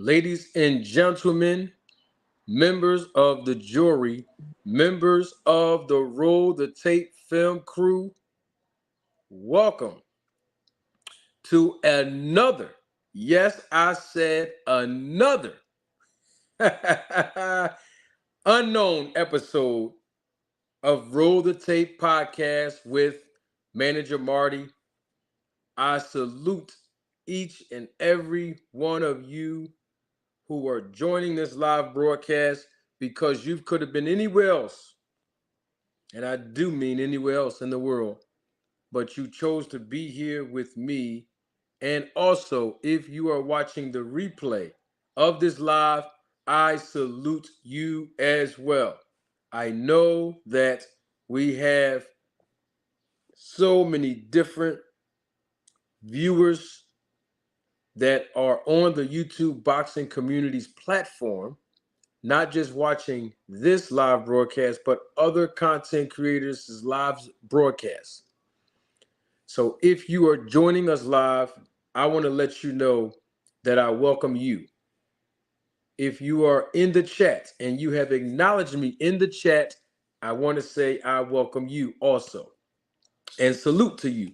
Ladies and gentlemen, members of the jury, members of the Roll the Tape film crew, welcome to another, yes, I said another unknown episode of Roll the Tape podcast with Manager Marty. I salute each and every one of you who are joining this live broadcast because you could have been anywhere else, and I do mean anywhere else in the world, but you chose to be here with me. And also, if you are watching the replay of this live, I salute you as well. I know that we have so many different viewers that are on the YouTube boxing community's platform, not just watching this live broadcast, but other content creators' live broadcasts. So if you are joining us live, I want to let you know that I welcome you. If you are in the chat and you have acknowledged me in the chat, I want to say I welcome you also. And salute to you.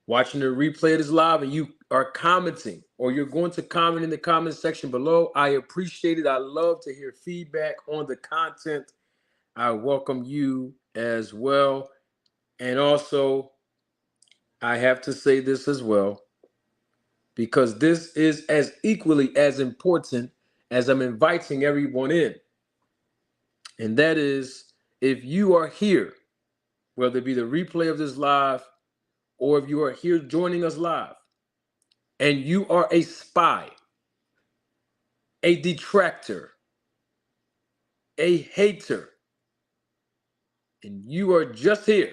Watching the replay of this live and you are commenting or you're going to comment in the comment section below, I appreciate it. I love to hear feedback on the content. I welcome you as well. And also, I have to say this as well, because this is as equally as important as I'm inviting everyone in. And that is, if you are here, whether it be the replay of this live or if you are here joining us live, and you are a spy, a detractor, a hater, and you are just here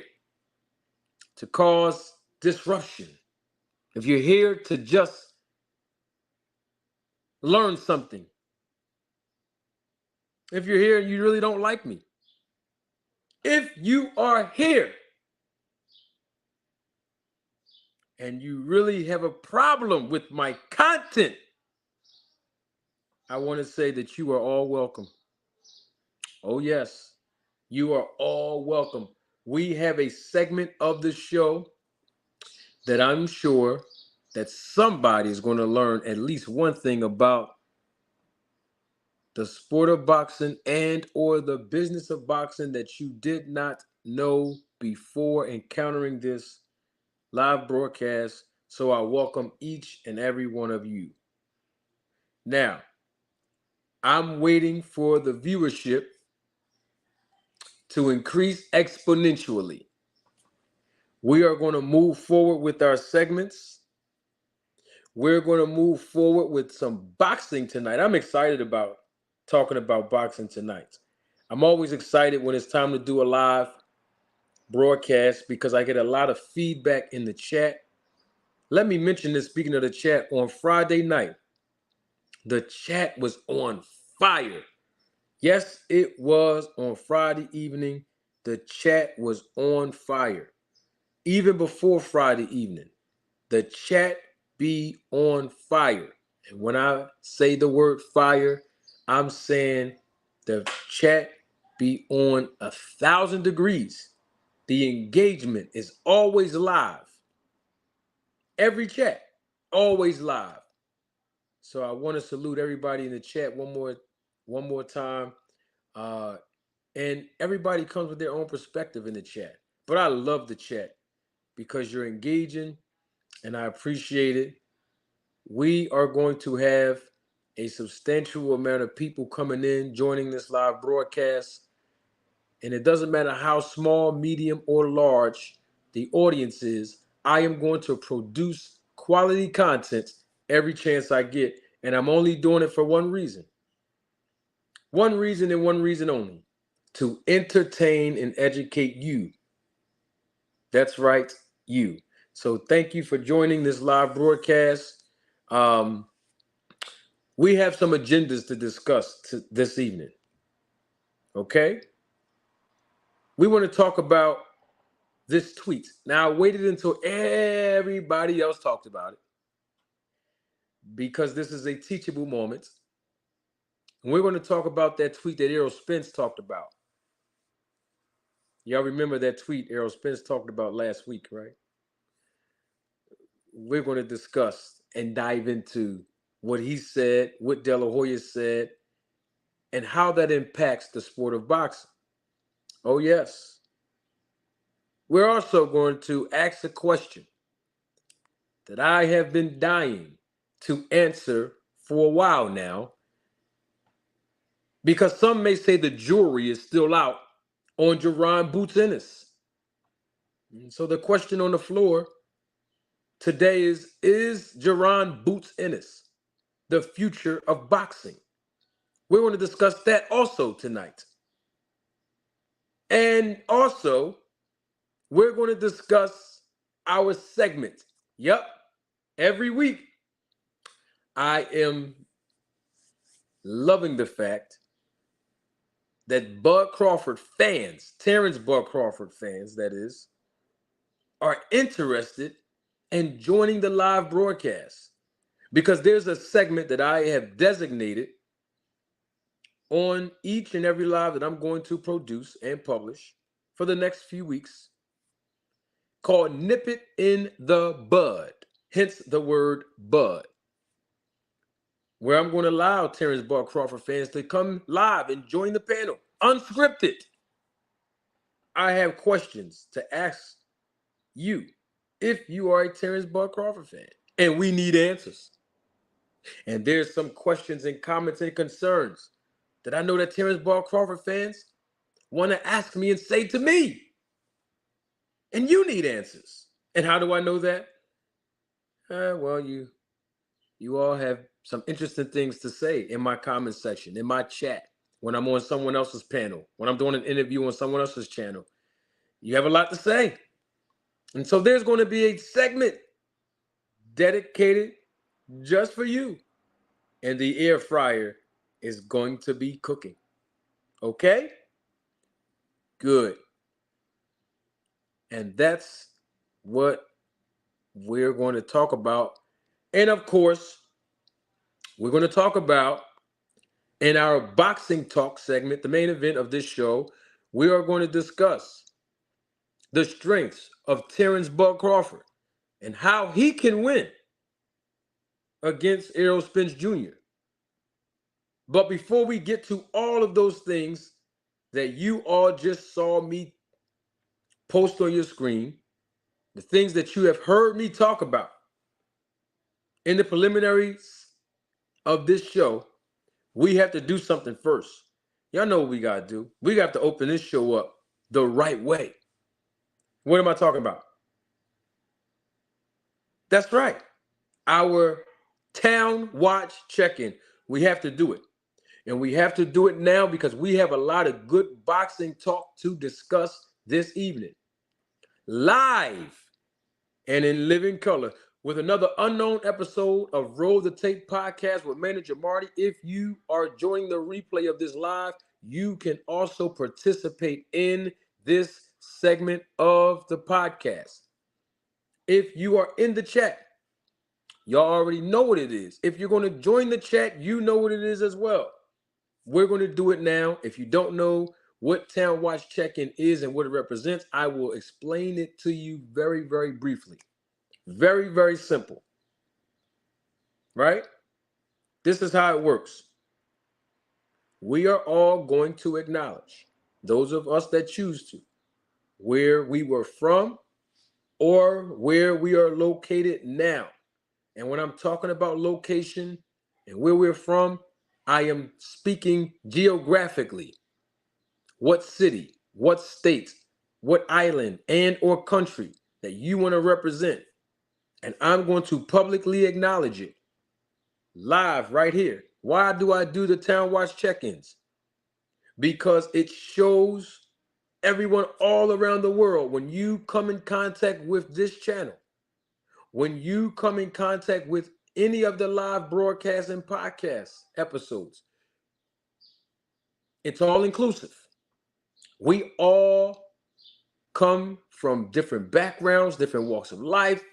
to cause disruption, if you're here to just learn something, if you're here and you really don't like me, if you are here and you really have a problem with my content, I want to say that you are all welcome. Oh, yes, you are all welcome. We have a segment of the show that I'm sure that somebody is going to learn at least one thing about the sport of boxing and or the business of boxing that you did not know before encountering this live broadcast. So I welcome each and every one of you. Now, I'm waiting for the viewership to increase exponentially. We are going to move forward with our segments. We're going to move forward with some boxing tonight. I'm excited about talking about boxing tonight. I'm always excited when it's time to do a live broadcast because I get a lot of feedback in the chat. Let me mention this, speaking of the chat, on Friday night, the chat was on fire. Yes, it was on Friday evening. The chat was on fire. Even before Friday evening, the chat be on fire. And when I say the word fire, I'm saying the chat be on 1,000 degrees. The engagement is always live. Every chat, always live. So I want to salute everybody in the chat one more time. Uh, and everybody comes with their own perspective in the chat. But I love the chat because you're engaging and I appreciate it. We are going to have a substantial amount of people coming in, joining this live broadcast. And it doesn't matter how small, medium, or large the audience is, I am going to produce quality content every chance I get. And I'm only doing it for one reason. One reason and one reason only. To entertain and educate you. That's right, you. So thank you for joining this live broadcast. We have some agendas to discuss this evening. Okay? We want to talk about this tweet. Now, I waited until everybody else talked about it. because this is a teachable moment. And we're going to talk about that tweet that Errol Spence talked about. Y'all remember that tweet Errol Spence talked about last week, right? We're going to discuss and dive into what he said, what De La Hoya said, and how that impacts the sport of boxing. Oh, yes. We're also going to ask a question that I have been dying to answer for a while now, because some may say the jury is still out on Jaron Boots Ennis. And so the question on the floor today is Jaron Boots Ennis the future of boxing? We're going to discuss that also tonight. And also, we're going to discuss our segment. Yep, every week I am loving the fact that Bud Crawford fans, Terrence Bud Crawford fans, that is, are interested in joining the live broadcast, because there's a segment that I have designated on each and every live that I'm going to produce and publish for the next few weeks called Nip It in the Bud, hence the word bud, where I'm going to allow Terrence Bud Crawford fans to come live and join the panel, unscripted. I have questions to ask you if you are a Terrence Bud Crawford fan, and we need answers. And there's some questions and comments and concerns that I know that Terrence Bud Crawford fans want to ask me and say to me, and you need answers. And how do I know that? Well, you all have some interesting things to say in my comment section, in my chat, when I'm on someone else's panel, when I'm doing an interview on someone else's channel. You have a lot to say. And so there's going to be a segment dedicated just for you. And the air fryer is going to be cooking. Okay? Good. And that's what we're going to talk about. And of course, we're going to talk about, in our boxing talk segment, the main event of this show, we are going to discuss the strengths of Terrence Bud Crawford and how he can win against Errol Spence Jr. But before we get to all of those things that you all just saw me post on your screen, the things that you have heard me talk about in the preliminaries of this show, we have to do something first. Y'all know what we got to do. We got to open this show up the right way. What am I talking about? That's right. Our Town Watch check-in. We have to do it. And we have to do it now because we have a lot of good boxing talk to discuss this evening. Live and in living color with another unknown episode of Roll the Tape podcast with Manager Marty. If you are joining the replay of this live, you can also participate in this segment of the podcast. If you are in the chat, y'all already know what it is. If you're going to join the chat, you know what it is as well. We're going to do it now. If you don't know what Town Watch check-in is and what it represents, I will explain it to you very, very briefly. Very, very simple. Right? This is how it works. We are all going to acknowledge, those of us that choose to, where we were from or where we are located now. And when I'm talking about location and where we're from, I am speaking geographically. What city, what state, what island and or country that you want to represent. And I'm going to publicly acknowledge it live right here. Why do I do the Town Watch check-ins? Because it shows everyone all around the world, when you come in contact with this channel, when you come in contact with any of the live broadcasts and podcast episodes, it's all inclusive. We all come from different backgrounds, different walks of life.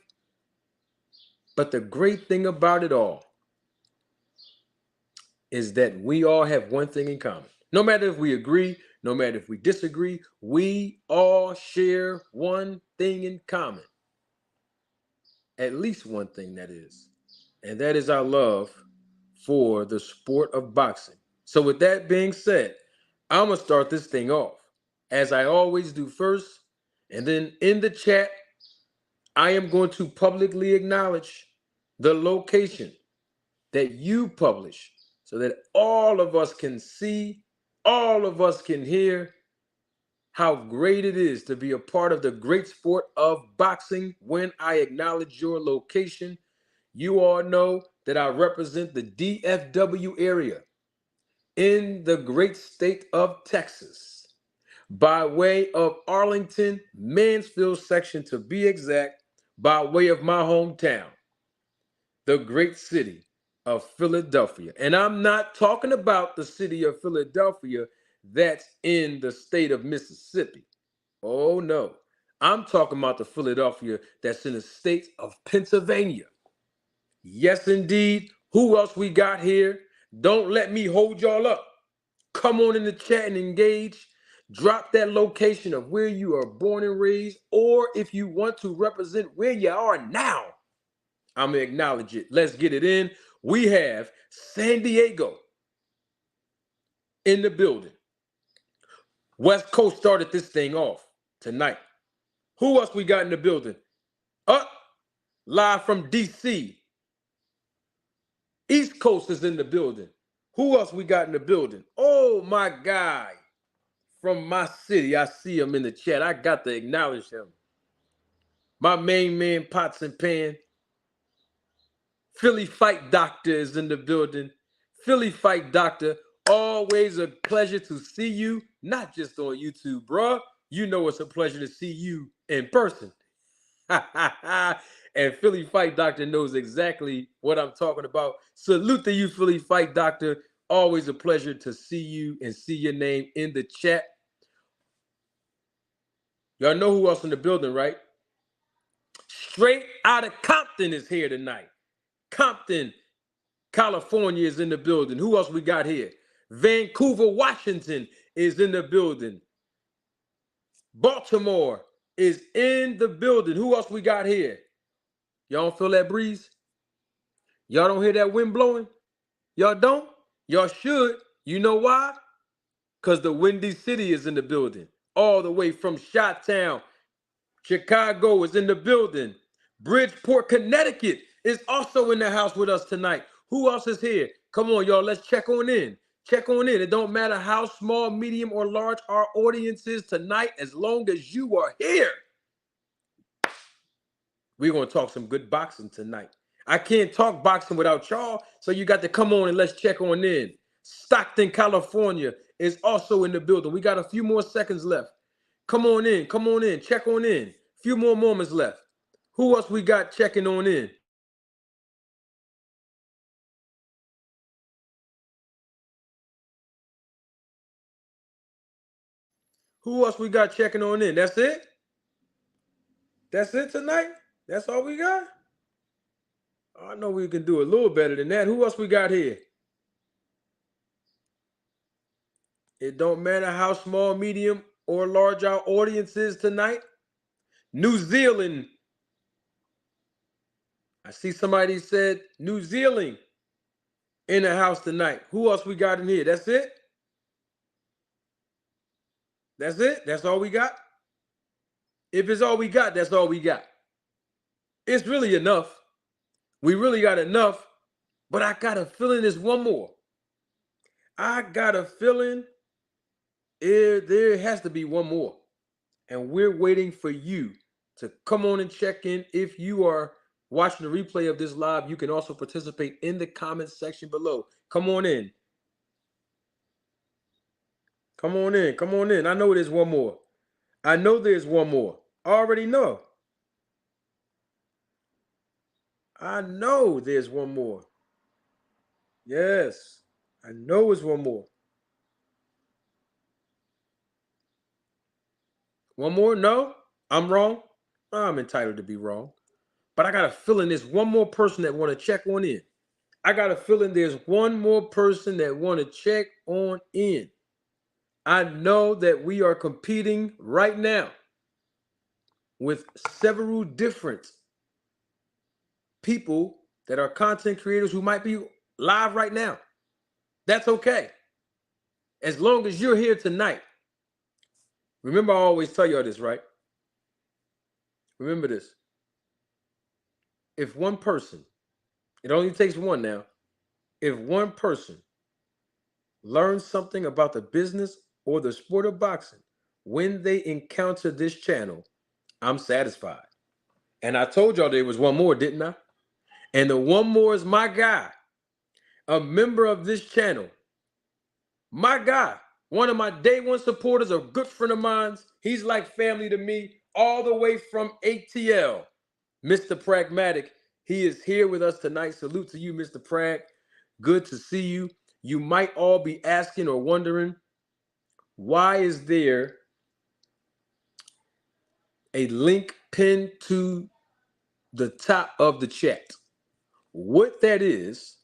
But the great thing about it all is that we all have one thing in common. No matter if we agree, no matter if we disagree, we all share one thing in common. At least one thing, that is. And that is our love for the sport of boxing. So, with that being said, I'm going to start this thing off as I always do first. And then in the chat, I am going to publicly acknowledge the location that you publish so that all of us can see, all of us can hear how great it is to be a part of the great sport of boxing. When I acknowledge your location, you all know that I represent the DFW area in the great state of Texas by way of Arlington, Mansfield section to be exact, by way of my hometown, the great city of Philadelphia. And I'm not talking about the city of Philadelphia that's in the state of Mississippi. Oh no. I'm talking about the Philadelphia that's in the state of Pennsylvania. Yes, indeed. Who else we got here? Don't let me hold y'all up. Come on in the chat and engage. Drop that location of where you are born and raised, or if you want to represent where you are now, I'm going to acknowledge it. Let's get it in. We have San Diego in the building. West Coast started this thing off tonight. Who else we got in the building? Up, live from DC. East Coast is in the building. Who else we got in the building? Oh, my guy from my city. I see him in the chat. I got to acknowledge him. My main man, Pots and Pan. Philly Fight Doctor is in the building. Philly Fight Doctor, always a pleasure to see you, not just on YouTube, bruh. You know it's a pleasure to see you in person. And Philly Fight Doctor knows exactly what I'm talking about. Salute to you, Philly Fight Doctor. Always a pleasure to see you and see your name in the chat. Y'all know who else in the building, right? Straight out of Compton is here tonight. Compton, California is in the building. Who else we got here? Vancouver, Washington is in the building. Baltimore is in the building. Who else we got here? Y'all don't feel that breeze? Y'all don't hear that wind blowing? Y'all don't? Y'all should. You know why? Because the Windy City is in the building. All the way from Chi-Town. Chicago is in the building. Bridgeport, Connecticut is also in the house with us tonight. Who else is here? Come on, y'all. Let's check on in. Check on in. It don't matter how small, medium, or large our audience is tonight, as long as you are here. We're going to talk some good boxing tonight. I can't talk boxing without y'all, so you got to come on and let's check on in. Stockton, California is also in the building. We got a few more seconds left. Come on in, check on in. Few more moments left. Who else we got checking on in? Who else we got checking on in? That's it? That's it tonight? That's all we got? I know we can do a little better than that. Who else we got here? It don't matter how small, medium, or large our audience is tonight. New Zealand. I see somebody said New Zealand in the house tonight. Who else we got in here? That's it? That's it? That's all we got? If it's all we got, that's all we got. It's really enough. We really got enough, but I got a feeling there's one more. I got a feeling there has to be one more. And we're waiting for you to come on and check in. If you are watching the replay of this live, you can also participate in the comments section below. Come on in. Come on in. Come on in. I know there's one more. I know there's one more. I already know. I know there's one more. Yes. I know it's one more. One more? No? I'm wrong? I'm entitled to be wrong. But I got a feeling there's one more person that want to check on in. I got a feeling there's one more person that want to check on in. I know that we are competing right now with several different people that are content creators who might be live right now. That's okay. As long as you're here tonight. Remember, I always tell y'all this, right? Remember this. If one person, it only takes one now, if one person learns something about the business or the sport of boxing when they encounter this channel, I'm satisfied. And I told y'all there was one more, didn't I? And the one more is my guy, a member of this channel. My guy, one of my day one supporters, a good friend of mine. He's like family to me, all the way from ATL. Mr. Pragmatic, he is here with us tonight. Salute to you, Mr. Prag. Good to see you. You might all be asking or wondering, why is there a link pinned to the top of the chat? What that is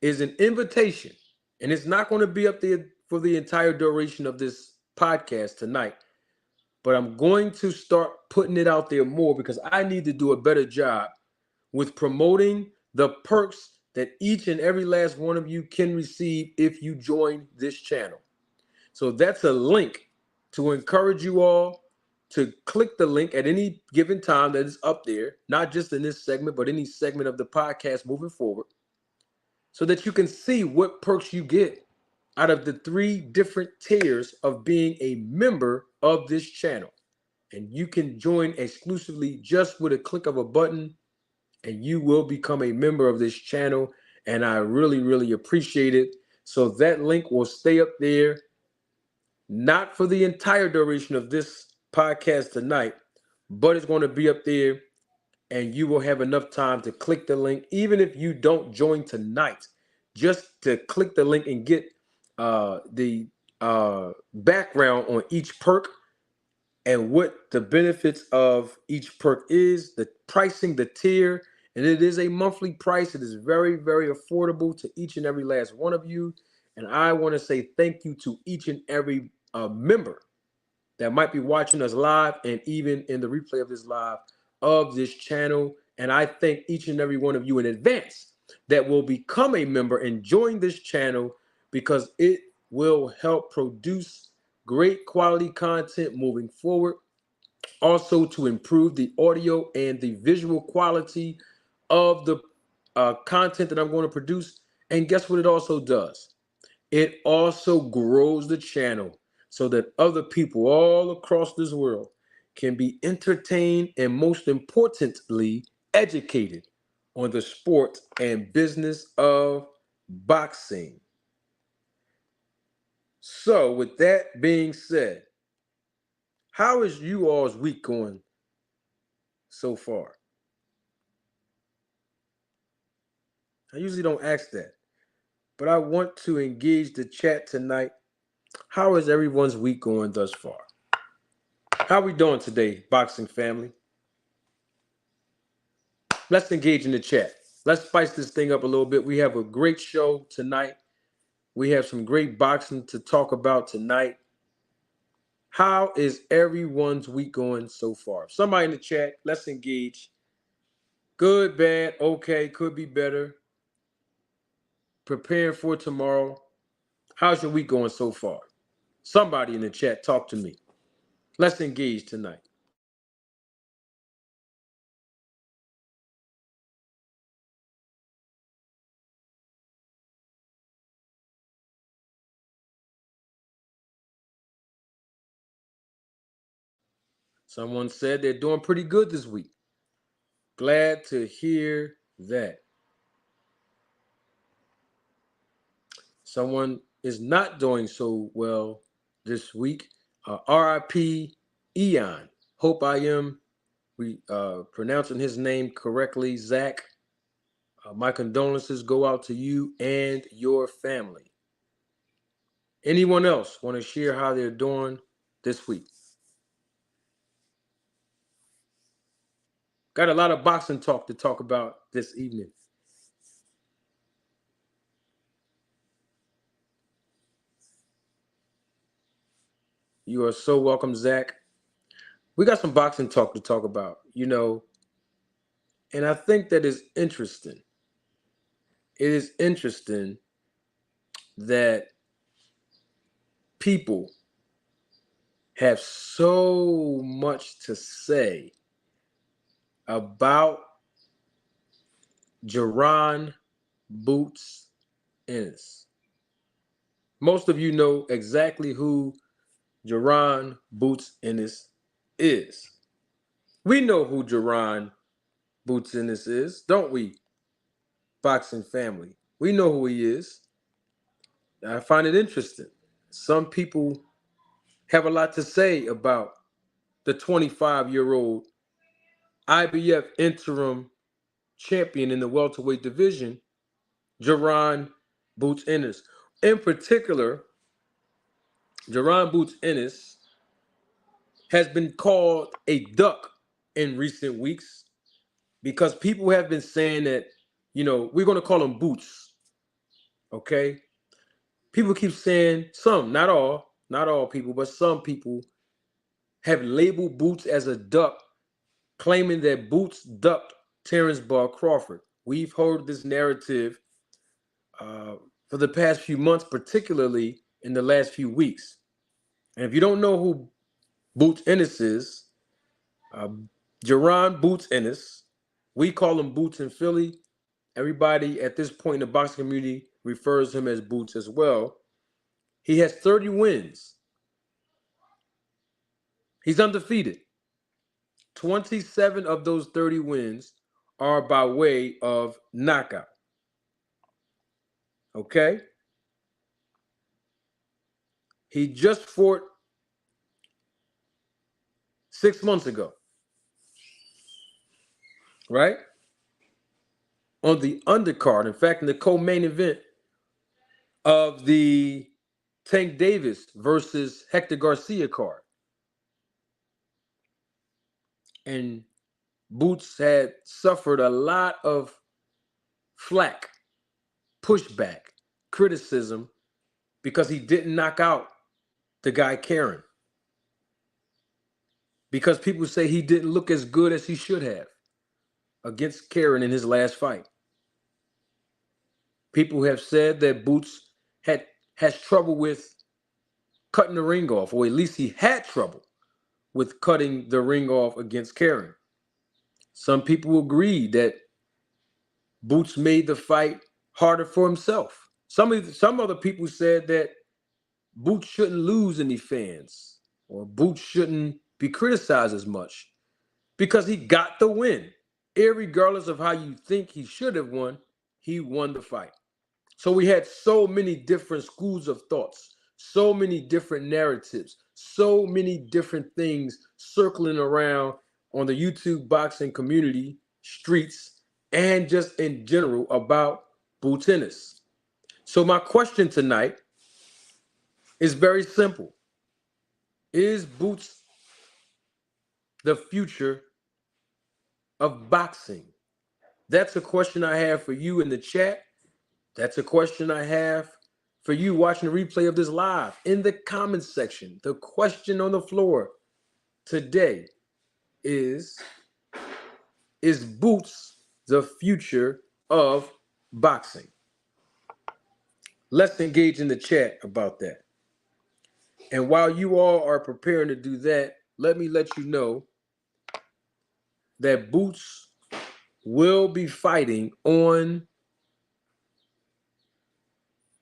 an invitation, and it's not going to be up there for the entire duration of this podcast tonight, but I'm going to start putting it out there more because I need to do a better job with promoting the perks that each and every last one of you can receive if you join this channel. So that's a link to encourage you all to click the link at any given time that is up there, not just in this segment, but any segment of the podcast moving forward, so that you can see what perks you get out of the 3 different tiers of being a member of this channel. And you can join exclusively just with a click of a button, and you will become a member of this channel. And I really, really appreciate it. So that link will stay up there, not for the entire duration of this podcast tonight, but it's going to be up there, and you will have enough time to click the link, even if you don't join tonight, just to click the link and get the background on each perk and what the benefits of each perk is, the pricing, the tier, and it is a monthly price. It is very, very affordable to each and every last one of you. And I want to say thank you to each and every member that might be watching us live and even in the replay of this live of this channel. And I thank each and every one of you in advance that will become a member and join this channel, because it will help produce great quality content moving forward. Also to improve the audio and the visual quality of the content that I'm going to produce. And guess what it also does? It also grows the channel so that other people all across this world can be entertained and, most importantly, educated on the sport and business of boxing. So, with that being said, how is you all's week going so far? I usually don't ask that, but I want to engage the chat tonight. How is everyone's week going thus far? How we doing today, boxing family? Let's engage in the chat. Let's spice this thing up a little bit. We have a great show tonight. We have some great boxing to talk about tonight. How is everyone's week going so far? Somebody in the chat, let's engage. Good, bad, okay, could be better. Preparing for tomorrow. How's your week going so far? Somebody in the chat, talk to me. Let's engage tonight. Someone said they're doing pretty good this week. Glad to hear that. Someone is not doing so well this week. RIP Eon. Hope I am pronouncing his name correctly. Zach, my condolences go out to you and your family. Anyone else want to share how they're doing this week? Got a lot of boxing talk to talk about this evening. You are so welcome, Zach. We got some boxing talk to talk about, and I think that is interesting. It is interesting that people have so much to say about Jaron Boots Ennis. Most of you know exactly who Jaron Boots Ennis is. We know who Jaron Boots Ennis is, don't we, boxing family? We know who he is. I find it interesting. Some people have a lot to say about the 25-year-old IBF interim champion in the welterweight division, Jaron Boots Ennis. In particular, Jaron Boots Ennis has been called a duck in recent weeks because people have been saying that, we're going to call him Boots, okay? People keep saying, some, not all people, but some people have labeled Boots as a duck, claiming that Boots ducked Terrence Bud Crawford. We've heard this narrative uh, for the past few months, particularly in the last few weeks. And if you don't know who Boots Ennis is, uh, Jaron Boots Ennis, we call him Boots in Philly. Everybody at this point in the boxing community refers to him as Boots as well. He has 30 wins. He's undefeated. 27 of those 30 wins are by way of knockout. Okay? He just fought 6 months ago, right? On the undercard, in fact, in the co-main event of the Tank Davis versus Hector Garcia card. And Boots had suffered a lot of flack, pushback, criticism because he didn't knock out the guy Karen. Because people say he didn't look as good as he should have against Karen in his last fight. People have said that Boots has trouble with cutting the ring off, or at least he had trouble with cutting the ring off against Karen. Some people agree that Boots made the fight harder for himself. Some other people said that Boots shouldn't lose any fans, or Boots shouldn't be criticized as much because he got the win. Irregardless of how you think he should have won, he won the fight. So we had so many different schools of thoughts, so many different narratives, so many different things circling around on the YouTube boxing community, streets, and just in general about Boots Ennis. So my question tonight is very simple. Is Boots the future of boxing? That's a question I have for you in the chat. That's a question I have for you watching the replay of this live in the comments section. The question on the floor today is Boots the future of boxing? Let's engage in the chat about that. And while you all are preparing to do that, let me let you know that Boots will be fighting on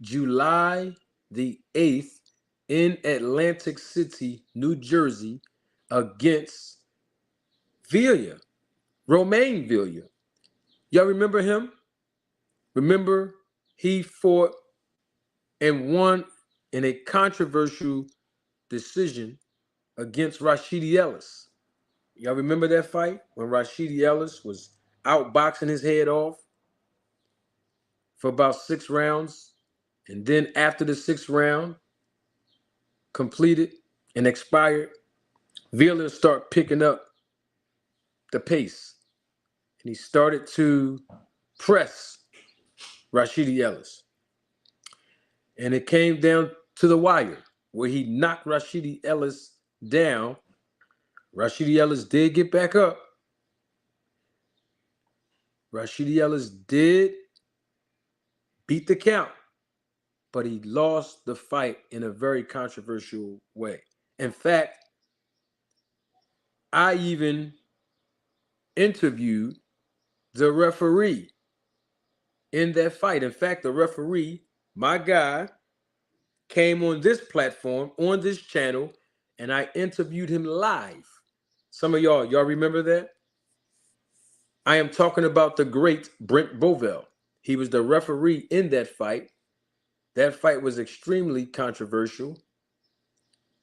July the 8th in Atlantic City, New Jersey, against Villa, Romain Villa. Y'all remember him? Remember he fought and won in a controversial decision against Rashidi Ellis. Y'all remember that fight when Rashidi Ellis was outboxing his head off for about 6 rounds? And then after the 6th round completed and expired, Villa started picking up the pace. And he started to press Rashidi Ellis. And it came down to the wire where he knocked Rashidi Ellis down. Rashidi Ellis did get back up. Rashidi Ellis did beat the count, but he lost the fight in a very controversial way. In fact, I even interviewed the referee in that fight. In fact, the referee, my guy, came on this platform, on this channel, and I interviewed him live. Some of y'all remember that? I am talking about the great Brent Bovell. He was the referee in that fight. That fight was extremely controversial.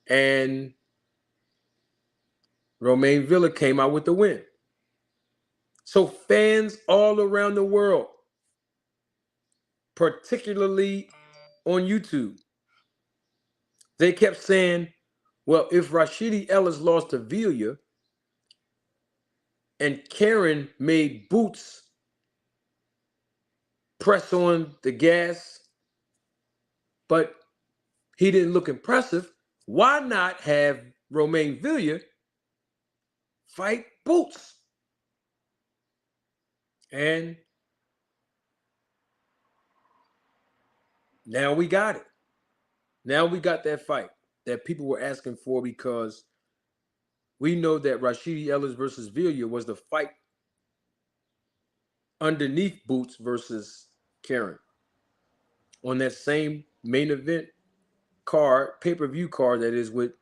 And Romain Villa came out with the win. So fans all around the world, particularly on YouTube, they kept saying, well, if Rashidi Ellis lost to Villa and Karen made Boots press on the gas, but he didn't look impressive, why not have Romain Villa fight Boots? And now we got it. Now we got that fight that people were asking for, because we know that Rashidi Ellis versus Villa was the fight underneath Boots versus Karen on that same main event card, pay-per-view card, that is, with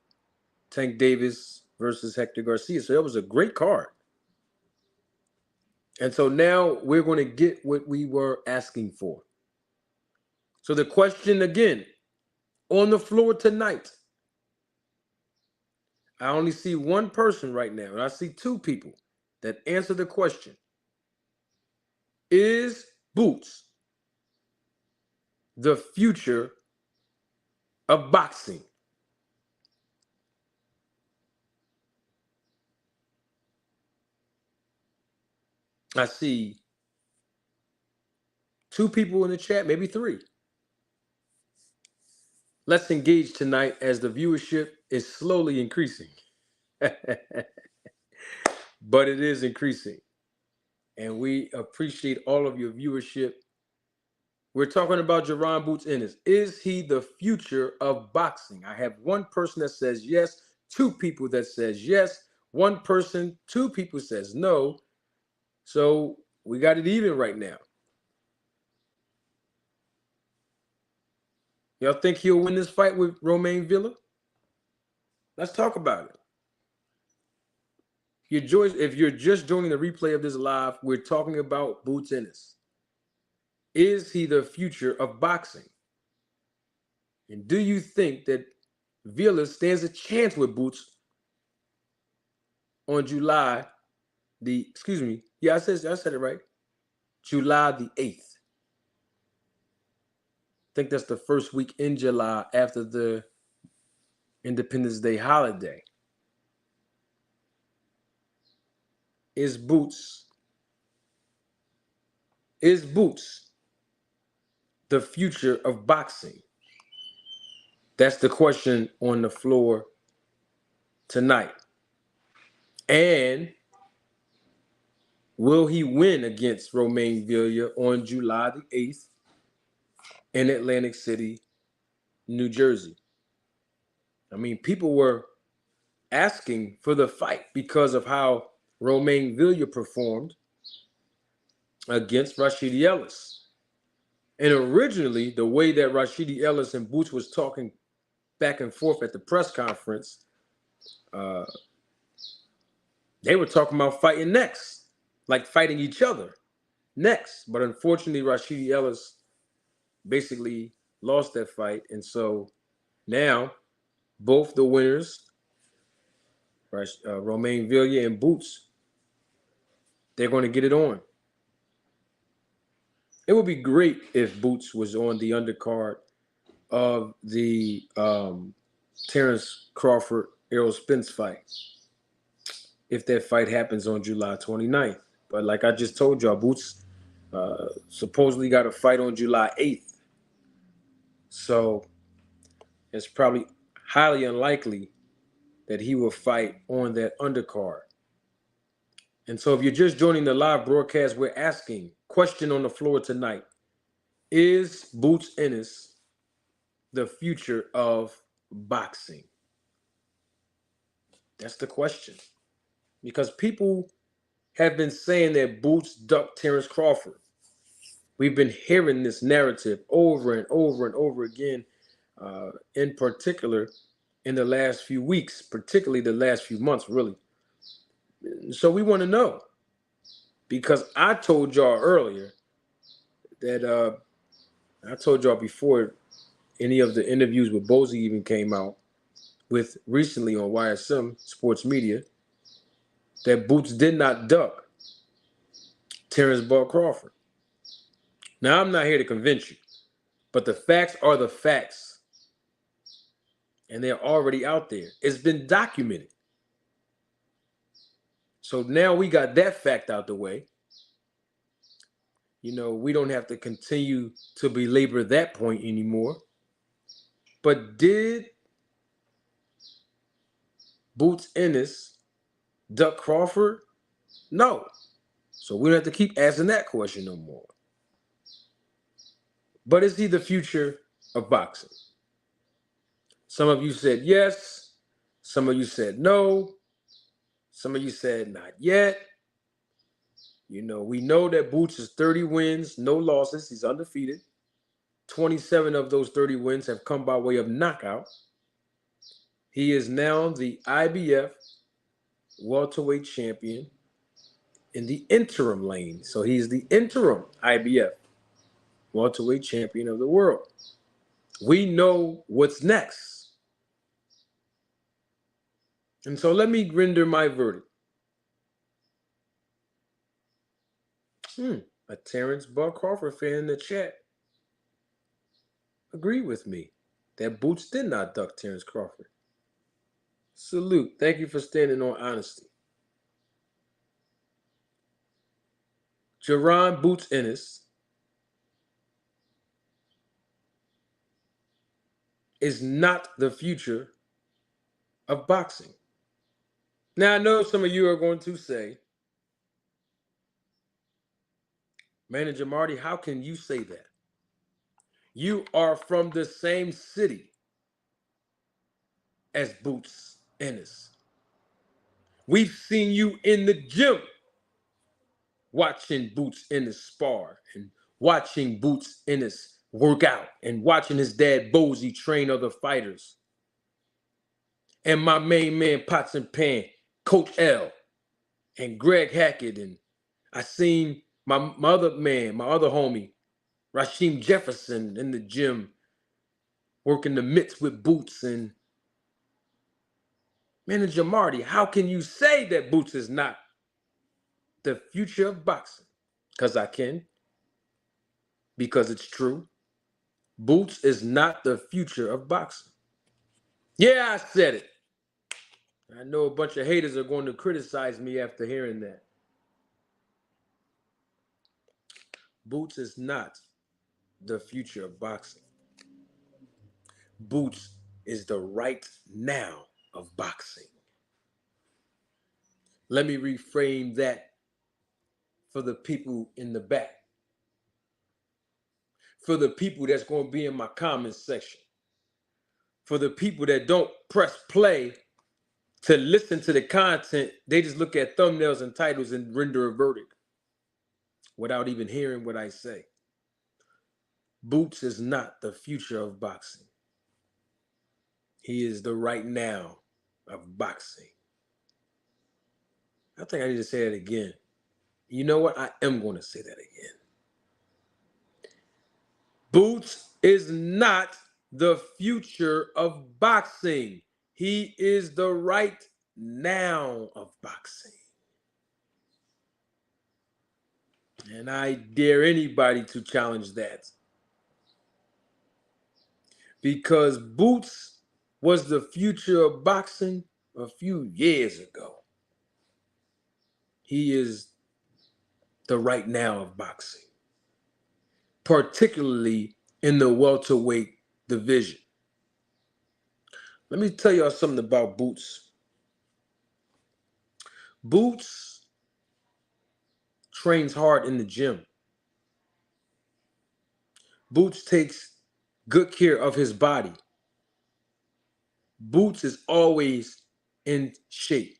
Tank Davis versus Hector Garcia. So that was a great card. And so now we're going to get what we were asking for. So the question again, on the floor tonight, I only see one person right now, and I see two people that answer the question. Is Boots the future of boxing? I see two people in the chat, maybe three. Let's engage tonight as the viewership is slowly increasing. But it is increasing. And we appreciate all of your viewership. We're talking about Jaron Boots Ennis. Is he the future of boxing? I have one person that says yes, two people that says yes, one person, two people says no. So we got it even right now. Y'all think he'll win this fight with Romain Villa? Let's talk about it. If you're just joining the replay of this live, we're talking about Boots Ennis. Is he the future of boxing? And do you think that Villa stands a chance with Boots on July I said it right. July the 8th. I think that's the first week in July after the Independence Day holiday. Is Boots the future of boxing? That's the question on the floor tonight. And will he win against Romain Villa on July the 8th in Atlantic City, New Jersey? I mean, people were asking for the fight because of how Romain Villa performed against Rashidi Ellis. And originally, the way that Rashidi Ellis and Boots was talking back and forth at the press conference, they were talking about fighting next, like fighting each other next. But unfortunately, Rashidi Ellis basically lost that fight. And so now both the winners, Romain Villa and Boots, they're going to get it on. It would be great if Boots was on the undercard of the Terrence Crawford Errol Spence fight, if that fight happens on July 29th. But like I just told y'all, Boots supposedly got a fight on July 8th. So it's probably highly unlikely that he will fight on that undercard. And so if you're just joining the live broadcast, we're asking, question on the floor tonight, is Boots Ennis the future of boxing? That's the question. Because people have been saying that Boots ducked Terrence Crawford. We've been hearing this narrative over and over and over again, in particular in the last few weeks, particularly the last few months, really. So we want to know, because I told y'all earlier that I told y'all before any of the interviews with Bozy even came out with recently on YSM Sports Media, that Boots did not duck Terrence Bud Crawford. Now, I'm not here to convince you, but the facts are the facts. And they're already out there. It's been documented. So now we got that fact out the way. You know, we don't have to continue to belabor that point anymore. But did Boots Ennis duck Crawford? No. So we don't have to keep asking that question no more. But is he the future of boxing? Some of you said yes. Some of you said no. Some of you said not yet. You know, we know that Boots is 30 wins, no losses. He's undefeated. 27 of those 30 wins have come by way of knockout. He is now the IBF welterweight champion in the interim lane. So he's the interim IBF welterweight champion of the world. We know what's next. And so let me render my verdict. A Terrence Bud Crawford fan in the chat agreed with me that Boots did not duck Terrence Crawford. Salute. Thank you for standing on honesty. Jaron Boots Ennis is not the future of boxing. Now, I know some of you are going to say, Manager Marty, how can you say that? You are from the same city as Boots Ennis. We've seen you in the gym watching Boots Ennis spar and watching Boots Ennis work out and watching his dad Bozy train other fighters. And my main man, Pots and Pan, Coach L, and Greg Hackett. And I seen my other man, my other homie, Rasheem Jefferson in the gym working the mitts with Boots. And Manager Marty, how can you say that Boots is not the future of boxing? Because I can. Because it's true. Boots is not the future of boxing. Yeah, I said it. I know a bunch of haters are going to criticize me after hearing that. Boots is not the future of boxing. Boots is the right now of boxing. Let me reframe that for the people in the back. For the people that's going to be in my comments section. For the people that don't press play to listen to the content, they just look at thumbnails and titles and render a verdict without even hearing what I say. Boots is not the future of boxing. He is the right now of boxing. I think I need to say it again. You know what? I am going to say that again. Boots is not the future of boxing. He is the right now of boxing. And I dare anybody to challenge that. Because Boots was the future of boxing a few years ago. He is the right now of boxing, particularly in the welterweight division. Let me tell y'all something about Boots. Boots trains hard in the gym. Boots takes good care of his body. Boots is always in shape.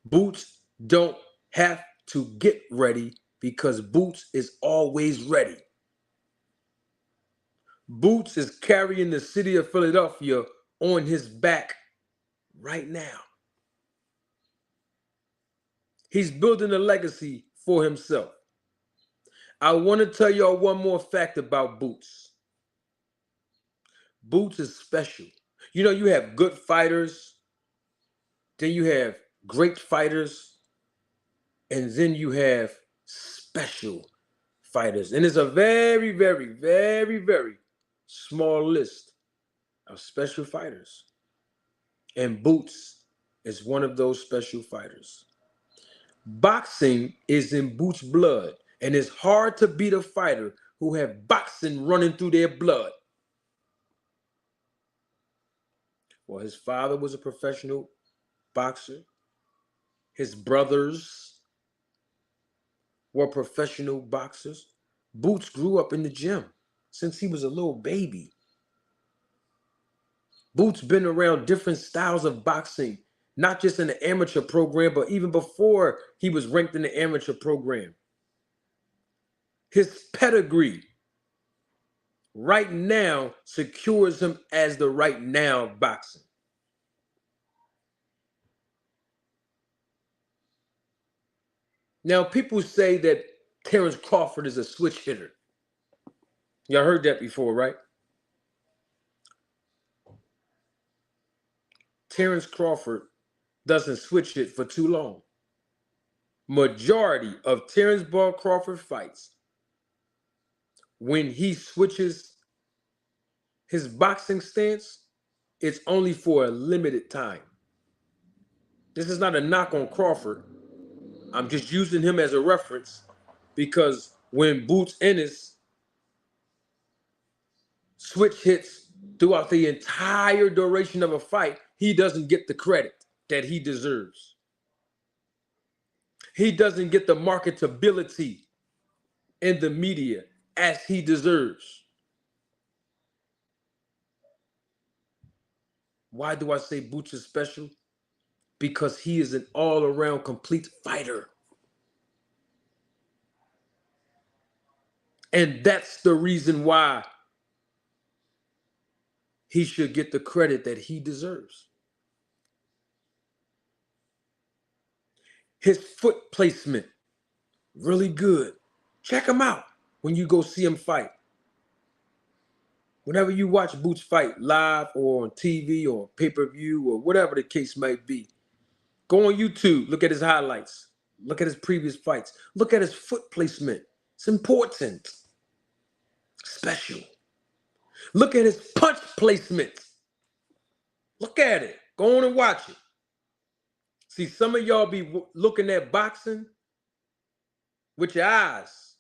Boots don't have to get ready because Boots is always ready. Boots is carrying the city of Philadelphia on his back right now. He's building a legacy for himself. I want to tell y'all one more fact about Boots. Boots is special. You know, you have good fighters, then you have great fighters, and then you have special fighters. And it's a very, very, very, very small list of special fighters. And Boots is one of those special fighters. Boxing is in Boots' blood, and it's hard to beat a fighter who have boxing running through their blood. Well, his father was a professional boxer. His brothers were professional boxers. Boots grew up in the gym since he was a little baby. Boots been around different styles of boxing, not just in the amateur program, but even before he was ranked in the amateur program. His pedigree right now secures him as the right now of boxing. Now, people say that Terrence Crawford is a switch hitter. Y'all heard that before, right? Terrence Crawford doesn't switch hit for too long. Majority of Terrence Ball Crawford fights, when he switches his boxing stance, it's only for a limited time. This is not a knock on Crawford. I'm just using him as a reference because when Boots Ennis switch hits throughout the entire duration of a fight, he doesn't get the credit that he deserves. He doesn't get the marketability in the media as he deserves. Why do I say Boots is special? Because he is an all-around complete fighter. And that's the reason why he should get the credit that he deserves. His foot placement, really good. Check him out when you go see him fight. Whenever you watch Boots fight live or on TV or pay-per-view or whatever the case might be, go on YouTube, look at his highlights, look at his previous fights, look at his foot placement. It's important, special. Look at his punch placement. Look at it. Go on and watch it. See, some of y'all be looking at boxing with your eyes.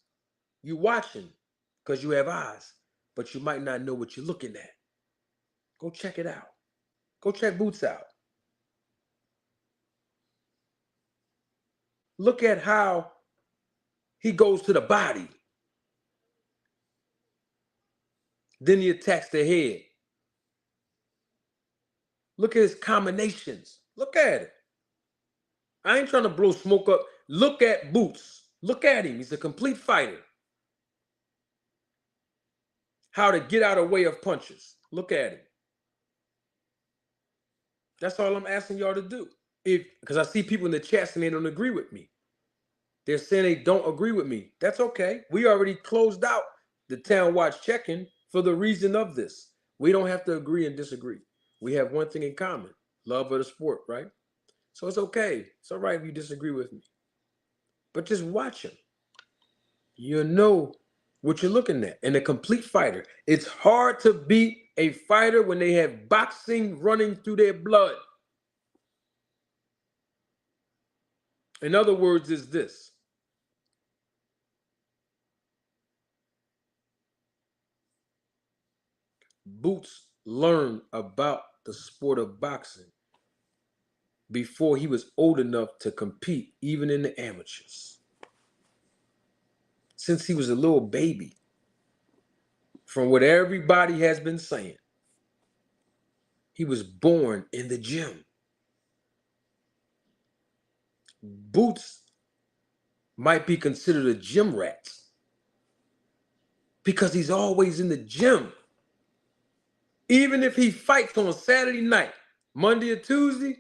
You watching because you have eyes, but you might not know what you're looking at. Go check it out. Go check Boots out. Look at how he goes to the body. Then he attacks the head. Look at his combinations. Look at it. I ain't trying to blow smoke up. Look at Boots. Look at him. He's a complete fighter. How to get out of the way of punches. Look at him. That's all I'm asking y'all to do. Because I see people in the chat saying they don't agree with me. They're saying they don't agree with me. That's okay. We already closed out the Town Watch check-in for the reason of this. We don't have to agree and disagree. We have one thing in common, love of the sport, right? So it's okay. It's all right if you disagree with me. But just watch him. You'll know what you're looking at. And a complete fighter. It's hard to beat a fighter when they have boxing running through their blood. In other words, is this. Boots learn about the sport of boxing before he was old enough to compete, even in the amateurs. Since he was a little baby, from what everybody has been saying, he was born in the gym. Boots might be considered a gym rat because he's always in the gym. Even if he fights on Saturday night, Monday or Tuesday,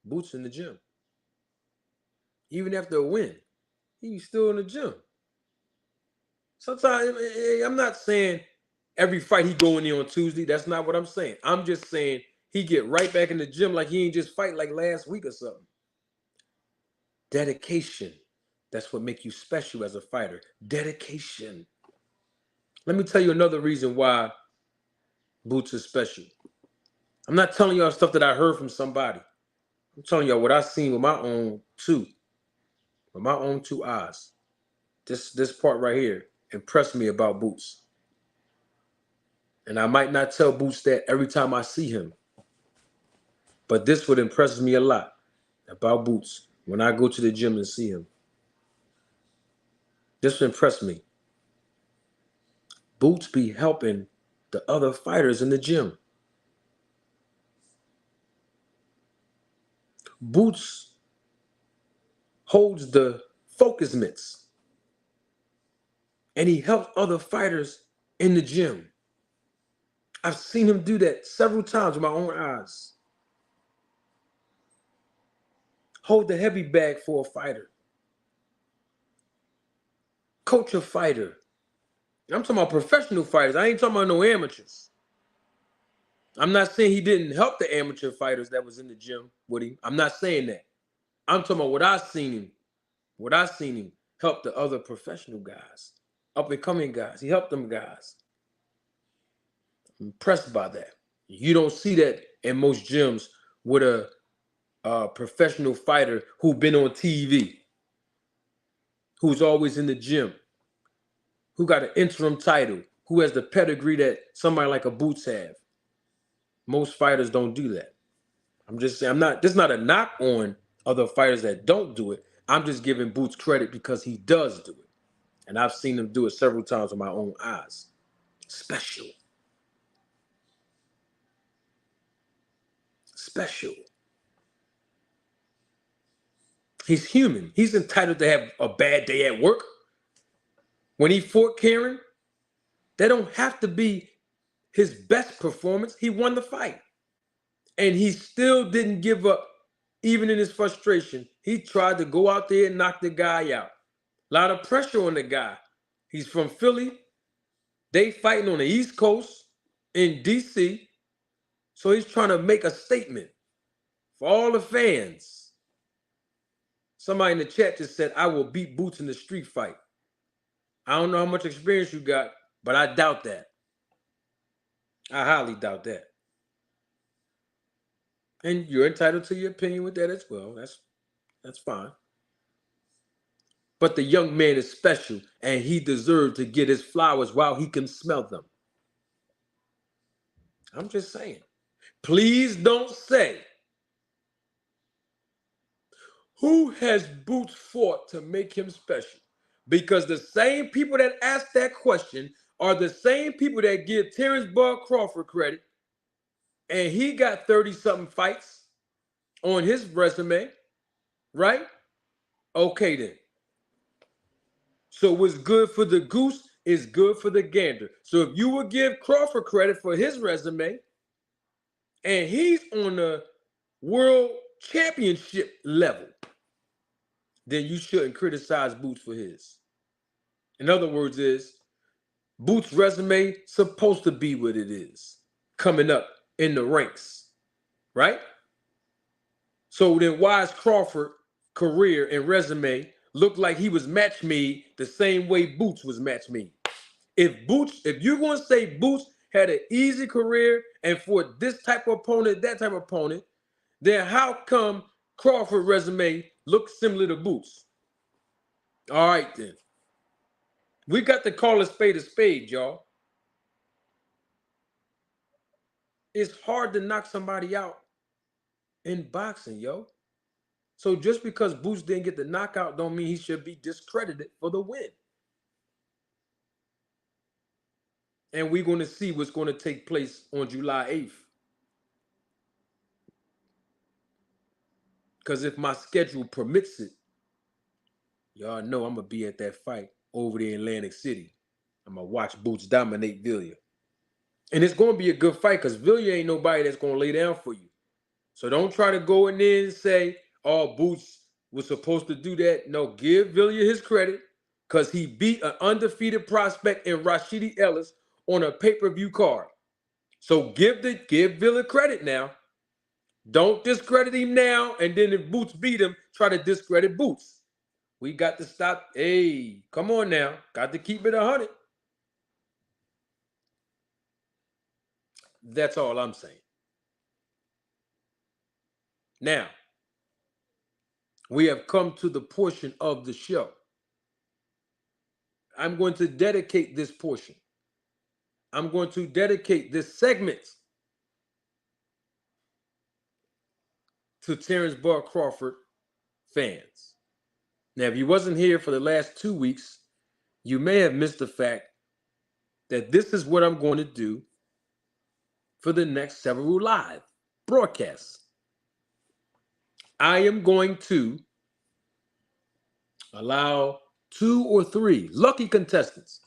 Boots in the gym. Even after a win, he's still in the gym. Sometimes, I'm not saying every fight he go in there on Tuesday. That's not what I'm saying. I'm just saying he get right back in the gym like he ain't just fight like last week or something. Dedication. That's what makes you special as a fighter. Dedication. Let me tell you another reason why Boots is special. I'm not telling y'all stuff that I heard from somebody. I'm telling y'all what I seen with my own two eyes. This part right here impressed me about Boots. And I might not tell Boots that every time I see him. But this would impress me a lot about Boots when I go to the gym and see him. This would impress me. Boots be helping the other fighters in the gym. Boots holds the focus mitts. And he helps other fighters in the gym. I've seen him do that several times with my own eyes. Hold the heavy bag for a fighter. Coach a fighter. I'm talking about professional fighters. I ain't talking about no amateurs. I'm not saying he didn't help the amateur fighters that was in the gym with him. I'm not saying that. I'm talking about what I seen him help the other professional guys, up and coming guys. He helped them guys. I'm impressed by that. You don't see that in most gyms with a professional fighter who's been on TV, who's always in the gym, who got an interim title, who has the pedigree that somebody like a Boots have. Most fighters don't do that. I'm just saying, this is not a knock on other fighters that don't do it. I'm just giving Boots credit because he does do it. And I've seen him do it several times with my own eyes. Special. Special. He's human. He's entitled to have a bad day at work. When he fought Karen, that don't have to be his best performance. He won the fight. And he still didn't give up, even in his frustration. He tried to go out there and knock the guy out. A lot of pressure on the guy. He's from Philly. They fighting on the East Coast in D.C. So he's trying to make a statement for all the fans. Somebody in the chat just said, I will beat Boots in the street fight. I don't know how much experience you got, but I doubt that. I highly doubt that. And you're entitled to your opinion with that as well. That's fine. But the young man is special, and he deserved to get his flowers while he can smell them. I'm just saying. Please don't say, who has Boots fought to make him special? Because the same people that ask that question are the same people that give Terrence Bud Crawford credit, and he got 30-something fights on his resume, right? Okay then. So what's good for the goose is good for the gander. So if you would give Crawford credit for his resume, and he's on the world championship level, then you shouldn't criticize Boots for his. In other words, Boots' resume supposed to be what it is, coming up in the ranks, right? So then why is Crawford career and resume look like he was match made the same way Boots was match made? If you're going to say Boots had an easy career and for this type of opponent, that type of opponent, then how come Crawford resume looks similar to Boots? All right, then. We got to call a spade, y'all. It's hard to knock somebody out in boxing, yo. So just because Boots didn't get the knockout don't mean he should be discredited for the win. And we're going to see what's going to take place on July 8th. Because if my schedule permits it, y'all know I'm going to be at that fight over there in Atlantic City. I'm going to watch Boots dominate Villiers. And it's going to be a good fight because Villiers ain't nobody that's going to lay down for you. So don't try to go in there and say, oh, Boots was supposed to do that. No, give Villiers his credit because he beat an undefeated prospect in Rashidi Ellis on a pay-per-view card. So give Villiers credit now. Don't discredit him now, and then if Boots beat him, try to discredit Boots. We got to stop. Hey, come on now. Got to keep it 100. That's all I'm saying. Now, we have come to the portion of the show. I'm going to dedicate this portion. I'm going to dedicate this segment to Terrence Bud Crawford fans. Now, if you wasn't here for the last 2 weeks, you may have missed the fact that this is what I'm going to do for the next several live broadcasts. I am going to allow 2 or 3 lucky contestants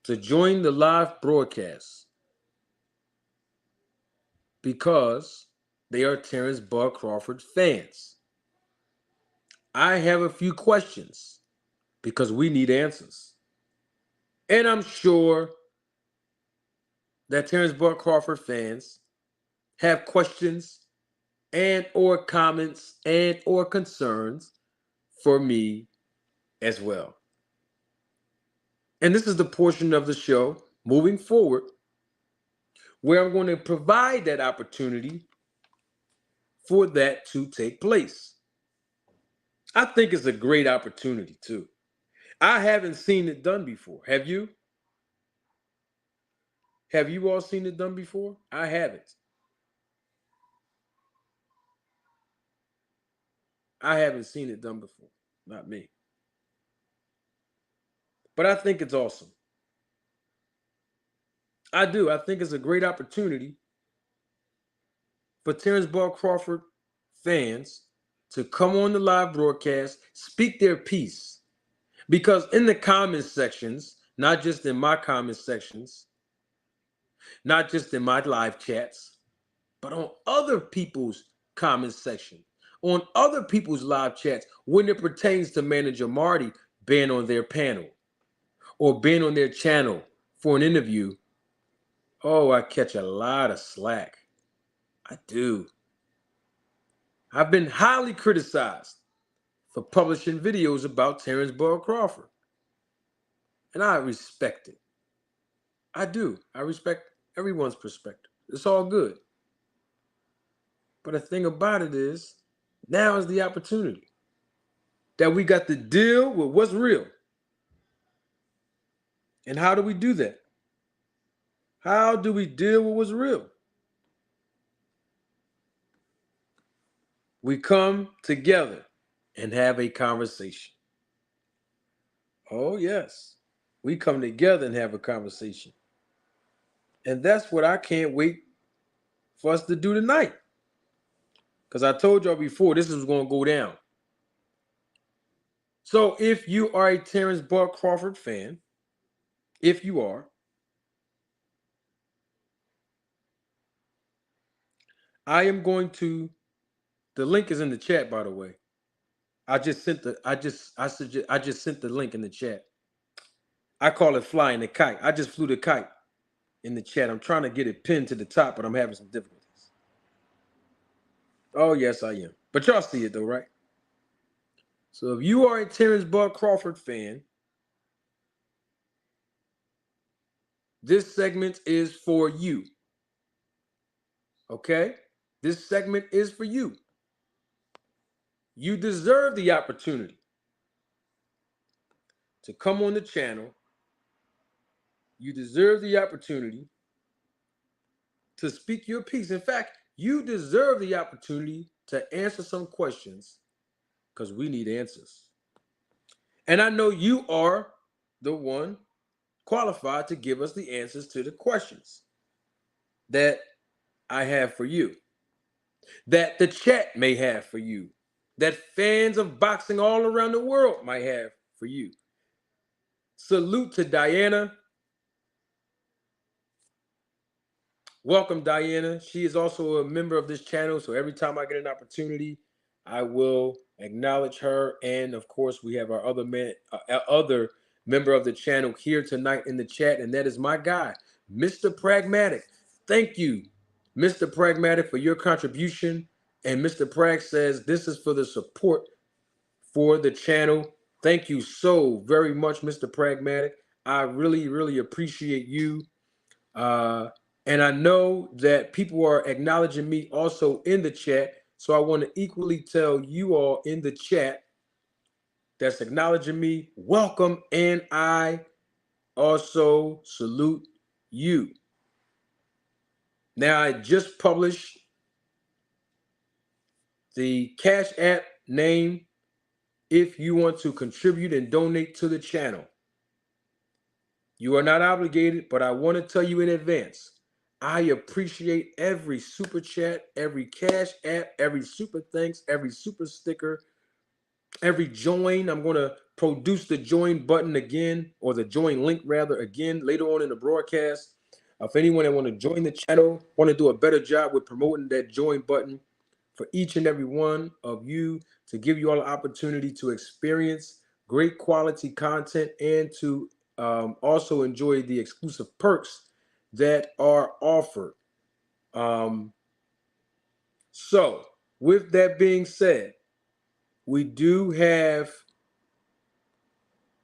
to join the live broadcast because they are Terrence Bud Crawford fans. I have a few questions because we need answers. And I'm sure that Terrence Bud Crawford fans have questions and or comments and or concerns for me as well. And this is the portion of the show moving forward where I'm going to provide that opportunity for that to take place. I think it's a great opportunity too. I haven't seen it done before. Have you? Have you all seen it done before? I haven't. I haven't seen it done before. Not me. But I think it's awesome. I do. I think it's a great opportunity for Terrence Bud Crawford fans to come on the live broadcast, speak their piece. Because in the comments sections, not just in my comment sections, not just in my live chats, but on other people's comment section, on other people's live chats, when it pertains to Manager Marty being on their panel or being on their channel for an interview, oh, I catch a lot of slack. I do. I've been highly criticized for publishing videos about Terrence Bud Crawford. And I respect it. I do. I respect everyone's perspective. It's all good. But the thing about it is, now is the opportunity that we got to deal with what's real. And how do we do that? How do we deal with what's real? We come together and have a conversation. Oh, yes. We come together and have a conversation. And that's what I can't wait for us to do tonight. Because I told y'all before, this is going to go down. So if you are a Terrence Bud Crawford fan, if you are, I am going to, the link is in the chat, by the way. I just sent the link in the chat. I call it flying the kite. I just flew the kite in the chat. I'm trying to get it pinned to the top, but I'm having some difficulties. Oh, yes, I am. But y'all see it though, right? So if you are a Terrence Bud Crawford fan, this segment is for you. Okay? This segment is for you. You deserve the opportunity to come on the channel. You deserve the opportunity to speak your piece. In fact, you deserve the opportunity to answer some questions because we need answers. And I know you are the one qualified to give us the answers to the questions that I have for you, that the chat may have for you, that fans of boxing all around the world might have for you. Salute to Diana. Welcome, Diana. She is also a member of this channel, so every time I get an opportunity, I will acknowledge her. And of course, we have our other member of the channel here tonight in the chat, and that is my guy, Mr. Pragmatic. Thank you, Mr. Pragmatic, for your contribution. And Mr. Prag says this is for the support for the channel. Thank you so very much, Mr. Pragmatic. I really, really appreciate you. And I know that people are acknowledging me also in the chat. So I want to equally tell you all in the chat that's acknowledging me, welcome. And I also salute you. Now, I just published the Cash App name if you want to contribute and donate to the channel. You are not obligated, but I want to tell you in advance, I appreciate every super chat, every Cash App, every super thanks, every super sticker, every join. I'm going to produce the join button again, or the join link rather again later on in the broadcast. If anyone that want to join the channel, want to do a better job with promoting that join button for each and every one of you, to give you all an opportunity to experience great quality content and to also enjoy the exclusive perks that are offered. So with that being said, we do have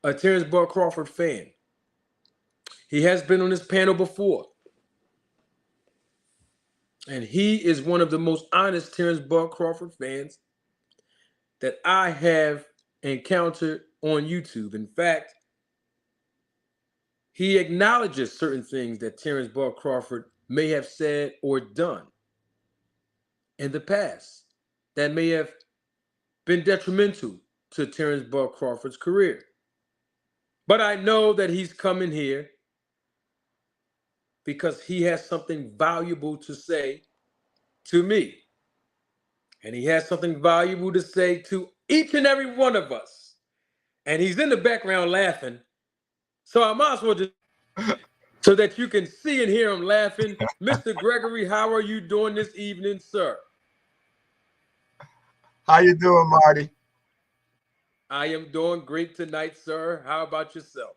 a Terrence Bud Crawford fan. He has been on this panel before. And he is one of the most honest Terrence Bud Crawford fans that I have encountered on YouTube. In fact, he acknowledges certain things that Terrence Bud Crawford may have said or done in the past that may have been detrimental to Terrence Bud Crawford's career. But I know that he's coming here because he has something valuable to say to me. And he has something valuable to say to each and every one of us. And he's in the background laughing. So I might as well just, so that you can see and hear him laughing. Mr. Gregory, how are you doing this evening, sir? How you doing, Marty? I am doing great tonight, sir. How about yourself?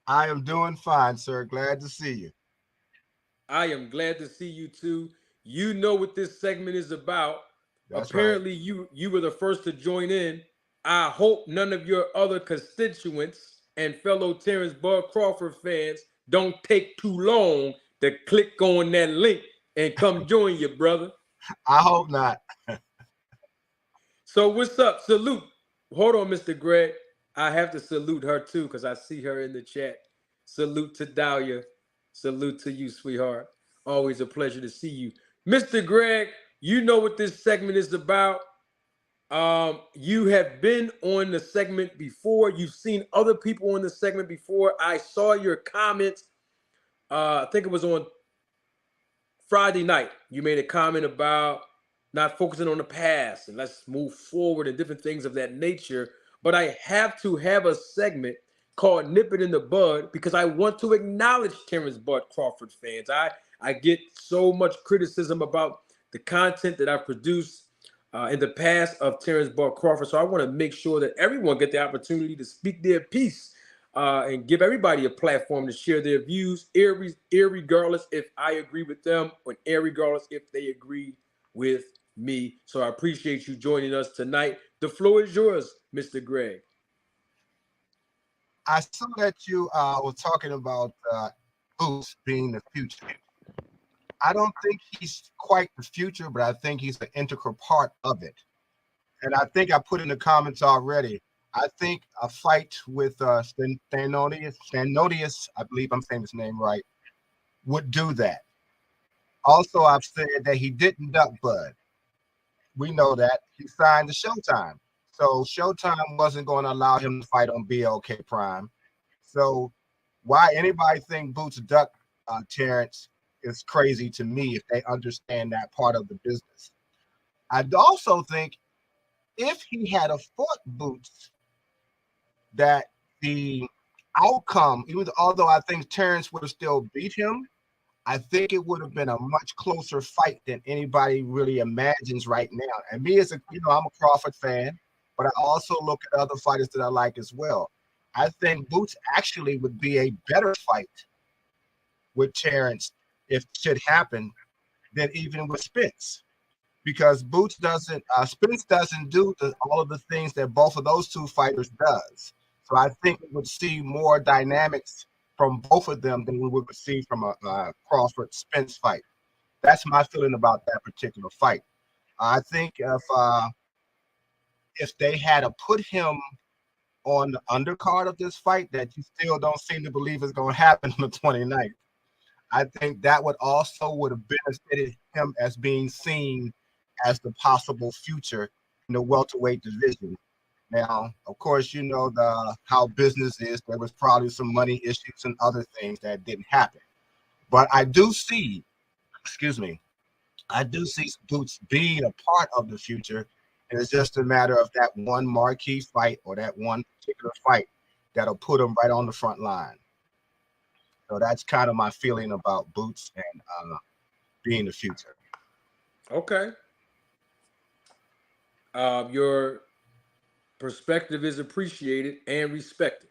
I am doing fine, sir. Glad to see you. I am glad to see you too. You know what this segment is about. That's Apparently, right. you were the first to join in. I hope none of your other constituents and fellow Terrence Bud Crawford fans don't take too long to click on that link and come join you, brother. I hope not. So what's up? Salute. Hold on, Mr. Greg. I have to salute her too because I see her in the chat. Salute to Dahlia. Salute to you, sweetheart. Always a pleasure to see you. Mr. Greg, you know what this segment is about. You have been on the segment before. You've seen other people on the segment before. I saw your comments. I think it was on Friday night. You made a comment about not focusing on the past and let's move forward and different things of that nature. But I have to have a segment called Nip It in the Bud because I want to acknowledge Terrence Bud Crawford fans. I get so much criticism about the content that I produce in the past of Terrence Bud Crawford. So I want to make sure that everyone get the opportunity to speak their piece and give everybody a platform to share their views, irregardless if I agree with them or irregardless if they agree with me. So I appreciate you joining us tonight. The floor is yours, Mr. Greg. I saw that you were talking about Boots being the future. I don't think he's quite the future, but I think he's an integral part of it. And I think I put in the comments already. I think a fight with Stanodius, I believe I'm saying his name right, would do that. Also, I've said that he didn't duck Bud. We know that he signed to Showtime. So Showtime wasn't going to allow him to fight on BLK Prime. So why anybody think Boots duck Terrence is crazy to me if they understand that part of the business. I also think if he had a fought Boots, that the outcome, even although I think Terrence would have still beat him, I think it would have been a much closer fight than anybody really imagines right now. And me as I'm a Crawford fan, but I also look at other fighters that I like as well. I think Boots actually would be a better fight with Terrence if it should happen than even with Spence. Because Spence doesn't do all of the things that both of those two fighters does. So I think we would see more dynamics from both of them than we would see from a Crawford Spence fight. That's my feeling about that particular fight. I think if they had to put him on the undercard of this fight that you still don't seem to believe is going to happen on the 29th, I think that would have benefited him as being seen as the possible future in the welterweight division. Now, of course, how business is. There was probably some money issues and other things that didn't happen. But I do see Boots being a part of the future. And it's just a matter of that one marquee fight or that one particular fight that'll put him right on the front line. So that's kind of my feeling about Boots and being the future. Okay. Your perspective is appreciated and respected.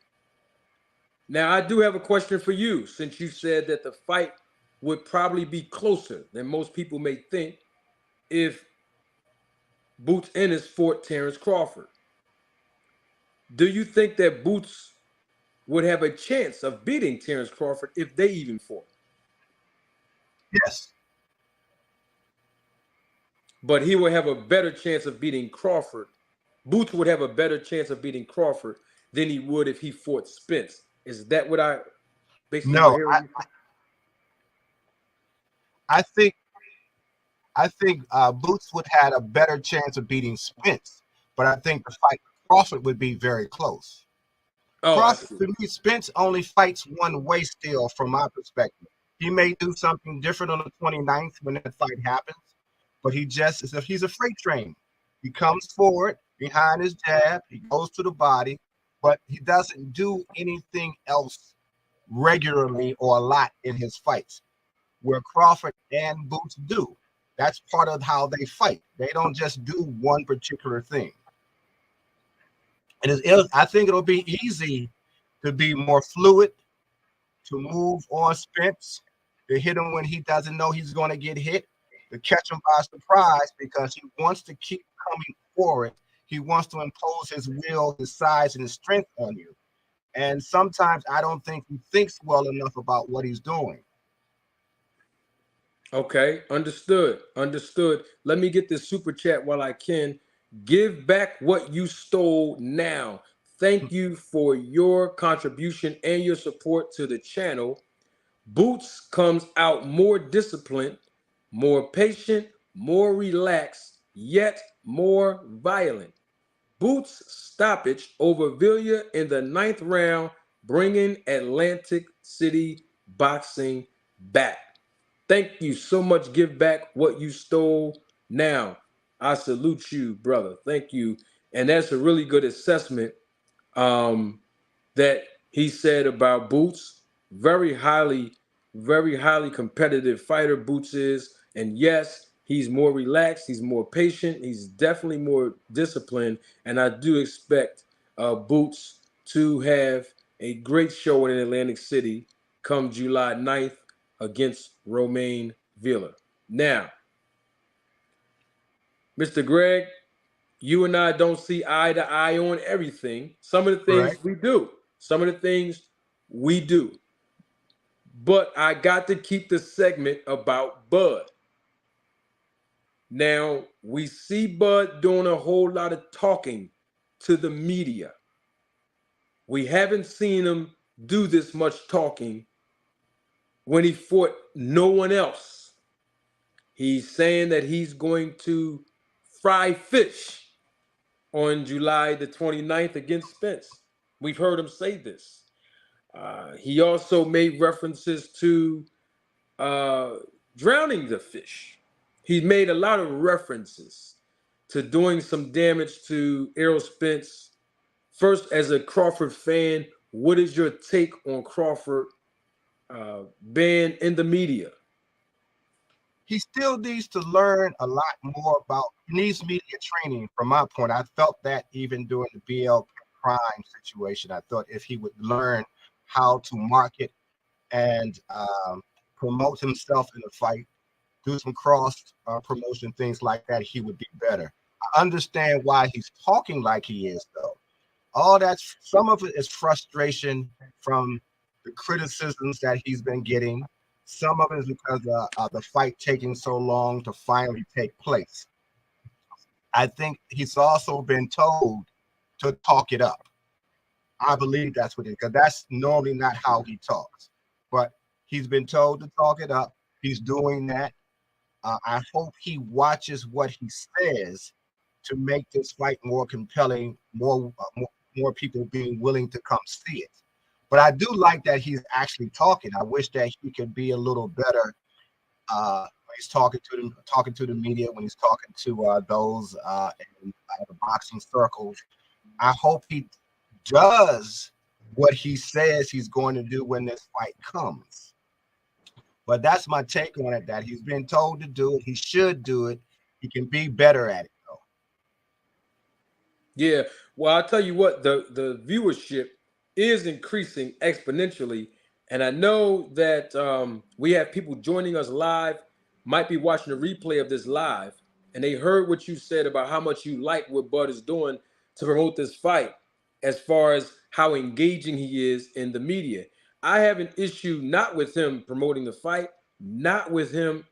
Now, I do have a question for you, since you said that the fight would probably be closer than most people may think if Boots Ennis fought Terrence Crawford. Do you think that Boots would have a chance of beating Terrence Crawford if they even fought? Yes. But he would have a better chance of beating Crawford. Boots would have a better chance of beating Crawford than he would if he fought Spence. Is that what I basically No, hearing? I think Boots would have a better chance of beating Spence, but I think the fight with Crawford would be very close. Oh, I Crawford, see. to me, Spence only fights one way still from my perspective. He may do something different on the 29th when that fight happens, but he's a freight train. He comes forward behind his jab, he goes to the body, but he doesn't do anything else regularly or a lot in his fights, where Crawford and Boots do. That's part of how they fight. They don't just do one particular thing. And I think it'll be easy to be more fluid, to move on Spence, to hit him when he doesn't know he's going to get hit, to catch him by surprise because he wants to keep coming forward. He wants to impose his will, his size, and his strength on you. And sometimes I don't think he thinks well enough about what he's doing. Okay, understood. Understood. Let me get this super chat while I can. Give back what you stole now. Thank you for your contribution and your support to the channel. Boots comes out more disciplined, more patient, more relaxed, yet more violent. Boots stoppage over Villia in the 9th round, bringing Atlantic City boxing back. Thank you so much. Give back what you stole now. I salute you, brother. Thank you. And that's a really good assessment that he said about Boots. Very highly competitive fighter Boots is. And yes, he's more relaxed. He's more patient. He's definitely more disciplined. And I do expect Boots to have a great show in Atlantic City come July 9th against Romain Villa. Now, Mr. Greg, you and I don't see eye to eye on everything. Some of the things Correct. we do. Some of the things we do. But I got to keep the segment about Bud. Now, we see Bud doing a whole lot of talking to the media. We haven't seen him do this much talking when he fought no one else. He's saying that he's going to fry fish on July the 29th against Spence. We've heard him say this. He also made references to uh, drowning the fish. He made a lot of references to doing some damage to Errol Spence. First, as a Crawford fan, what is your take on Crawford being in the media? He still needs to learn a lot more about, he needs media training from my point. I felt that even during the BL Prime situation. I thought if he would learn how to market and promote himself in a fight, do some cross promotion, things like that, he would be better. I understand why he's talking like he is, though. All that's, some of it is frustration from the criticisms that he's been getting. Some of it is because of the fight taking so long to finally take place. I think he's also been told to talk it up. I believe that's what it is, because that's normally not how he talks. But he's been told to talk it up. He's doing that. I hope he watches what he says to make this fight more compelling, more people being willing to come see it. But I do like that he's actually talking. I wish that he could be a little better when he's talking to the media, when he's talking to those in the boxing circles. I hope he does what he says he's going to do when this fight comes. But that's my take on it, that he's been told to do it. He should do it. He can be better at it, though. Yeah, well, I'll tell you what, the viewership is increasing exponentially, and I know that we have people joining us live, might be watching a replay of this live, and they heard what you said about how much you like what Bud is doing to promote this fight, as far as how engaging he is in the media. I have an issue not with him promoting the fight, not with him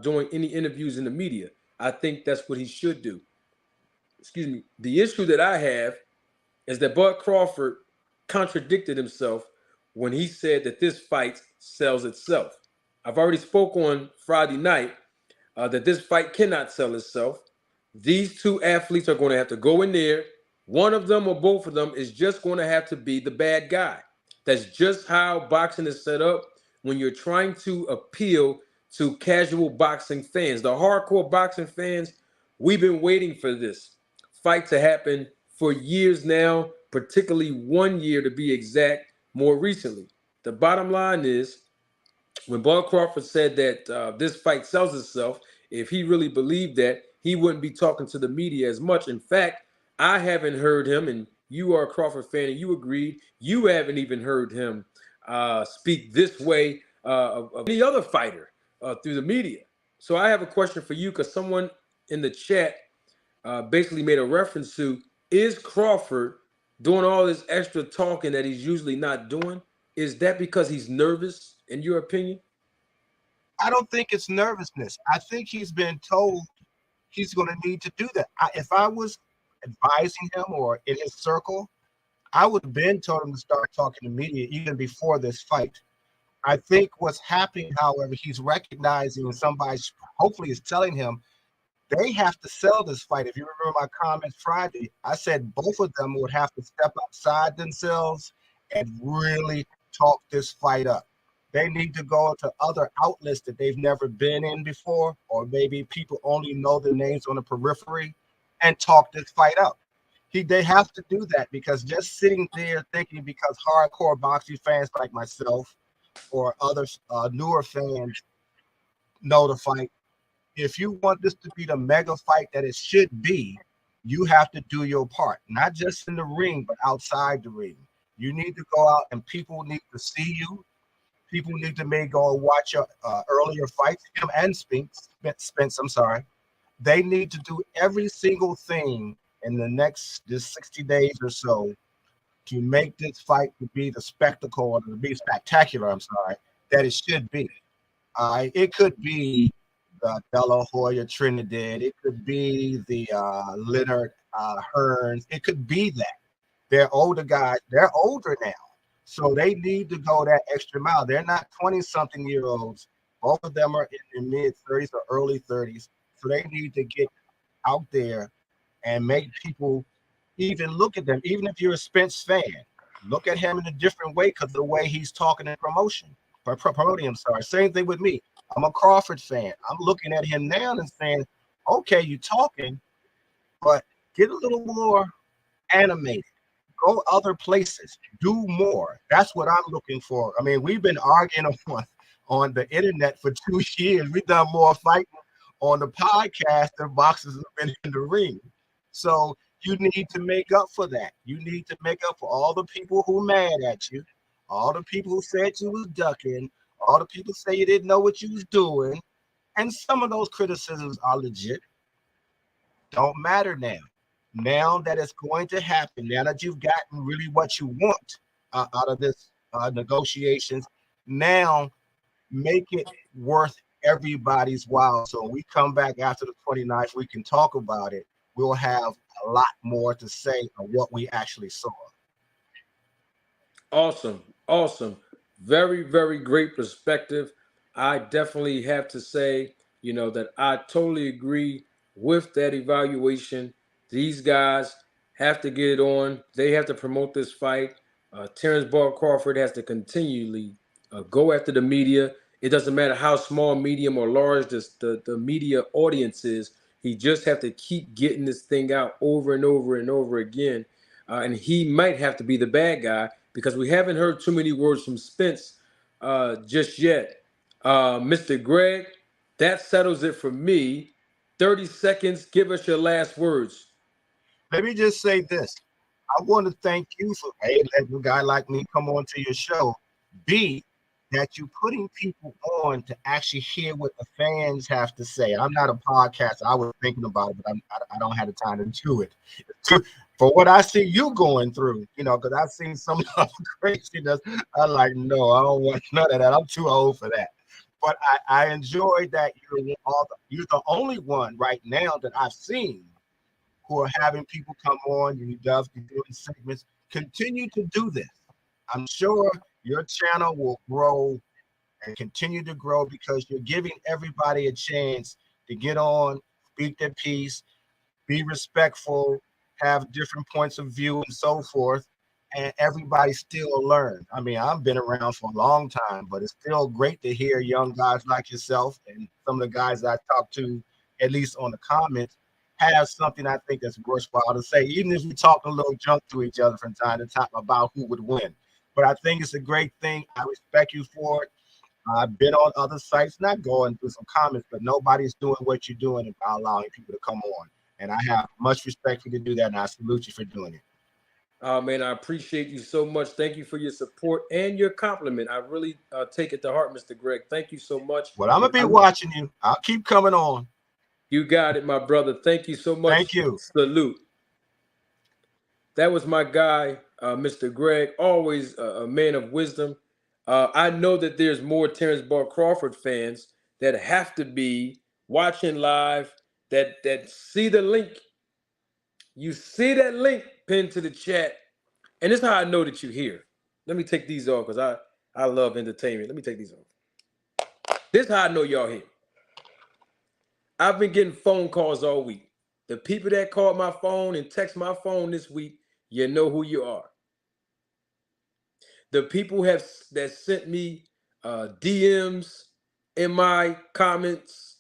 doing any interviews in the media. I think that's what he should do. Excuse me. The issue that I have is that Bud Crawford contradicted himself when he said that this fight sells itself. I've already spoke on Friday night that this fight cannot sell itself. These two athletes are going to have to go in there. One of them or both of them is just going to have to be the bad guy. That's just how boxing is set up when you're trying to appeal to casual boxing fans. The hardcore boxing fans, we've been waiting for this fight to happen for years now, particularly 1 year to be exact, more recently. The bottom line is, when Bud Crawford said that this fight sells itself, if he really believed that, he wouldn't be talking to the media as much. In fact, I haven't heard him, and you are a Crawford fan, and you agreed, you haven't even heard him speak this way of any other fighter through the media. So I have a question for you, because someone in the chat basically made a reference to, is Crawford doing all this extra talking that he's usually not doing? Is that because he's nervous, in your opinion? I don't think it's nervousness. I think he's been told he's going to need to do that. If I was advising him or in his circle, I would have been told him to start talking to media even before this fight. I think what's happening, however, he's recognizing somebody hopefully is telling him they have to sell this fight. If you remember my comments Friday, I said both of them would have to step outside themselves and really talk this fight up. They need to go to other outlets that they've never been in before, or maybe people only know the names on the periphery, and talk this fight up. They have to do that, because just sitting there thinking because hardcore boxing fans like myself or other newer fans know the fight, if you want this to be the mega fight that it should be, you have to do your part, not just in the ring, but outside the ring. You need to go out and people need to see you. People need to maybe go and watch your earlier fights, him and Spence, I'm sorry. They need to do every single thing in the next 60 days or so to make this fight to be the spectacle, or to be spectacular, I'm sorry, that it should be. It could be the De La Hoya Trinidad. It could be the Leonard Hearns. It could be that. They're older guys. They're older now. So they need to go that extra mile. They're not 20-something-year-olds Both of them are in their mid-30s or early 30s. So they need to get out there and make people even look at them. Even if you're a Spence fan, look at him in a different way because of the way he's talking in promoting. I'm sorry. Same thing with me. I'm a Crawford fan. I'm looking at him now and saying, okay, you're talking, but get a little more animated. Go other places. Do more. That's what I'm looking for. I mean, we've been arguing on the internet for 2 years. We've done more fighting on the podcast than boxers have been in the ring. So you need to make up for that. You need to make up for all the people who mad at you, all the people who said you was ducking, all the people say you didn't know what you was doing. And some of those criticisms are legit. Don't matter now. Now that it's going to happen, now that you've gotten really what you want out of this negotiations, now make it worth everybody's while. So when we come back after the 29th, we can talk about it. We'll have a lot more to say on what we actually saw. Awesome. Awesome. Very, very great perspective. I definitely have to say, that I totally agree with that evaluation. These guys have to get it on. They have to promote this fight. Terrence Ball Crawford has to continually go after the media. It doesn't matter how small, medium, or large the media audience is. He just have to keep getting this thing out over and over and over again. And he might have to be the bad guy because we haven't heard too many words from Spence just yet. Mr. Greg, that settles it for me. 30 seconds. Give us your last words. Let me just say this. I want to thank you for letting a guy like me come on to your show. B, that you're putting people on to actually hear what the fans have to say. I'm not a podcast. I was thinking about it, but I don't have the time to do it. For what I see you going through, because I've seen some of the craziness. I'm like, no, I don't want none of that. I'm too old for that. But I enjoyed that you're the only one right now that I've seen who are having people come on. You doing segments. Continue to do this. I'm sure your channel will grow and continue to grow because you're giving everybody a chance to get on, speak their piece, be respectful, have different points of view and so forth. And everybody still learn. I mean, I've been around for a long time, but it's still great to hear young guys like yourself and some of the guys I talk to, at least on the comments, have something I think that's worthwhile to say, even if we talk a little junk to each other from time to time about who would win. But I think it's a great thing. I respect you for it. I've been on other sites, not going through some comments, but nobody's doing what you're doing about allowing people to come on. And I have much respect for you to do that, and I salute you for doing it. Oh, man, I appreciate you so much. Thank you for your support and your compliment. I really take it to heart, Mr. Greg. Thank you so much. Well, I'm going to be watching you. I'll keep coming on. You got it, my brother. Thank you so much. Thank you. Salute. That was my guy, Mr. Greg, always a man of wisdom. I know that there's more Terrence Ball Crawford fans that have to be watching live that see the link. You see that link pinned to the chat. And this is how I know that you're here. Let me take these off because I love entertainment. Let me take these off. This is how I know y'all here. I've been getting phone calls all week. The people that called my phone and text my phone this week, you know who you are. The people that sent me DMs in my comments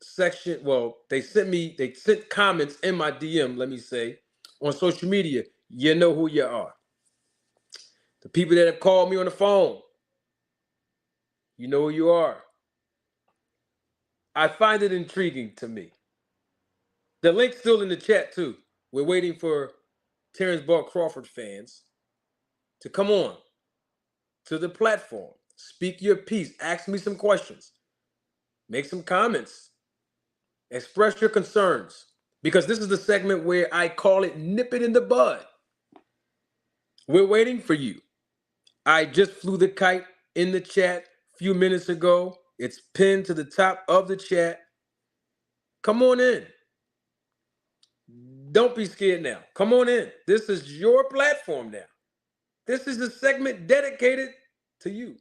section. Well, they sent comments in my DM, let me say, on social media. You know who you are. The people that have called me on the phone, you know who you are. I find it intriguing to me. The link's still in the chat too. We're waiting for Terrence Ball Crawford fans to come on to the platform. Speak your piece. Ask me some questions. Make some comments. Express your concerns. Because this is the segment where I call it nip it in the bud. We're waiting for you. I just flew the kite in the chat a few minutes ago. It's pinned to the top of the chat. Come on in. Don't be scared now. Come on in. This is your platform now. This is the segment dedicated to you.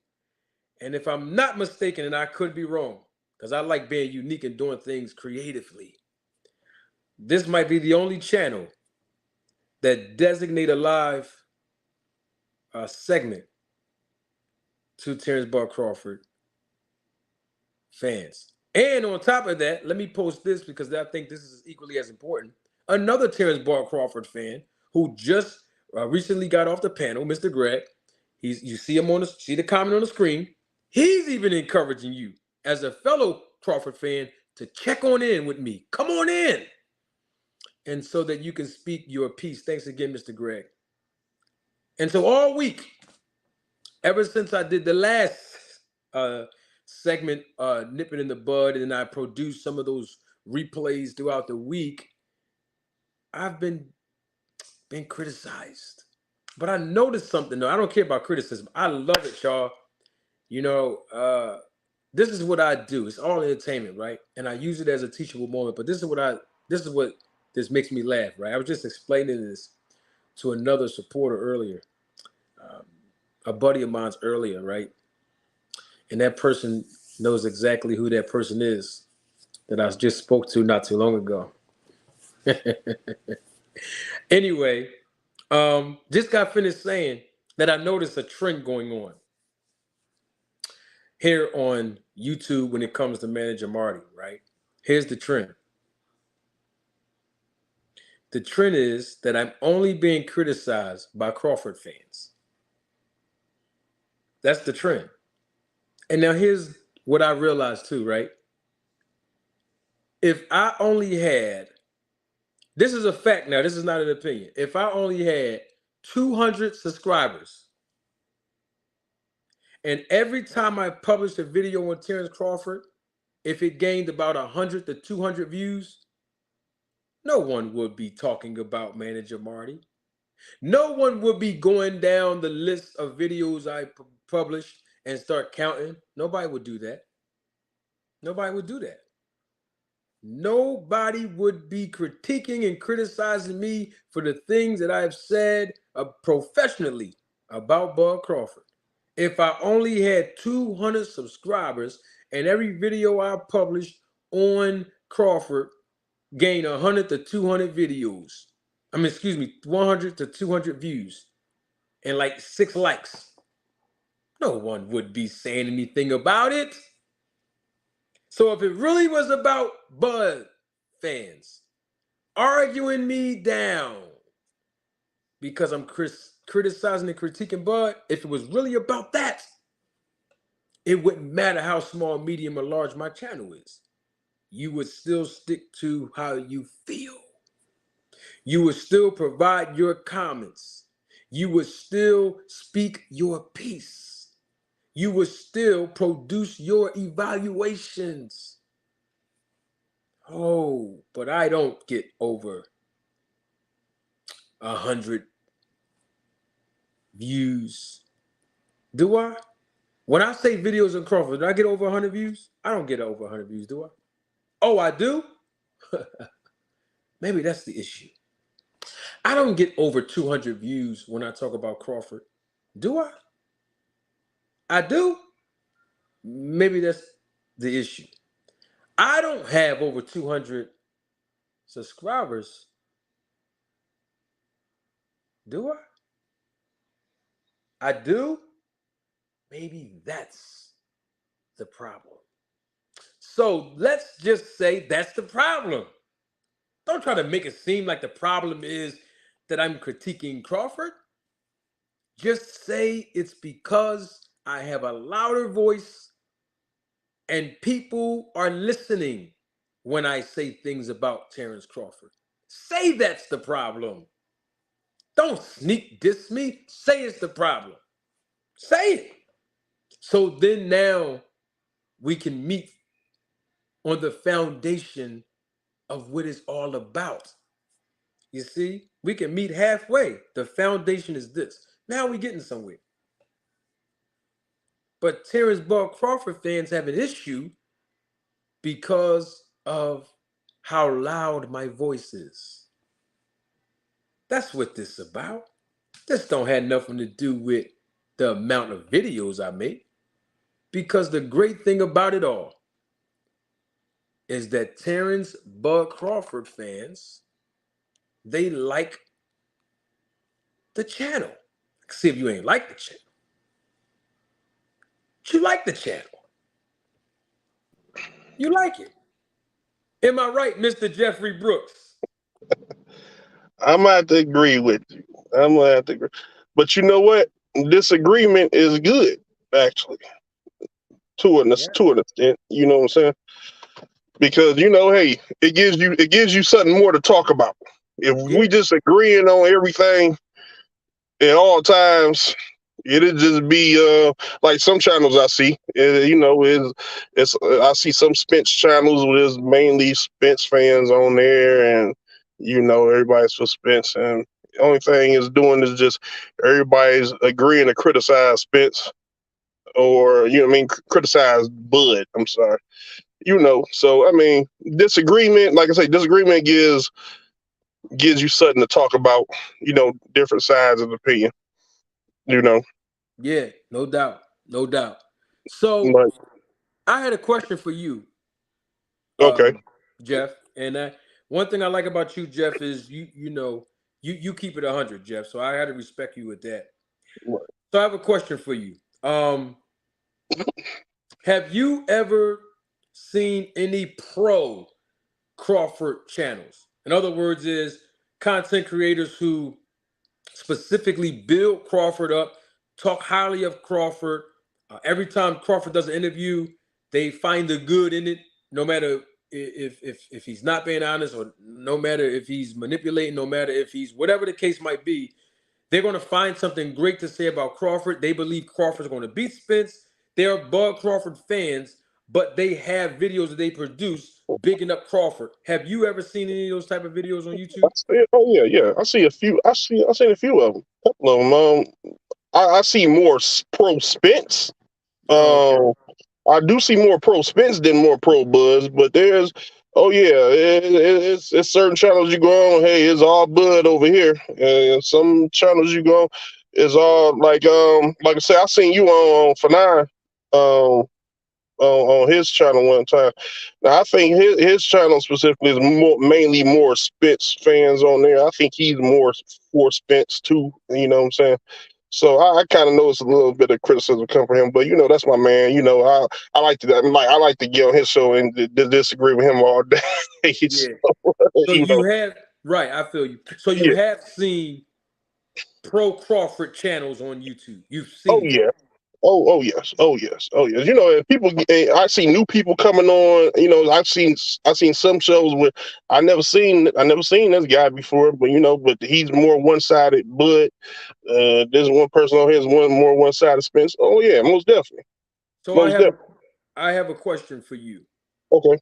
And if I'm not mistaken, and I could be wrong, because I like being unique and doing things creatively, this might be the only channel that designate a live segment to Terrence Bud Crawford fans. And on top of that, let me post this because I think this is equally as important. Another Terrence Bud Crawford fan who just recently got off the panel, Mr. Greg. You see him see the comment on the screen. He's even encouraging you as a fellow Crawford fan to check on in with me. Come on in. And so that you can speak your piece. Thanks again, Mr. Greg. And so all week, ever since I did the last segment, Nip It in the Bud, and I produced some of those replays throughout the week, I've been criticized. But I noticed something, though. I don't care about criticism. I love it, y'all. You know, this is what I do. It's all entertainment, right? And I use it as a teachable moment. But this is what this makes me laugh, right? I was just explaining this to another supporter earlier, a buddy of mine's earlier, right? And that person knows exactly who that person is that I just spoke to not too long ago. Anyway, just got finished saying that I noticed a trend going on here on YouTube when it comes to Manager Marty, right? Here's the trend. The trend is that I'm only being criticized by Crawford fans. That's the trend. And now here's what I realized too, right? If I only had, this is a fact now, this is not an opinion. If I only had 200 subscribers, and every time I published a video on Terrence Crawford, if it gained about 100 to 200 views, no one would be talking about Manager Marty. No one would be going down the list of videos I published and start counting. Nobody would do that. Nobody would do that. Nobody would be critiquing and criticizing me for the things that I've said professionally about Bud Crawford. If I only had 200 subscribers and every video I published on Crawford gained 100 to 200 videos, 100 to 200 views and like 6 likes, no one would be saying anything about it. So if it really was about Bud fans arguing me down because I'm criticizing and critiquing Bud, if it was really about that, it wouldn't matter how small, medium, or large my channel is. You would still stick to how you feel. You would still provide your comments. You would still speak your piece. You would still produce your evaluations. Oh, but I don't get over 100 views. Do I? When I say videos in Crawford, do I get over 100 views? I don't get over 100 views, do I? Oh, I do? Maybe that's the issue. I don't get over 200 views when I talk about Crawford. Do I? I do? Maybe that's the issue. I don't have over 200 subscribers. Do I? I do? Maybe that's the problem. So let's just say that's the problem. Don't try to make it seem like the problem is that I'm critiquing Crawford. Just say it's because I have a louder voice and people are listening when I say things about Terrence Crawford. Say that's the problem. Don't sneak diss me. Say it's the problem. Say it. So then now we can meet on the foundation of what it's all about. You see, we can meet halfway. The foundation is this. Now we're getting somewhere. But Terrence Bud Crawford fans have an issue because of how loud my voice is. That's what this is about. This don't have nothing to do with the amount of videos I make. Because the great thing about it all is that Terrence Bud Crawford fans, they like the channel. See if you ain't like the channel. But you like the channel. You like it. Am I right, Mr. Jeffrey Brooks? I'm gonna have to agree with you. I'm gonna have to agree. But you know what? Disagreement is good, actually, Yeah. to an extent. You know what I'm saying? Because hey, it gives you something more to talk about. If Yeah. we just agreeing on everything at all times, it'll just be like some channels I see. It's I see some Spence channels where there's mainly Spence fans on there, and everybody's for Spence, and the only thing is doing is just everybody's agreeing to criticize Spence, or criticize Bud. I'm sorry. So I mean, disagreement, like I say, disagreement gives you something to talk about, different sides of the opinion, you know. Yeah, no doubt. No doubt. So Like, I had a question for you, okay. Jeff. And one thing I like about you, Jeff, is you keep it 100, Jeff. So I had to respect you with that. So I have a question for you. Um, have you ever seen any pro Crawford channels? In other words, is content creators who specifically build Crawford up, talk highly of Crawford. Every time Crawford does an interview, they find the good in it, no matter if he's not being honest, or no matter if he's manipulating, no matter if he's whatever the case might be. They're going to find something great to say about Crawford. They believe Crawford's going to beat Spence. They're Bud Crawford fans, but they have videos that they produce bigging up Crawford. Have you ever seen any of those type of videos on YouTube? Oh yeah, yeah. I see a few. I seen a few of them. Couple of them. I see more pro Spence. Oh, okay. Um, I do see more pro Spence than more pro Buzz, but there's, oh yeah, it's certain channels you go on. Hey, it's all Bud over here. Some channels you go on, it's all like I said, I seen you on for nine. Um, on his channel one time. Now I think his channel specifically is mainly more Spence fans on there. I think he's more for Spence too. You know what I'm saying? So I kind of noticed a little bit of criticism come from him, but that's my man. I like to I like to get on his show and disagree with him all day. So, Yeah. So you know, you have right, I feel you. So you yeah. have seen pro Crawford channels on YouTube. You've Oh seen them. yeah. Oh yes. Oh yes. Oh yes. And people. I see new people coming on. I've seen some shows where I never seen this guy before, but he's more one sided. But there's one person on here is one sided Spence. Oh yeah, most definitely, So most definitely. I have a question for you. Okay.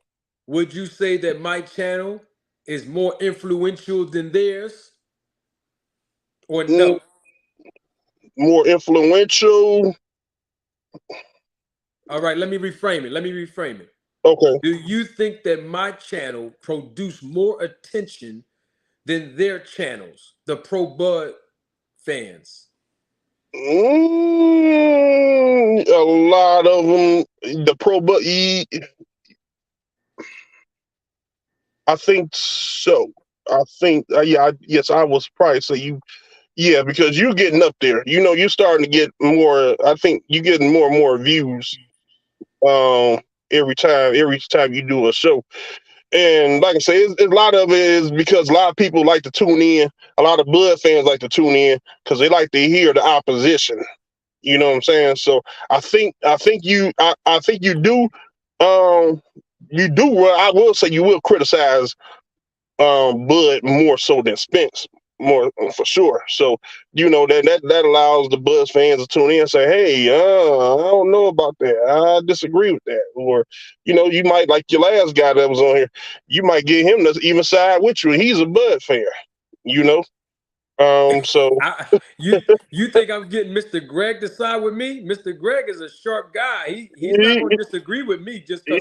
Would you say that my channel is more influential than theirs, or Mm, no? more influential. All right, let me reframe it. Let me reframe it. Okay. Do you think that my channel produced more attention than their channels, the Pro Bud fans? A lot of them, the pro, but I think so. I think, yes, I was probably say you, yeah, because you're getting up there. You're starting to get more. I think you're getting more and more views um, every time you do a show. And like I say, a lot of it is because a lot of people like to tune in. A lot of Bud fans like to tune in because they like to hear the opposition. You know what I'm saying? So I think you do um well, I will say you will criticize Bud more so than Spence, more for sure. So that allows the Buzz fans to tune in and say, hey, I don't know about that. I disagree with that. Or you might, like your last guy that was on here, you might get him to even side with you. He's a Bud fan, you know. So I, you think I'm getting Mr. Greg to side with me? Mr. Greg is a sharp guy. He's not he going to disagree with me just because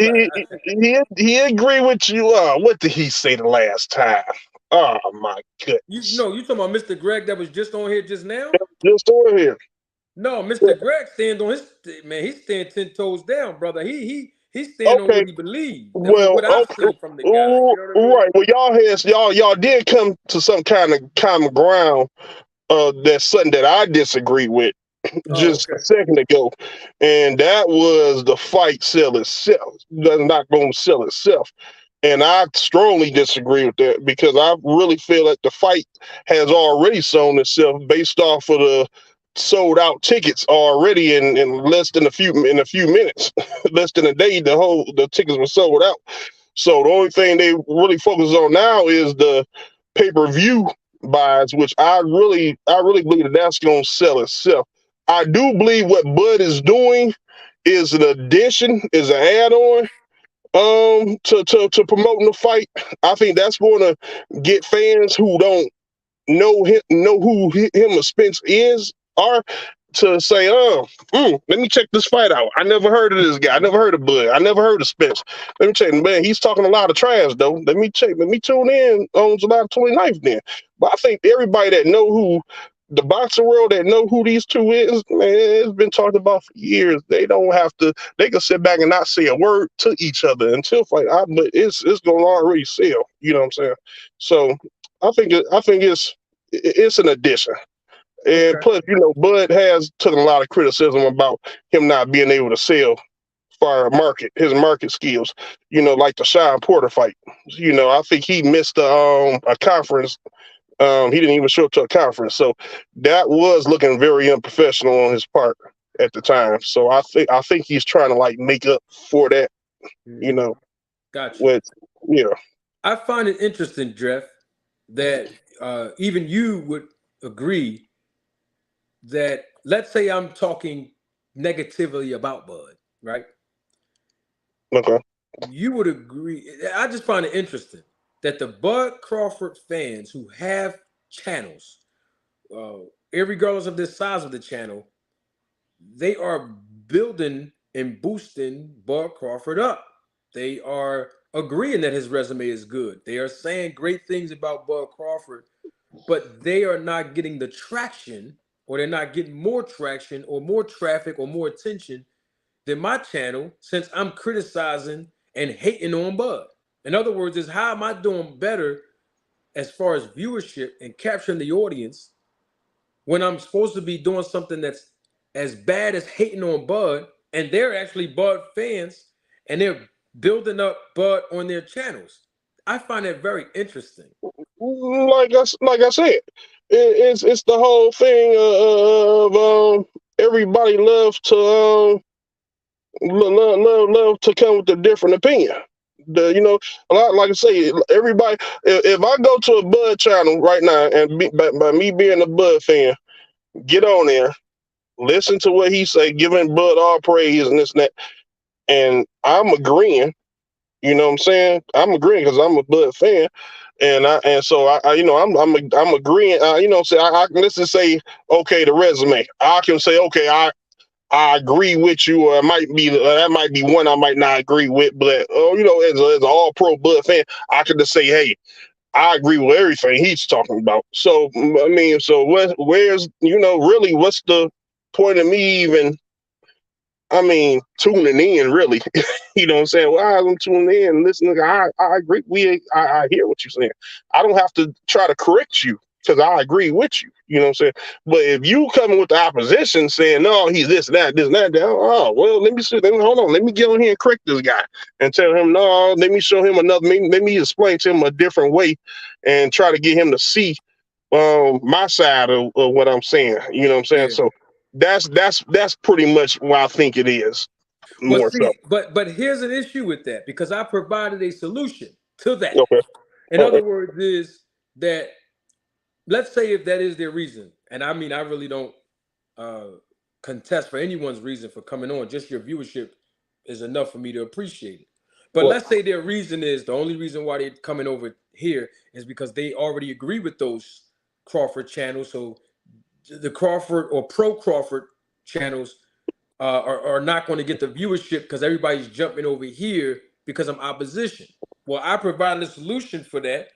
he agree with you. What did he say the last time? Oh my you goodness! know you talking about Mr. Greg that was just on here just now. Just over here. No, Mr. Greg stands on his man. He's standing 10 toes down, brother. He's standing on Okay, what he believes. well, What I've okay, seen from the guy. You know what I mean? right. Well, y'all did come to some kind of common ground. That's something that I disagree with Oh, just a okay. second ago, and that was the fight sell itself. That's not going to sell itself. And I strongly disagree with that because I really feel that the fight has already sold itself based off of the sold out tickets already in less than a few minutes, less than a day. The tickets were sold out. So the only thing they really focus on now is the pay per view buys, which I really believe that that's going to sell itself. I do believe what Bud is doing is an addition, is an add on to promoting the fight. I think that's going to get fans who don't know who him or Spence are to say, let me check this fight out. I never heard of this guy. I never heard of Bud. I never heard of Spence. Let me check. Man, he's talking a lot of trash though. Let me check. Let me tune in on July 29th then. But I think everybody that know who the boxing world that know who these two is, man, it's been talked about for years. They don't have to. They can sit back and not say a word to each other until fight. But it's going to already sell. You know what I'm saying? So I think it's an addition. And Okay. plus, Bud has taken a lot of criticism about him not being able to sell for his market skills. Like the Sean Porter fight. I think he missed a conference. He didn't even show up to a conference, so that was looking very unprofessional on his part at the time. So I think he's trying to like make up for that. You Mhm. know, Got you. with yeah. I find it interesting, Jeff, that even you would agree that let's say I'm talking negatively about Bud, right? Okay. You would agree. I just find it interesting that the Bud Crawford fans who have channels, uh, regardless of the size of the channel, they are building and boosting Bud Crawford up. They are agreeing that his resume is good. They are saying great things about Bud Crawford, but they are not getting the traction, or they're not getting more traction or more traffic or more attention than my channel, since I'm criticizing and hating on Bud. In other words, is how am I doing better as far as viewership and capturing the audience when I'm supposed to be doing something that's as bad as hating on Bud, and they're actually Bud fans, and they're building up Bud on their channels. I find that very interesting. Like I said, it's the whole thing of everybody loves to love to come with a different opinion. A lot, like I say, everybody. If I go to a Bud channel right now, and by me being a Bud fan, get on there, listen to what he say, giving Bud all praise and this and that, and I'm agreeing. You know what I'm saying? I'm agreeing because I'm a Bud fan, and so I'm agreeing. Say I can let's just say, okay, the resume. I can say, okay, I agree with you, or it might be that might be one I might not agree with, but as an all pro Bud fan, I could just say, hey, I agree with everything he's talking about. So I mean, so where's really what's the point of me even? I mean, tuning in really. You know what I'm saying? Well, I'm tuning in and listening. I agree. I hear what you're saying. I don't have to try to correct you because I agree with you. You know what I'm saying? But if you coming with the opposition saying, no, he's this, and that, oh, well, let me see. Hold on. Let me get on here and correct this guy and tell him, no, let me show him another, let me explain to him a different way and try to get him to see my side of what I'm saying. You know what I'm saying? Yeah. So that's pretty much what I think it is Well, more so. see, but here's an issue with that because I provided a solution to that. Okay. In Okay. other words, is that let's say if that is their reason, and I mean I really don't uh, contest for anyone's reason for coming on. Just your viewership is enough for me to appreciate it. But Well, let's say their reason is the only reason why they're coming over here is because they already agree with those Crawford channels. So the Crawford or pro Crawford channels are not going to get the viewership because everybody's jumping over here because I'm opposition. Well, I provided a solution for that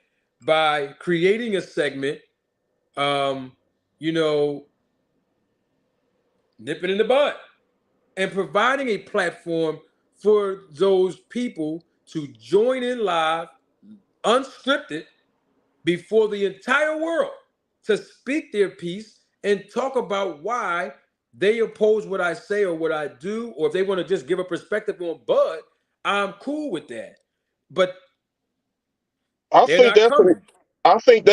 by creating a segment, um, you know, nip it in the bud, and providing a platform for those people to join in live, unscripted, before the entire world, to speak their piece and talk about why they oppose what I say or what I do, or if they want to just give a perspective on Bud, I'm cool with that. But I they're think not that's coming. I think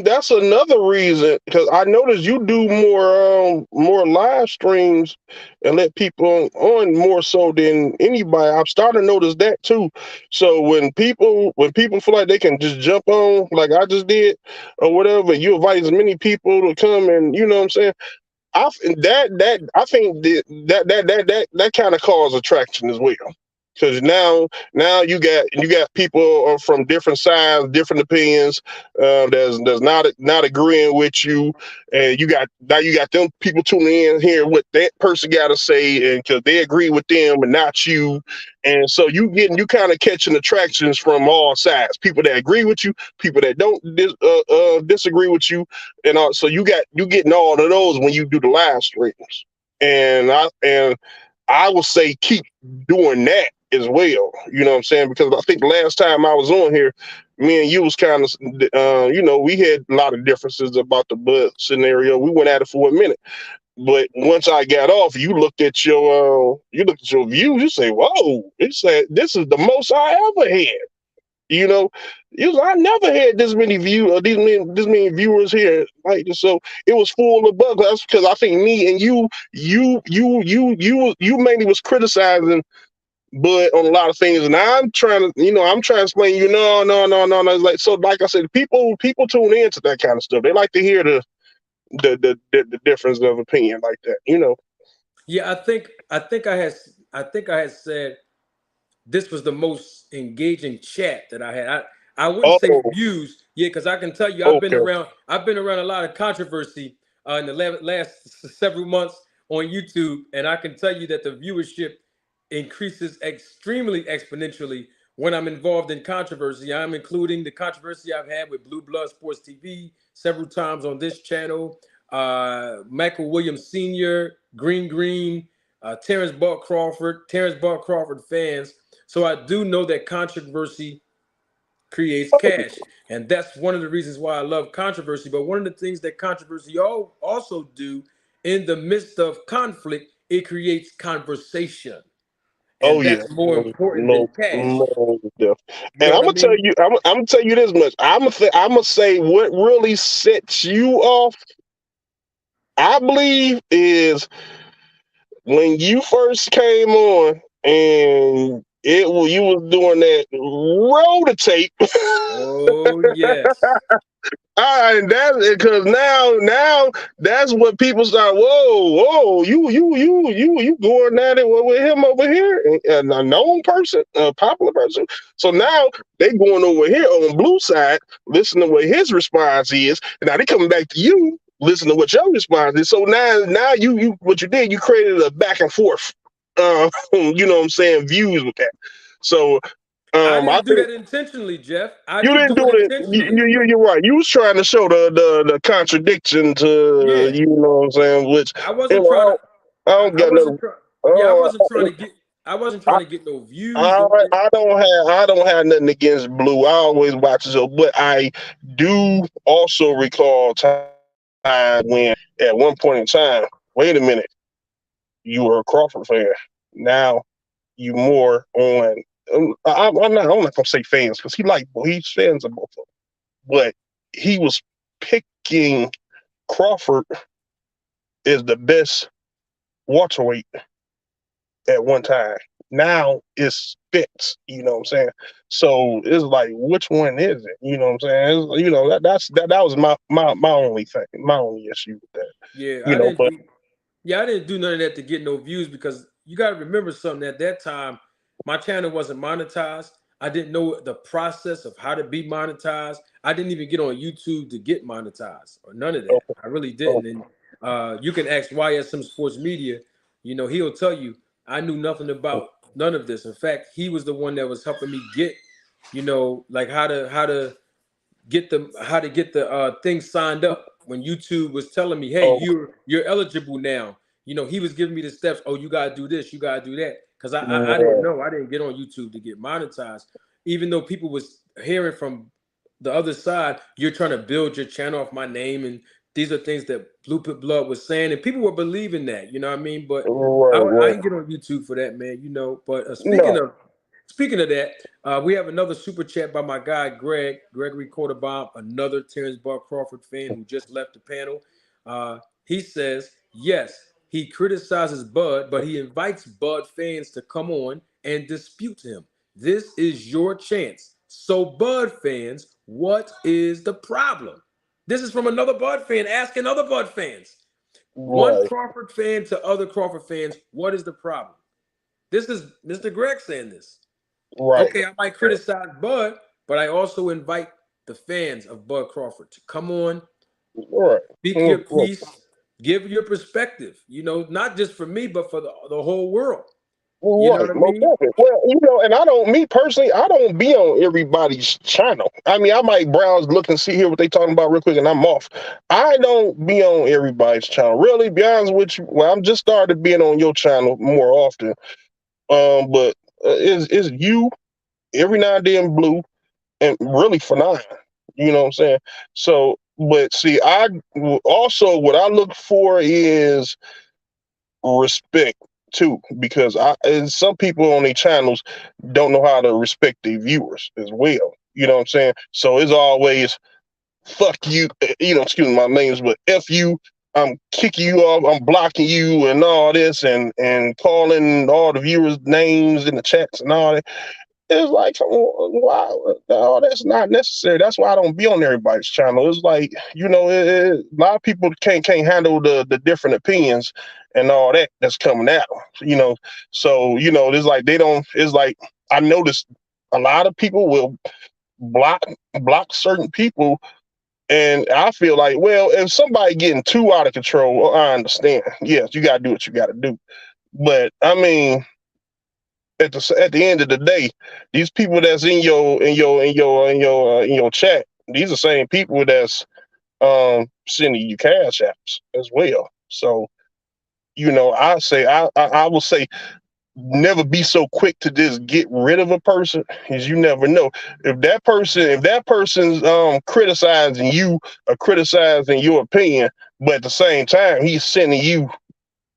that's another reason because I noticed you do more live streams and let people on more so than anybody. I'm starting to notice that too. So when people feel like they can just jump on like I just did or whatever, you invite as many people to come and you know what I'm saying. I think that kind of cause attraction as well. Because now you got people from different sides, different opinions. That's not agreeing with you, and you got them people tuning in here what that person got to say, and because they agree with them and not you, and so you kind of catching attractions from all sides. People that agree with you, people that don't disagree with you, and so you getting all of those when you do the live streams. And I will say keep doing that as well. You know what I'm saying? Because I think the last time I was on here, me and you was kind of, we had a lot of differences about the Bud scenario. We went at it for a minute, but once I got off, you looked at your views. You say, "Whoa!" It said, "This is the most I ever had." You know, I never had this many this many viewers here. Like so, it was full of bugs. That's because I think me and you mainly was criticizing Bud on a lot of things, and I'm trying to explain. No. It's like so, like I said, people tune into that kind of stuff. They like to hear the difference of opinion like that. Yeah, I think I had said this was the most engaging chat that I had. I wouldn't say Oh, views, yeah, because I can tell you okay. I've been around a lot of controversy in the last several months on YouTube, and I can tell you that the viewership increases extremely exponentially when I'm involved in controversy. I'm including the controversy I've had with Blue Blood Sports TV several times on this channel. Michael Williams Sr., Green, Terrence Bart Crawford fans. So I do know that controversy creates cash. And that's one of the reasons why I love controversy. But one of the things that controversy also do in the midst of conflict, it creates conversation. Oh And yeah, that's more no, important than no, cash. no, definitely. You know And what I mean? I'm gonna tell you this much. I'm gonna say what really sets you off. I believe is when you first came on and you was doing that roller tape. Oh, yes. And that's because now that's what people start. Whoa, you going at it with him over here, and a known person, a popular person. So now they going over here on Blue side, listening to what his response is, and now they coming back to you, listen to what your response is. So now you what you did, you created a back and forth, you know what I'm saying, views with that. So I I didn't do think. that intentionally, Jeff. I You didn't didn't do do it it. intentionally. You're right. You was trying to show the contradiction to Yeah. you know what I'm saying. Which I wasn't trying to I I, don't I got wasn't no. trying yeah, Uh, I wasn't I, trying to get no views on it. I don't have nothing against Blue. I always watch it, but I do also recall time when at one point in time, wait a minute, you were a Crawford fan. Now you more on. I'm not gonna say fans because he's fans of both of them, but he was picking Crawford as the best welterweight at one time. Now it's Spence, you know what I'm saying? So it's like, which one is it? You know what I'm saying? That was my only thing, my only issue with that. Yeah, You know, but I didn't do none of that to get no views because you got to remember something. At that time, my channel wasn't monetized. I didn't know the process of how to be monetized. I didn't even get on YouTube to get monetized or none of that. okay, I really okay, didn't. And you can ask YSM Sports Media. He'll tell you I knew nothing about none of this. In fact, he was the one that was helping me get, like how to get the thing signed up when YouTube was telling me, hey, okay, you're eligible now. You know, he was giving me the steps. Oh, you gotta do this, you gotta do that. Because I didn't Right. know. I didn't get on YouTube to get monetized. Even though people was hearing from the other side, you're trying to build your channel off my name, and these are things that Blue Pit Blood was saying, and people were believing that. You know what I mean? But Right. I Right. didn't get on YouTube for that, man. You know. But No. speaking of that, we have another super chat by my guy Gregory Quarterbaum, another Terrence Bud Crawford fan who just left the panel. He says, yes, he criticizes Bud, but he invites Bud fans to come on and dispute him. This is your chance. So, Bud fans, what is the problem? This is from another Bud fan asking other Bud fans. One Right. Crawford fan to other Crawford fans, what is the problem? This is Mr. Greg saying this. Right. Okay, I might criticize Bud, but I also invite the fans of Bud Crawford to come on, Right. speak your piece, give your perspective. You know, not just for me, but for the whole world. You know Right, what I most mean? definitely. Well, and I don't, me personally, I don't be on everybody's channel. I mean, I might browse, look and see here what they talking about real quick, and I'm off. I don't be on everybody's channel. Really, be honest with you. Well, I'm just started being on your channel more often. But it's you every now and then, Blue, and really for nine. You know what I'm saying? So, but see, I also what I look for is respect too, because and some people on their channels don't know how to respect their viewers as well. You know what I'm saying? So it's always fuck you, excuse my names, but F you, I'm kicking you off, I'm blocking you and all this and calling all the viewers names in the chats and all that. It's like, wow, no, that's not necessary. That's why I don't be on everybody's channel. It's like, a lot of people can't handle the different opinions and all that that's coming at them. So it's like they don't. It's like I noticed a lot of people will block block certain people, and I feel like, well, if somebody getting too out of control, well, I understand. Yes, you got to do what you got to do. But I mean, at the end of the day, these people that's in your chat, these are the same people that's sending you cash apps as well. So I will say never be so quick to just get rid of a person, because you never know if that person's criticizing you or criticizing your opinion, but at the same time he's sending you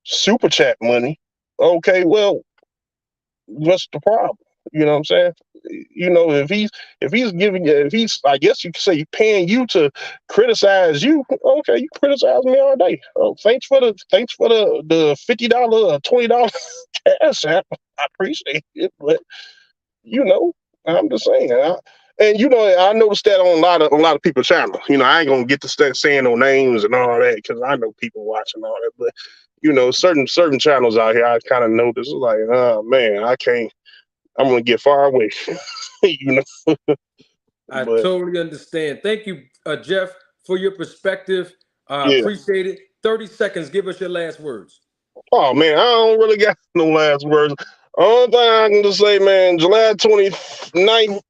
super chat money. Okay, well, what's the problem? You know what I'm saying? If he's I guess you could say paying you to criticize you. Okay, you criticize me all day. Oh, thanks for the $50 or $20 cash app. I appreciate it, but you know, I'm just saying. I noticed that on a lot of people's channels. I ain't gonna get to start saying no names and all that because I know people watching all that, but certain channels out here, I kind of noticed like, oh man, I can't. I'm gonna get far away. you know. I But totally understand. Thank you, Jeff, for your perspective. yeah. Appreciate it. 30 seconds. Give us your last words. Oh man, I don't really got no last words. Only thing I can just say, man, July 29th,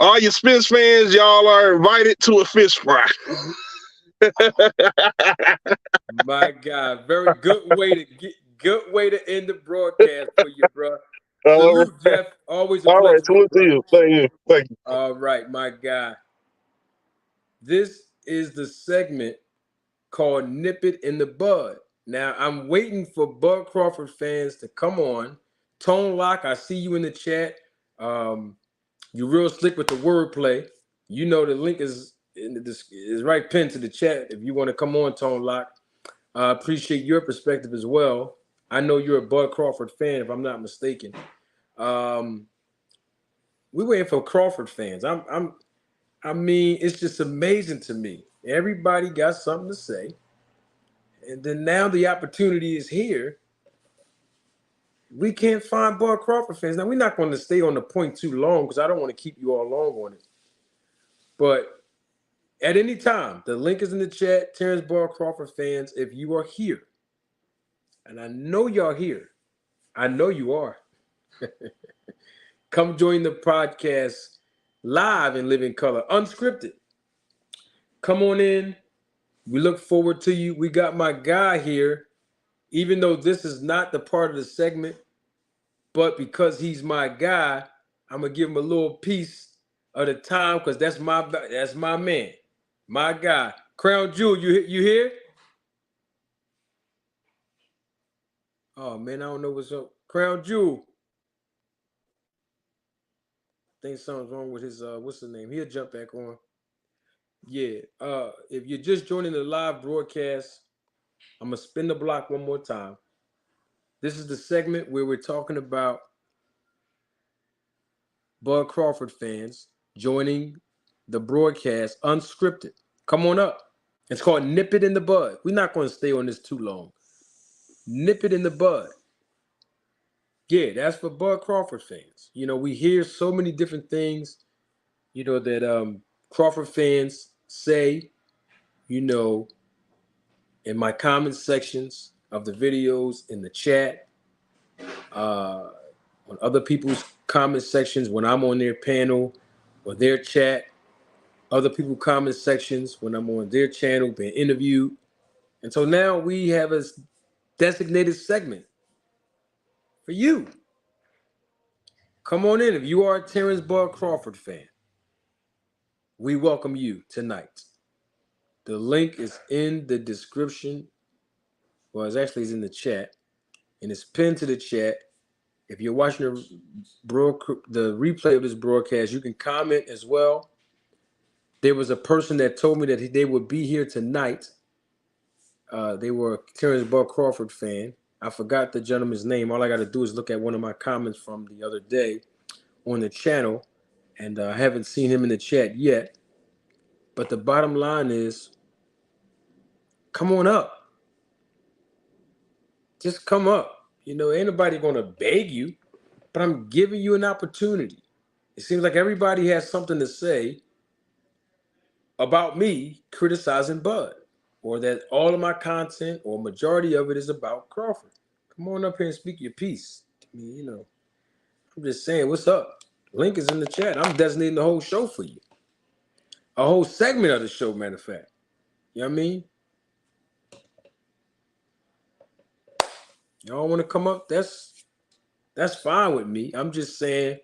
all you Spence fans, y'all are invited to a fish fry. My God, very good way to end the broadcast for you, bro. all Salute, Jeff. Always a right, pleasure, my salute to brother. you. Thank you. Thank you. All right, my guy. This is the segment called Nip It in the Bud. Now, I'm waiting for Bud Crawford fans to come on. Tone Lock, I see you in the chat. You're real slick with the wordplay. You know the link is right pinned to the chat if you want to come on, Tone Lock. I appreciate your perspective as well. I know you're a Bud Crawford fan, if I'm not mistaken. We waiting for Crawford fans. I mean, it's just amazing to me. Everybody got something to say. And then now the opportunity is here. We can't find Bud Crawford fans. Now, we're not going to stay on the point too long because I don't want to keep you all long on it. But at any time, the link is in the chat. Terrence Bud Crawford fans, if you are here, and I know y'all here, I know you are, come join the podcast live in living color, unscripted. Come on in, We look forward to you. We got my guy here, even though this is not the part of the segment, but because he's my guy, I'm gonna give him a little piece of the time because that's my man, my guy. Crown Jewel, you here? Oh man, I don't know what's up. Crown Jewel. Think something's wrong with his what's the name? He'll jump back on. Yeah. If you're just joining the live broadcast, I'm gonna spin the block one more time. This is the segment where we're talking about Bud Crawford fans joining the broadcast unscripted. Come on up. It's called Nip It in the Bud. We're not going to stay on this too long. Nip it in the bud. Yeah, that's for Bud Crawford fans. You know, we hear so many different things, you know, that Crawford fans say, you know, in my comment sections of the videos, in the chat, on other people's comment sections when I'm on their panel or their chat, other people's comment sections when I'm on their channel being interviewed. And so now we have a designated segment for you. Come on in. If you are a Terrence Bud Crawford fan, we welcome you tonight. The link is in the description. Well, it's in the chat, and it's pinned to the chat. If you're watching the replay of this broadcast, you can comment as well. There was a person that told me that they would be here tonight. They were a Terrence Bud Crawford fan. I forgot the gentleman's name. All I got to do is look at one of my comments from the other day on the channel, and I haven't seen him in the chat yet. But the bottom line is, come on up. Just come up. You know, ain't nobody going to beg you, but I'm giving you an opportunity. It seems like everybody has something to say about me criticizing Bud, or that all of my content or majority of it is about Crawford. Come on up here and speak your piece. I mean, you know, I'm just saying, what's up? Link is in the chat. I'm designating the whole show for you. A whole segment of the show, matter of fact. You know what I mean? Y'all want to come up? That's fine with me. I'm just saying,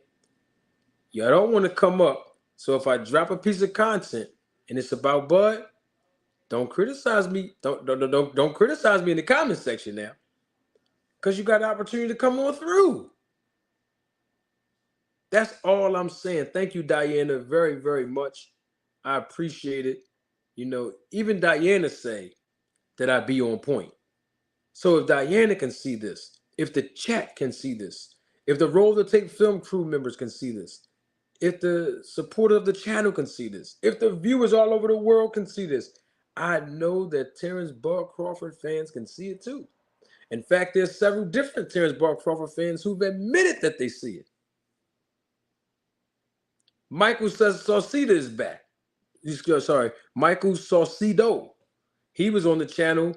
y'all don't want to come up. So if I drop a piece of content and it's about Bud, don't criticize me. Don't criticize me in the comment section now, because you got the opportunity to come on through. That's all I'm saying. Thank you, Diana, very, very much. I appreciate it. You know, even Diana say that I be on point. So if Diana can see this, if the chat can see this, if the Roll the Tape film crew members can see this, if the supporter of the channel can see this, if the viewers all over the world can see this, I know that Terrence Bud Crawford fans can see it too. In fact, there's several different Terrence Bud Crawford fans who've admitted that they see it. Michael Saucedo is back. Sorry, Michael Saucedo. He was on the channel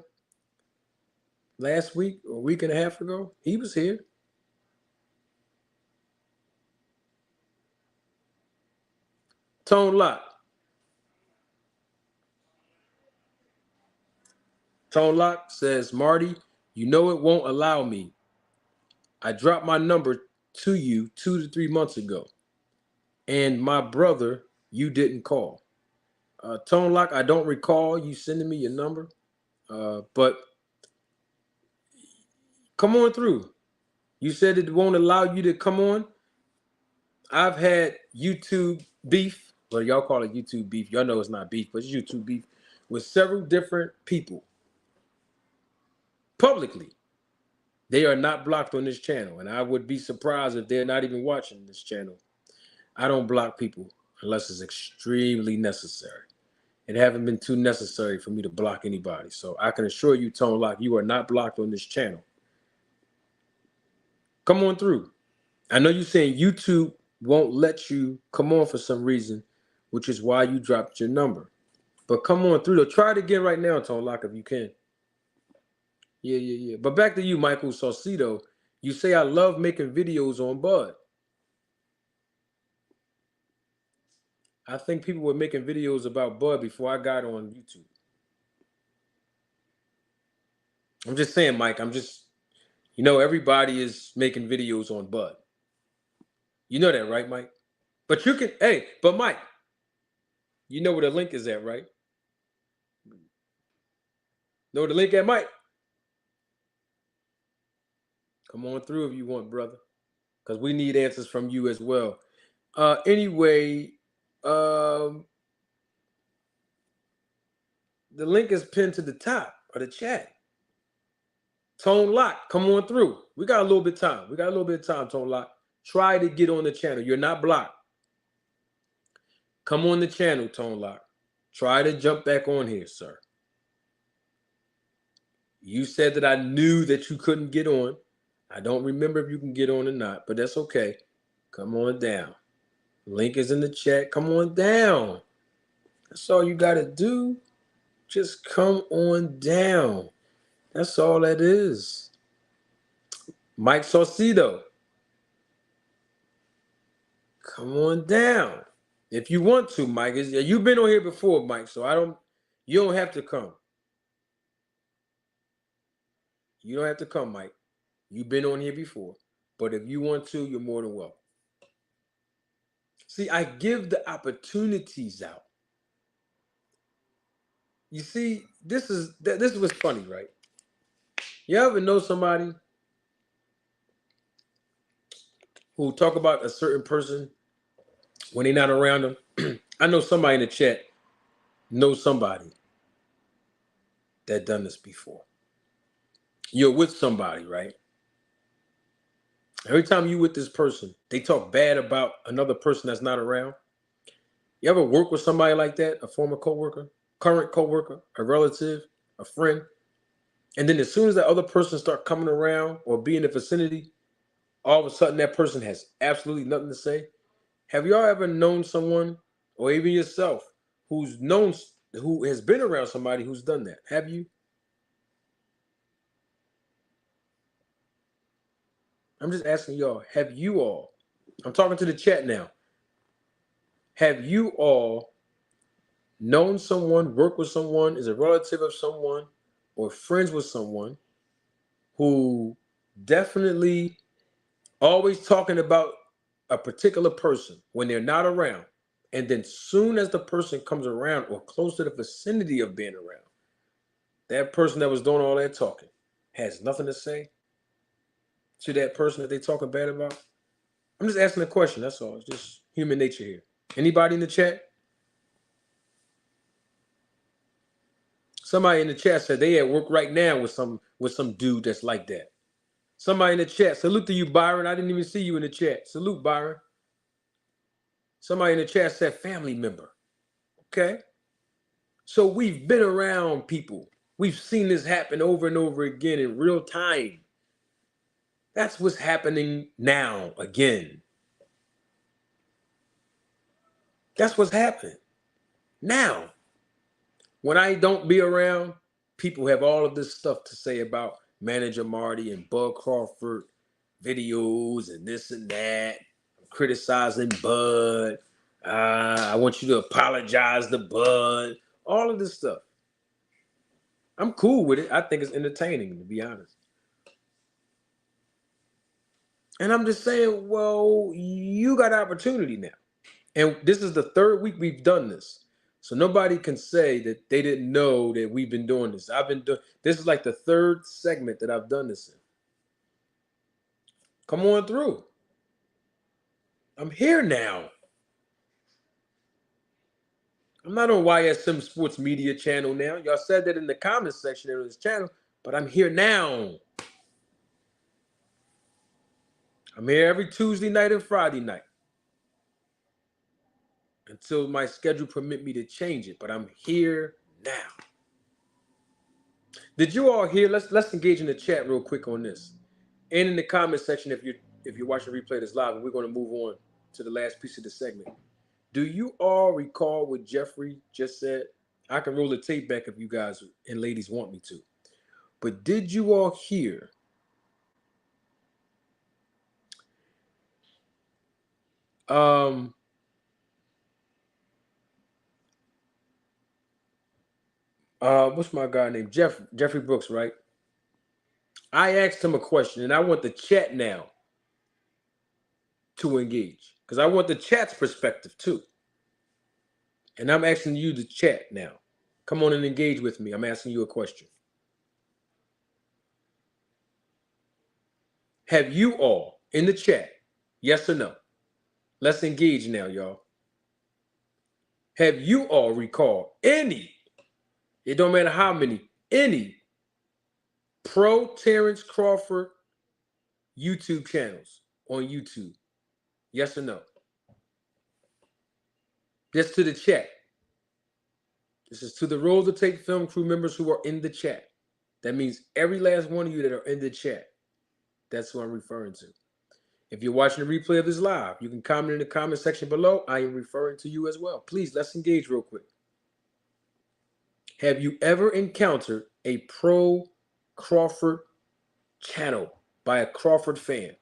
last week or a week and a half ago. He was here. Tone Lock. Tone Lock says, Marty, you know it won't allow me. I dropped my number to you 2 to 3 months ago. And my brother, you didn't call. Tone Lock, I don't recall you sending me your number. But come on through. You said it won't allow you to come on. I've had YouTube beef. Well, y'all call it YouTube beef. Y'all know it's not beef, but it's YouTube beef with several different people. Publicly. They are not blocked on this channel. And I would be surprised if they're not even watching this channel. I don't block people unless it's extremely necessary. It haven't been too necessary for me to block anybody. So I can assure you, Tone Lock, you are not blocked on this channel. Come on through. I know you're saying YouTube won't let you come on for some reason, which is why you dropped your number. But come on through. Try it again right now, Tone Lock, if you can. Yeah. But back to you, Michael Saucedo. You say I love making videos on Bud. I think people were making videos about Bud before I got on YouTube. I'm just saying, Mike. Everybody is making videos on Bud. You know that, right, Mike? But you can, hey, but Mike, you know where the link is at, right? Know where the link at, Mike? Come on through if you want, brother, because we need answers from you as well. Anyway, the link is pinned to the top of the chat. Tone Lock, come on through. We got a little bit of time. Tone Lock. Try to get on the channel. You're not blocked. Come on the channel, Tone Lock. Try to jump back on here, sir. You said that I knew that you couldn't get on. I don't remember if you can get on or not, but that's okay. Come on down. Link is in the chat. Come on down. That's all you got to do. Just come on down. That's all that is. Mike Saucedo. Come on down. If you want to, Mike. You've been on here before, Mike, so you don't have to come. You don't have to come, Mike. You've been on here before. But if you want to, you're more than welcome. See, I give the opportunities out. You see, this is what's funny, right? You ever know somebody who talk about a certain person when they're not around them? I know somebody in the chat knows somebody that done this before. You're with somebody, right? Every time you with this person, they talk bad about another person that's not around. You ever work with somebody like that? A former coworker, current coworker, a relative, a friend? And then as soon as that other person start coming around or be in the vicinity, all of a sudden that person has absolutely nothing to say. Have y'all ever known someone, or even yourself, who has been around somebody who's done that? Have you? I'm just asking y'all, have you all? I'm talking to the chat now. Have you all known someone, worked with someone, is a relative of someone, or friends with someone who definitely always talking about a particular person when they're not around, and then soon as the person comes around or close to the vicinity of being around, that person that was doing all that talking has nothing to say to that person that they're talking bad about? I'm just asking a question, that's all. It's just human nature here. Anybody in the chat? Somebody in the chat said they at work right now with some dude that's like that. Somebody in the chat, salute to you, Byron. I didn't even see you in the chat. Salute, Byron. Somebody in the chat said family member. Okay. So we've been around people. We've seen this happen over and over again in real time. That's what's happening now again. That's what's happening now. When I don't be around, people have all of this stuff to say about Manager Marty and Bud Crawford videos and this and that. I'm criticizing Bud. I want you to apologize to Bud. All of this stuff. I'm cool with it. I think it's entertaining, to be honest. And I'm just saying, well, you got opportunity now. And this is the third week we've done this. So nobody can say that they didn't know that we've been doing this. This is like the third segment that I've done this in. Come on through. I'm here now. I'm not on YSM Sports Media channel now. Y'all said that in the comments section of this channel, but I'm here now. I'm here every Tuesday night and Friday night until my schedule permit me to change it, but I'm here now. Did you all hear? Let's engage in the chat real quick on this. And in the comment section if you're watching the replay this live, and we're going to move on to the last piece of the segment. Do you all recall what Jeffrey just said? I can roll the tape back if you guys and ladies want me to. But did you all hear what's my guy named Jeffrey Brooks, right? I asked him a question, and I want the chat now to engage because I want the chat's perspective too. And I'm asking you to chat now. Come on and engage with me. I'm asking you a question. Have you all in the chat, yes or no? Let's engage now, y'all. Have you all recalled any, it don't matter how many, any pro Terrence Crawford YouTube channels on YouTube? Yes or no? Just to the chat. This is to the Roll to Take Film crew members who are in the chat. That means every last one of you that are in the chat. That's what I'm referring to. If you're watching the replay of this live, you can comment in the comment section below. I am referring to you as well. Please, let's engage real quick. Have you ever encountered a pro Crawford channel by a Crawford fan?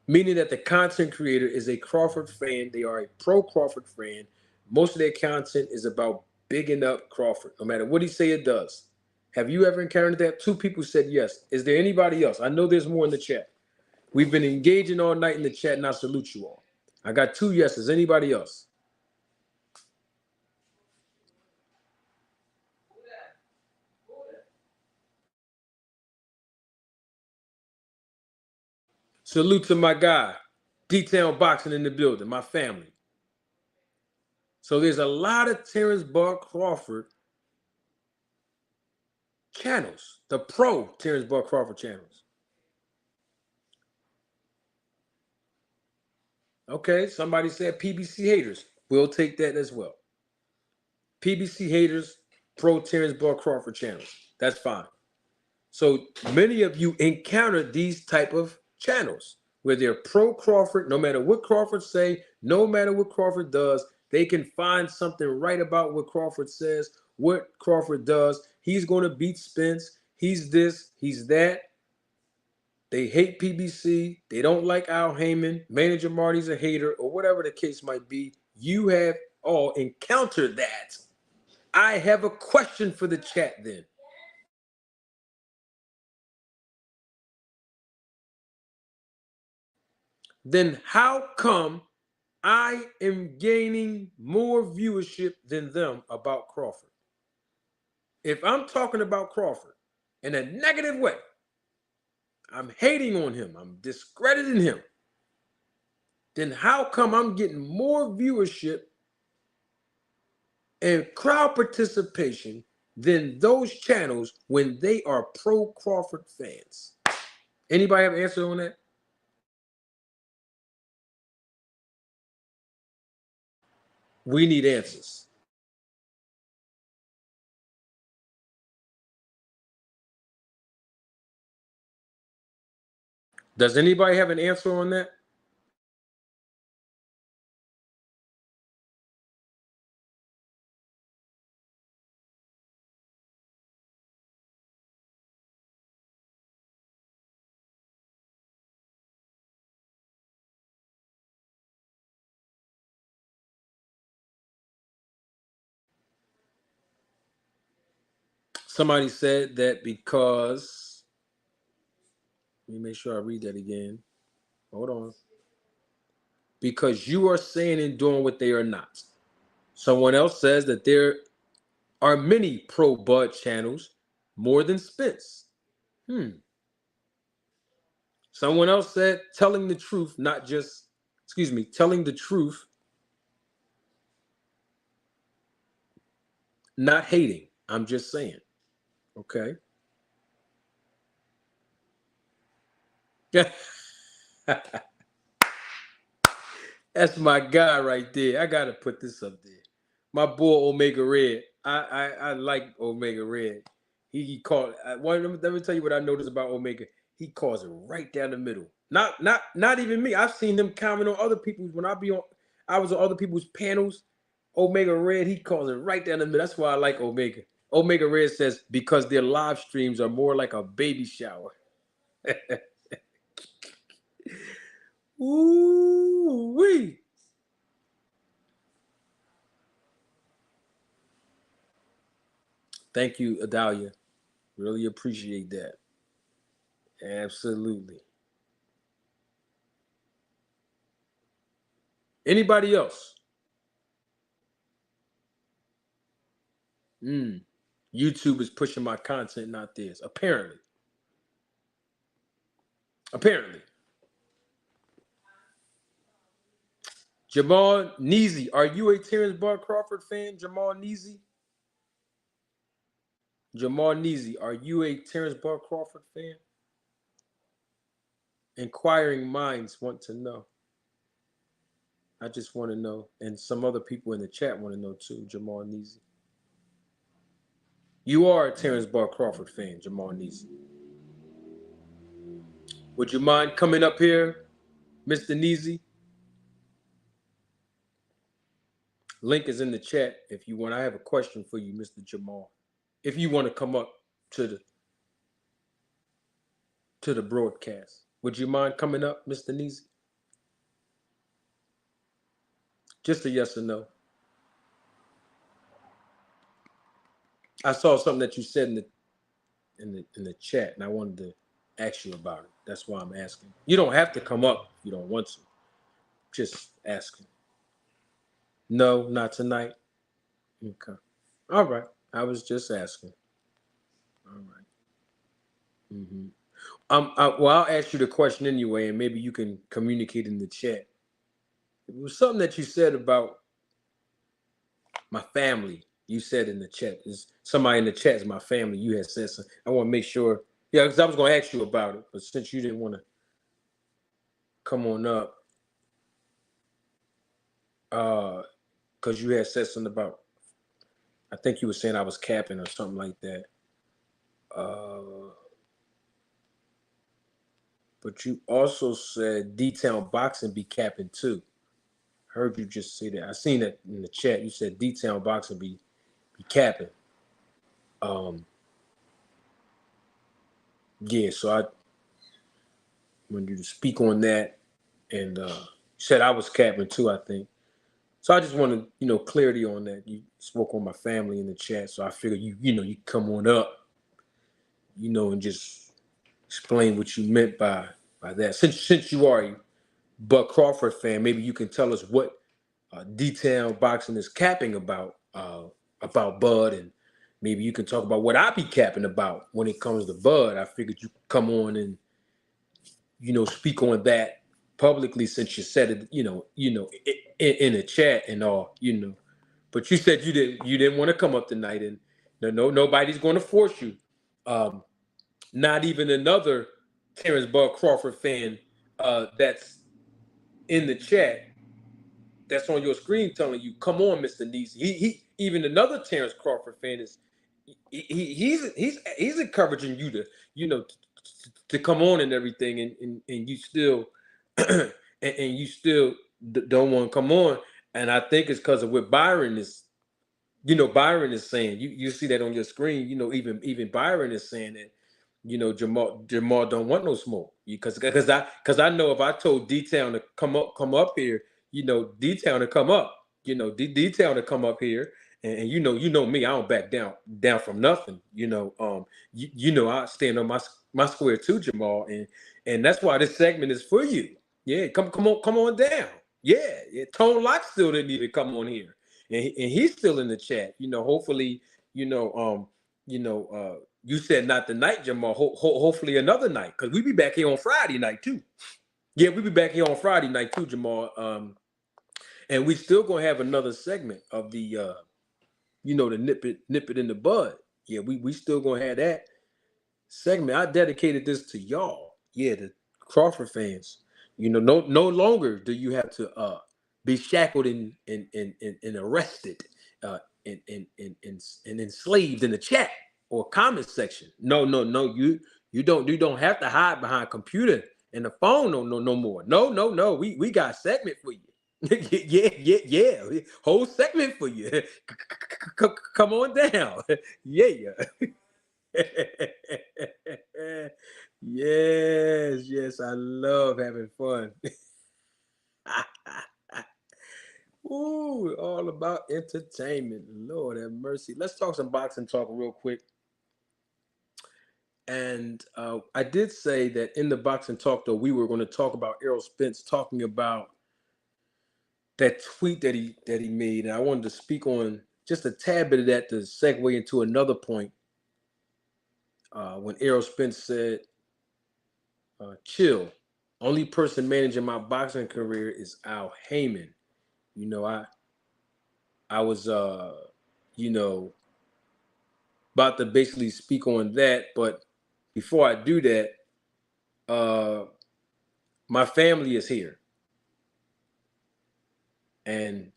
Meaning that the content creator is a Crawford fan. They are a pro Crawford fan. Most of their content is about bigging up Crawford. No matter what he say, it does. Have you ever encountered that? 2 people said yes. Is there anybody else? I know there's more in the chat. We've been engaging all night in the chat, and I salute you all. I got 2 yeses. Anybody else? Salute to my guy, D-Town Boxing in the building, my family. So there's a lot of Terrence Bud Crawford channels, the pro Terrence Bud Crawford channels. Okay, somebody said PBC haters. We'll take that as well. PBC haters, pro Terrence Bud Crawford channels. That's fine. So many of you encountered these type of channels where they're pro Crawford. No matter what Crawford say, no matter what Crawford does, they can find something right about what Crawford says, what Crawford does. He's going to beat Spence. He's this, he's that. They hate PBC. They don't like Al Heyman. Manager Marty's a hater, or whatever the case might be. You have all encountered that. I have a question for the chat then. Then how come I am gaining more viewership than them about Crawford? If I'm talking about Crawford in a negative way, I'm hating on him, I'm discrediting him, then how come I'm getting more viewership and crowd participation than those channels when they are pro Crawford fans? Anybody have an answer on that? We need answers. Does anybody have an answer on that? Somebody said that because, let me make sure I read that again. Hold on. Because you are saying and doing what they are not. Someone else says that there are many pro Bud channels, more than Spence. Someone else said telling the truth, telling the truth, not hating. I'm just saying. Okay. That's my guy right there. I gotta put this up there. My boy Omega Red. I like Omega Red. He called. Let me tell you what I noticed about Omega. He calls it right down the middle. Not even me. I've seen him comment on other people's when I was on other people's panels. Omega Red, he calls it right down the middle. That's why I like Omega. Omega Red says because their live streams are more like a baby shower. Ooh wee. Thank you, Adalia. Really appreciate that. Absolutely. Anybody else? YouTube is pushing my content, not theirs. Apparently. Apparently. Jamal Neezy, are you a Terrence Bud Crawford fan? Jamal Neezy? Jamal Neezy, are you a Terrence Bud Crawford fan? Inquiring minds want to know. I just want to know. And some other people in the chat want to know too, Jamal Neezy. You are a Terrence Bud Crawford fan, Jamal Neezy. Would you mind coming up here, Mr. Neezy? Link is in the chat if you want. I have a question for you, Mr. Jamal. If you want to come up to the broadcast, would you mind coming up, Mr. Neezy? Just a yes or no. I saw something that you said in the chat, and I wanted to ask you about it. That's why I'm asking. You don't have to come up if you don't want to. Just asking. No, not tonight. Okay. All right. I was just asking. All right. Mm-hmm. Well, I'll ask you the question anyway, and maybe you can communicate in the chat. It was something that you said about my family. You said in the chat. Is somebody in the chat is my family? You had said something. I want to make sure. Yeah, because I was going to ask you about it, but since you didn't want to come on up, because you had said something about. I think you were saying I was capping or something like that. But you also said D-Town Boxing be capping too. Heard you just say that. I seen that in the chat. You said D-Town Boxing be capping. Yeah, so I wanted you to speak on that, and you said I was capping too, I think. So I just wanted, clarity on that. You spoke on my family in the chat, so I figured you come on up, and just explain what you meant by that. Since you are a Bud Crawford fan, maybe you can tell us what D-Town Boxing is capping about Bud, and maybe you can talk about what I be capping about when it comes to Bud. I figured you could come on and speak on that publicly since you said it, in the chat and all, But you said you didn't want to come up tonight, and nobody's going to force you. Not even another Terrence Bud Crawford fan that's in the chat, that's on your screen telling you, "Come on, Mr. Neezy." He even another Terrence Crawford fan is he's encouraging you to to come on and everything, and you still and you still don't want to come on, and I think it's because of what Byron is. Byron is saying. You see that on your screen. Even Byron is saying that. Jamal don't want no smoke because I know if I told D-Town to come up here, D-Town to come up, D-Town to come up here, and you know me, I don't back down from nothing. I stand on my square too, Jamal, and that's why this segment is for you. Yeah, come on down. Yeah. Tone Lock still didn't even come on here, and he's still in the chat. Hopefully, you said not tonight, Jamal. Hopefully another night, because we be back here on Friday night too. Yeah, we be back here on Friday night too, Jamal. And we still gonna have another segment of the the nip it in the bud. Yeah, we still gonna have that segment. I dedicated this to y'all. Yeah, the Crawford fans. No longer do you have to be shackled and arrested and enslaved in the chat or comment section. No. You don't have to hide behind a computer and the phone no more. No. We got a segment for you. Yeah. Whole segment for you. Come on down. Yeah. Yes, I love having fun. Ooh, all about entertainment. Lord have mercy. Let's talk some boxing talk real quick. And I did say that in the boxing talk, though, we were going to talk about Errol Spence talking about that tweet that he made, and I wanted to speak on just a tad bit of that to segue into another point. When Errol Spence said, "Chill, only person managing my boxing career is Al Heyman." You know, I was you know, about to basically speak on that, but before I do that, my family is here. And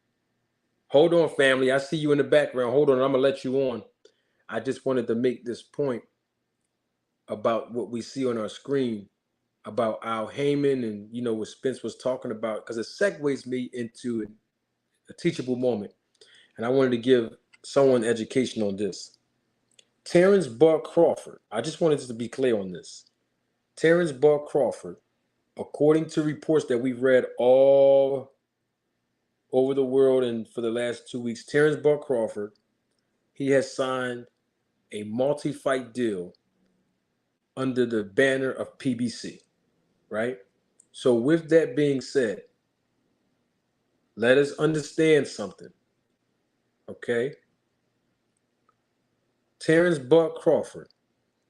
hold on, family. I see you in the background. Hold on, I'm gonna let you on. I just wanted to make this point about what we see on our screen about Al Heyman and what Spence was talking about, because it segues me into a teachable moment. And I wanted to give someone education on this. Terrence Bud Crawford, I just wanted to be clear on this. Terrence Bud Crawford, according to reports that we've read all over the world and for the last 2 weeks, Terrence Bud Crawford, he has signed a multi-fight deal under the banner of PBC, right? So with that being said, let us understand something, okay? Terrence Bud Crawford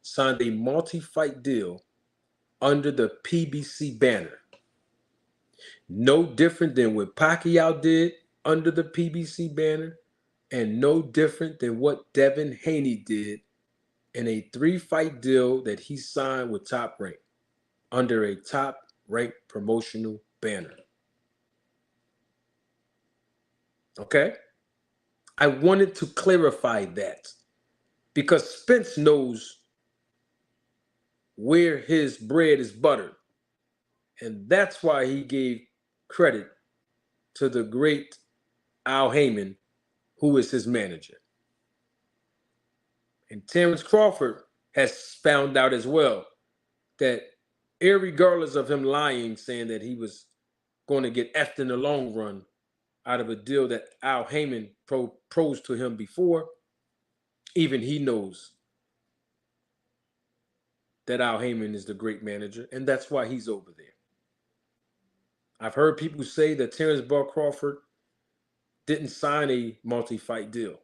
signed a multi-fight deal under the PBC banner. No different than what Pacquiao did under the PBC banner, and no different than what Devin Haney did in a 3-fight deal that he signed with Top Rank under a Top Rank promotional banner. Okay? I wanted to clarify that because Spence knows where his bread is buttered. And that's why he gave credit to the great Al Heyman, who is his manager. And Terrence Crawford has found out as well that irregardless of him lying, saying that he was going to get effed in the long run out of a deal that Al Heyman proposed to him before, even he knows that Al Heyman is the great manager, and that's why he's over there. I've heard people say that Terrence Bud Crawford didn't sign a multi-fight deal.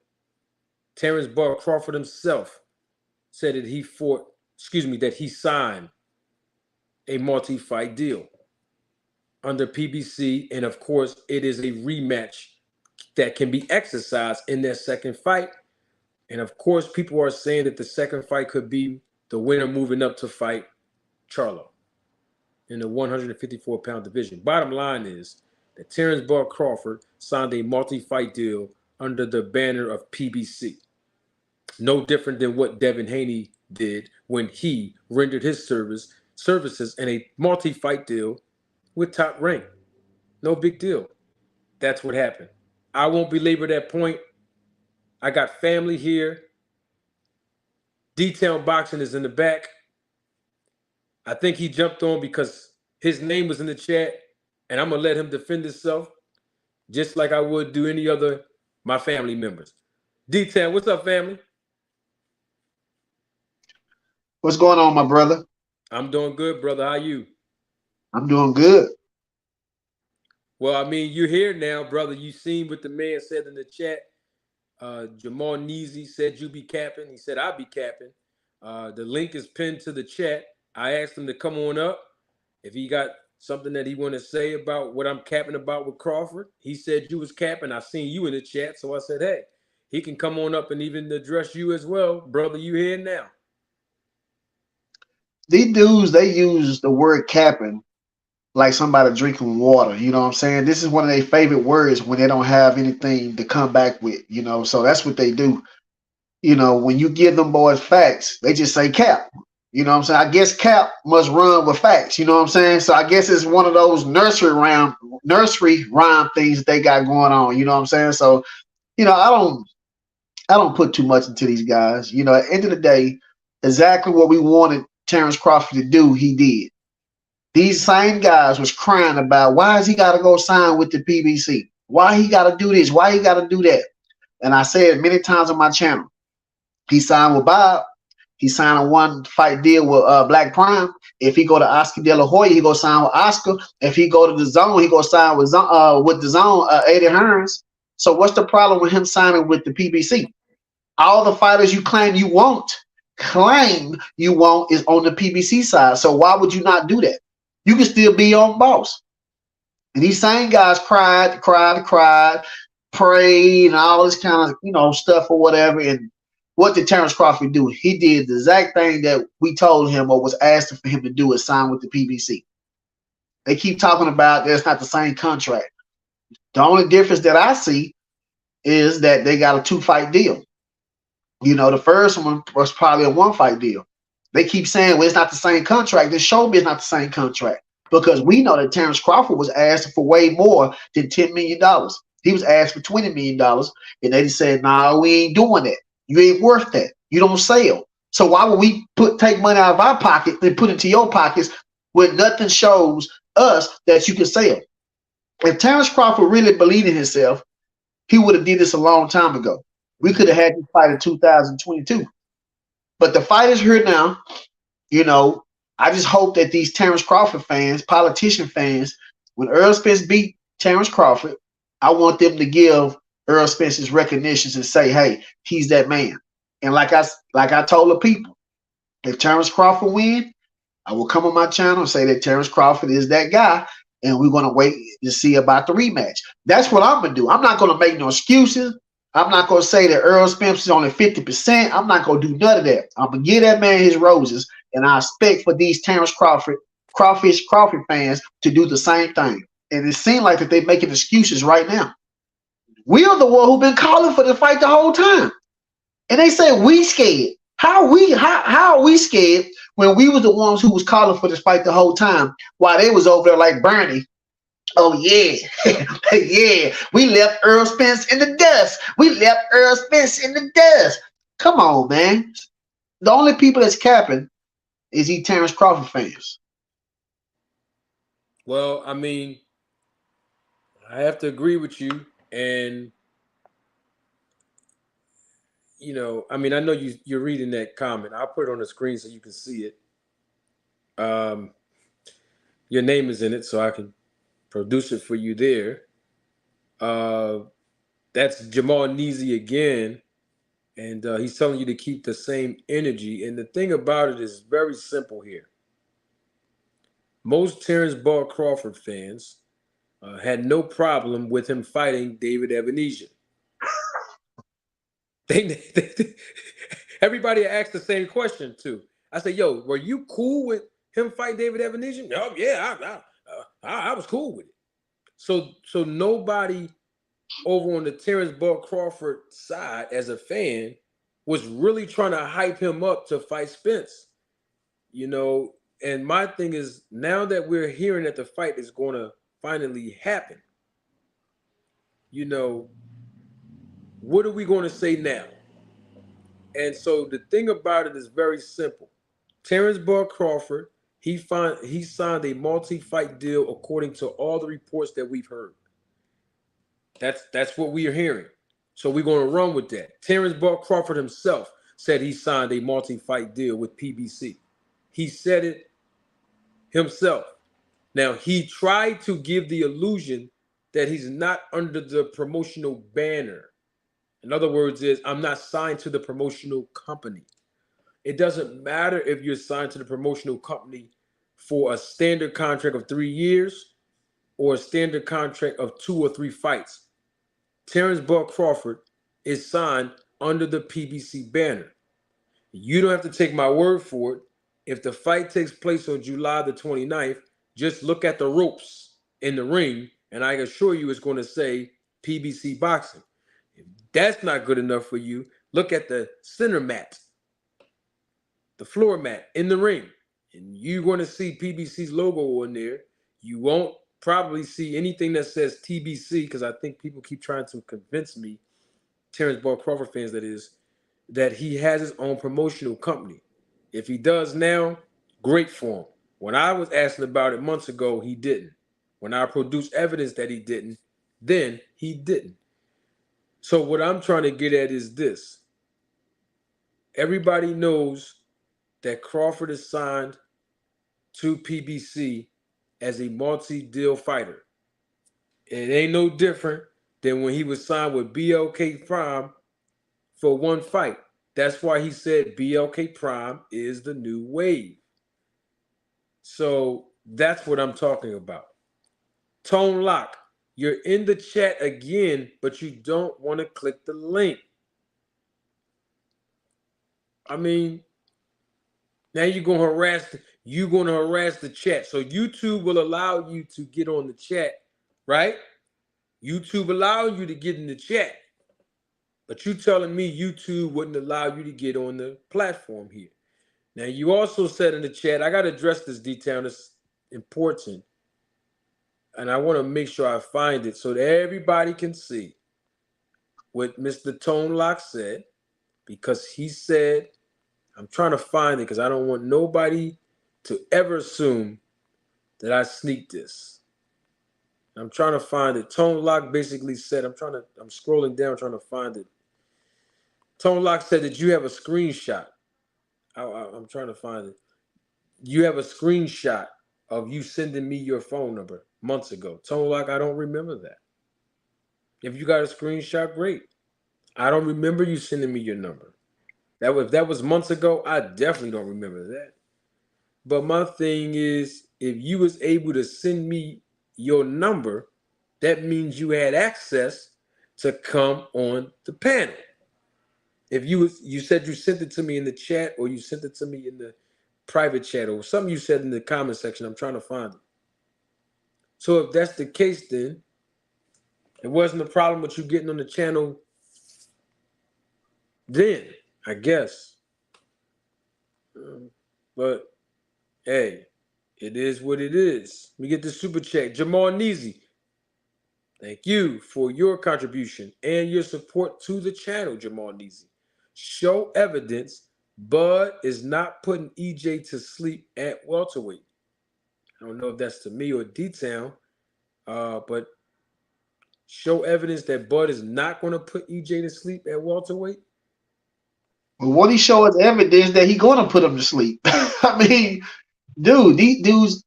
Terrence Bud Crawford himself said that he signed a multi-fight deal under PBC, and of course, it is a rematch that can be exercised in their second fight. And of course, people are saying that the second fight could be the winner moving up to fight Charlo in the 154-pound division. Bottom line is that Terrence Bud Crawford signed a multi-fight deal under the banner of PBC. No different than what Devin Haney did when he rendered his services in a multi-fight deal with Top Rank. No big deal. That's what happened. I won't belabor that point. I got family here. D-Town Boxing is in the back. I think he jumped on because his name was in the chat, and I'm going to let him defend himself just like I would do any other my family members. D-Town, what's up, family? What's going on, my brother? I'm doing good, brother. How you? I'm doing good. Well, I mean, you're here now, brother. You seen what the man said in the chat. Jamal Neasy said you be capping. He said I'll be capping. The link is pinned to the chat. I asked him to come on up if he got something that he want to say about what I'm capping about with Crawford. He said you was capping. I seen you in the chat, so I said, hey, he can come on up and even address you as well, brother. You here now? These dudes, they use the word capping like somebody drinking water. You know what I'm saying? This is one of their favorite words when they don't have anything to come back with, so that's what they do. When you give them boys facts, they just say cap. You know what I'm saying? I guess cap must run with facts. You know what I'm saying? So I guess it's one of those nursery rhyme things that they got going on. You know what I'm saying? So, I don't put too much into these guys. At the end of the day, exactly what we wanted Terrence Crawford to do, he did. These same guys was crying about why has he got to go sign with the PBC? Why he got to do this? Why he got to do that? And I said many times on my channel, he signed with Bob He signed a one fight deal with Black Prime. If he go to Oscar De La Hoya, he go sign with Oscar. If he go to the Zone, he go sign with the Zone, Eddie Hearns. So what's the problem with him signing with the PBC? All the fighters you claim you want is on the PBC side. So why would you not do that? You can still be on boss. And these same guys cried, prayed, and all this kind of stuff or whatever. And what did Terrence Crawford do? He did the exact thing that we told him or was asked for him to do, is sign with the PBC. They keep talking about that's not the same contract. The only difference that I see is that they got a 2-fight deal. The first one was probably a 1-fight deal. They keep saying, well, it's not the same contract. Then show me it's not the same contract. Because we know that Terrence Crawford was asked for way more than $10 million. He was asked for $20 million. And they just said, nah, we ain't doing that. You ain't worth that. You don't sell. So why would we take money out of our pocket and put it into your pockets when nothing shows us that you can sell? If Terrence Crawford really believed in himself, he would have did this a long time ago. We could have had this fight in 2022. But the fight is here now. I just hope that these Terrence Crawford fans, politician fans, when Earl Spence beat Terrence Crawford, I want them to give Earl Spence's recognitions and say, hey, he's that man. And like I told the people, if Terrence Crawford win, I will come on my channel and say that Terrence Crawford is that guy, and we're going to wait to see about the rematch. That's what I'm going to do. I'm not going to make no excuses. I'm not going to say that Earl Spence is only 50%. I'm not going to do none of that. I'm going to give that man his roses, and I expect for these Terrence Crawford fans to do the same thing. And it seems like that they're making excuses right now. We are the one who've been calling for the fight the whole time. And they say we scared. How are we scared when we were the ones who was calling for this fight the whole time while they was over there like Bernie? Oh, yeah. Yeah. We left Earl Spence in the dust. Come on, man. The only people that's capping is these Terrence Crawford fans. Well, I mean, I have to agree with you. And, I know you're reading that comment. I'll put it on the screen so you can see it. Your name is in it, so I can produce it for you there. That's Jamal Neasy again. And he's telling you to keep the same energy. And the thing about it is very simple here. Most Terrence Ball Crawford fans had no problem with him fighting David Ebenezer. Everybody asked the same question too. I said, "Yo, were you cool with him fight David Ebenezer?" No, yeah, I was cool with it. So nobody over on the Terrence Ball Crawford side as a fan was really trying to hype him up to fight Spence. And my thing is, now that we're hearing that the fight is going to finally happen, what are we going to say now? And so the thing about it is very simple. Terrence Ball Crawford, he signed a multi-fight deal according to all the reports that we've heard. That's what we are hearing. So we're going to run with that. Terrence Ball Crawford himself said he signed a multi-fight deal with PBC. He said it himself. Now, he tried to give the illusion that he's not under the promotional banner. In other words, I'm not signed to the promotional company. It doesn't matter if you're signed to the promotional company for a standard contract of 3 years or a standard contract of 2 or 3 fights. Terrence Ball Crawford is signed under the PBC banner. You don't have to take my word for it. If the fight takes place on July the 29th, just look at the ropes in the ring, and I assure you it's going to say PBC Boxing. If that's not good enough for you, look at the center mat, the floor mat in the ring, and you're going to see PBC's logo on there. You won't probably see anything that says TBC, because I think people keep trying to convince me, Terrence Ball Crawford fans that is, that he has his own promotional company. If he does now, great for him. When I was asking about it months ago, he didn't. When I produced evidence that he didn't, then he didn't. So what I'm trying to get at is this. Everybody knows that Crawford is signed to PBC as a multi-deal fighter. It ain't no different than when he was signed with BLK Prime for one fight. That's why he said BLK Prime is the new wave. So that's what I'm talking about. Tone Lock, you're in the chat again, but you don't want to click the link. I mean, now you're gonna harass the chat. So YouTube will allow you to get on the chat, right? YouTube allow you to get in the chat. But you telling me YouTube wouldn't allow you to get on the platform here. Now you also said in the chat, I gotta address this detail, it's important. And I want to make sure I find it so that everybody can see what Mr. Tone Lock said, because he said, I'm trying to find it because I don't want nobody to ever assume that I sneaked this. I'm trying to find it. Tone Lock basically said, I'm scrolling down trying to find it. Tone Lock said that you have a screenshot. I'm trying to find it. You have a screenshot of you sending me your phone number months ago. Tone Lock, I don't remember that. If you got a screenshot, great. I don't remember you sending me your number. If that was months ago, I definitely don't remember that. But my thing is, if you was able to send me your number, that means you had access to come on the panel. If you said you sent it to me in the chat, or you sent it to me in the private chat, or something you said in the comment section, I'm trying to find it. So if that's the case, then it wasn't a problem with you getting on the channel then, I guess. But hey, it is what it is. We get the super chat. Jamal Neezy, thank you for your contribution and your support to the channel, Jamal Neezy. Show evidence Bud is not putting EJ to sleep at welterweight. I don't know if that's to me or D-Town, but show evidence that Bud is not going to put EJ to sleep at welterweight. Well, what he showed is evidence that he's going to put him to sleep. I mean, dude, these dudes,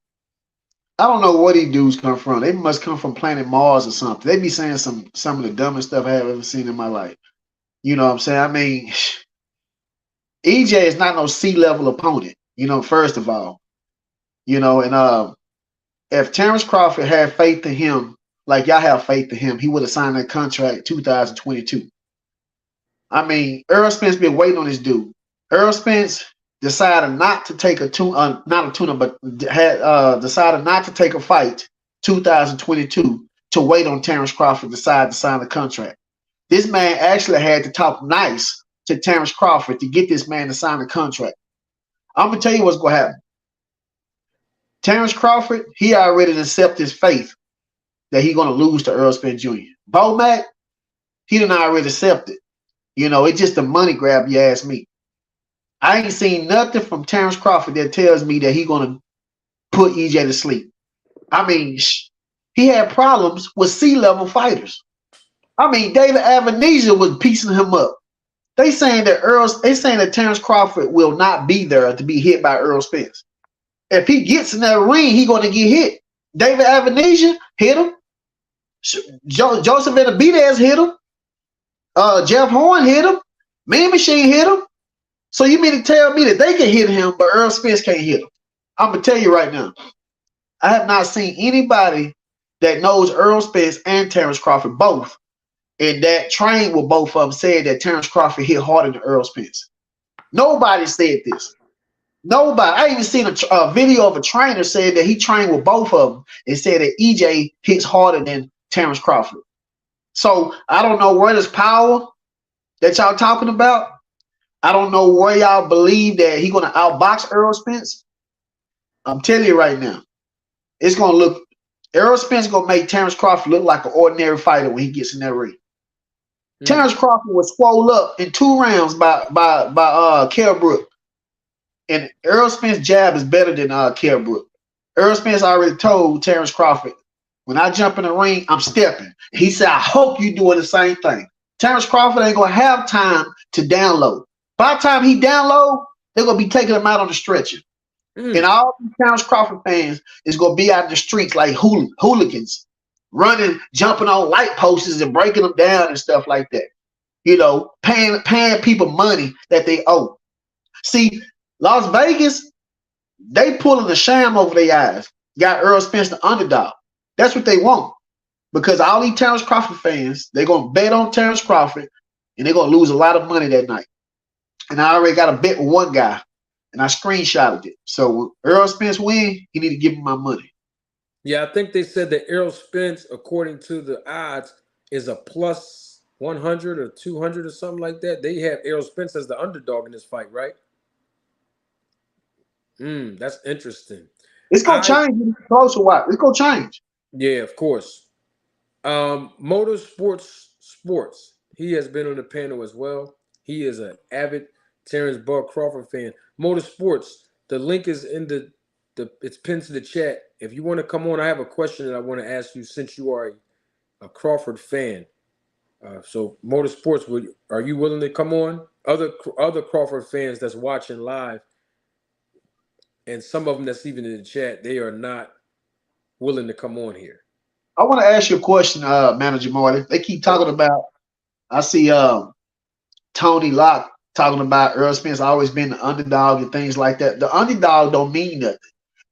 I don't know where these dudes come from. They must come from planet Mars or something. They be saying some of the dumbest stuff I have ever seen in my life. You know what I'm saying? I mean, EJ is not no C-level opponent, first of all. And if Terrence Crawford had faith in him, like y'all have faith in him, he would have signed that contract 2022. I mean, Earl Spence been waiting on this dude. Earl Spence decided not to take decided not to take a fight 2022 to wait on Terrence Crawford to decide to sign the contract. This man actually had to talk nice to Terrence Crawford to get this man to sign the contract. I'm going to tell you what's going to happen. Terrence Crawford, he already accepted his faith that he's going to lose to Earl Spence Jr. Bo Mack, he done already accepted. It's just a money grab, you ask me. I ain't seen nothing from Terrence Crawford that tells me that he's going to put EJ to sleep. I mean, he had problems with C-level fighters. I mean, David Avenisia was piecing him up. They saying that Terrence Crawford will not be there to be hit by Earl Spence. If he gets in that ring, he's going to get hit. David Avenisia hit him. Joseph Benavidez hit him. Jeff Horn hit him. Mean Machine hit him. So you mean to tell me that they can hit him, but Earl Spence can't hit him? I'm going to tell you right now. I have not seen anybody that knows Earl Spence and Terrence Crawford both, and that trained with both of them, said that Terrence Crawford hit harder than Earl Spence. Nobody said this. Nobody. I even seen a video of a trainer said that he trained with both of them and said that EJ hits harder than Terrence Crawford. So I don't know where this power that y'all talking about. I don't know where y'all believe that he's going to outbox Earl Spence. I'm telling you right now, it's going to look, Earl Spence going to make Terrence Crawford look like an ordinary fighter when he gets in that ring. Terrence Crawford was swole up in 2 rounds by Kell Brook. And Earl Spence's jab is better than Kell Brook. Earl Spence already told Terrence Crawford, when I jump in the ring, I'm stepping. He said, I hope you're doing the same thing. Terrence Crawford ain't going to have time to download. By the time he download, They're gonna be taking him out on the stretcher. And all these Terrence Crawford fans is gonna be out in the streets like hooligans, running, jumping on light posts and breaking them down and stuff like that. You know, paying people money that they owe. See, Las Vegas, they pulling the sham over their eyes. Got Earl Spence the underdog. That's what they want. Because all these Terrence Crawford fans, they're gonna bet on Terrence Crawford and they're gonna lose a lot of money that night. And I already got a bet with one guy, and I screenshotted it. So when Earl Spence win, he need to give me my money. Yeah, I think they said that Errol Spence, according to the odds, is a plus 100 or 200 or something like that. They have Errol Spence as the underdog in this fight, right? That's interesting. It's gonna change. Closer, what? It's gonna change. Yeah, of course. Motorsports Sports. He has been on the panel as well. He is an avid Terrence Bud Crawford fan. Motorsports. The link is in the it's pinned to the chat. If you want to come on, I have a question that I want to ask you since you are a Crawford fan. So Motorsports, are you willing to come on? Other Crawford fans that's watching live, and some of them that's even in the chat, they are not willing to come on here. I want to ask you a question, Manager Marty. They keep talking about. I see Tony Locke talking about Earl Spence always been the underdog and things like that. The underdog don't mean nothing.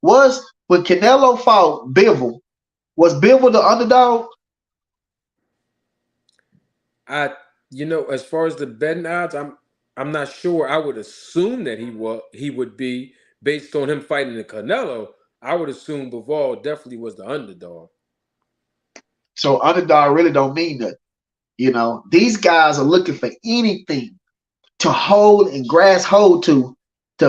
When Canelo fought Bivol, was Bivol the underdog? As far as the betting odds, I'm not sure. I would assume that he would be based on him fighting the Canelo. I would assume Bivol definitely was the underdog. So underdog really don't mean nothing. You know, these guys are looking for anything to hold and grasp hold to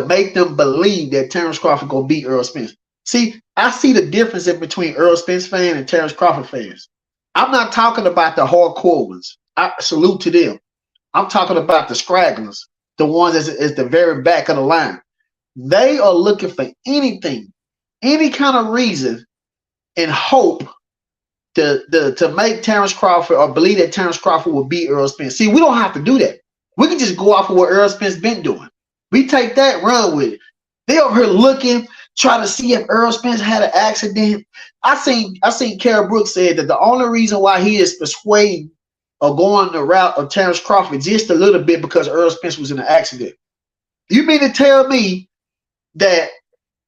make them believe that Terrence Crawford gonna beat Earl Spence. See, I see the difference in between Earl Spence fan and Terrence Crawford fans. I'm not talking about the hardcore ones. I salute to them. I'm talking about the scragglers, the ones that's the very back of the line. They are looking for anything, any kind of reason and hope to make Terrence Crawford or believe that Terrence Crawford will beat Earl Spence. See, we don't have to do that. We can just go off of what Earl Spence been doing. We take that, run with it. They over here looking, trying to see if Earl Spence had an accident. I seen Carol Brooks said that the only reason why he is persuading or going the route of Terrence Crawford just a little bit because Earl Spence was in an accident. You mean to tell me that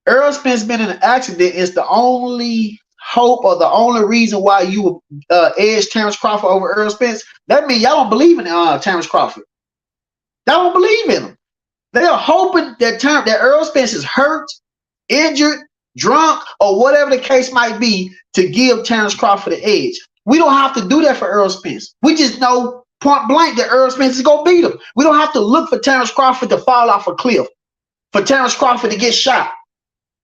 Earl Spence been in an accident is the only hope or the only reason why you would edge Terrence Crawford over Earl Spence? That means y'all don't believe in Terrence Crawford. Y'all don't believe in him. They are hoping that Earl Spence is hurt, injured, drunk, or whatever the case might be to give Terrence Crawford the edge. We don't have to do that for Earl Spence. We just know point blank that Earl Spence is going to beat him. We don't have to look for Terrence Crawford to fall off a cliff, for Terrence Crawford to get shot,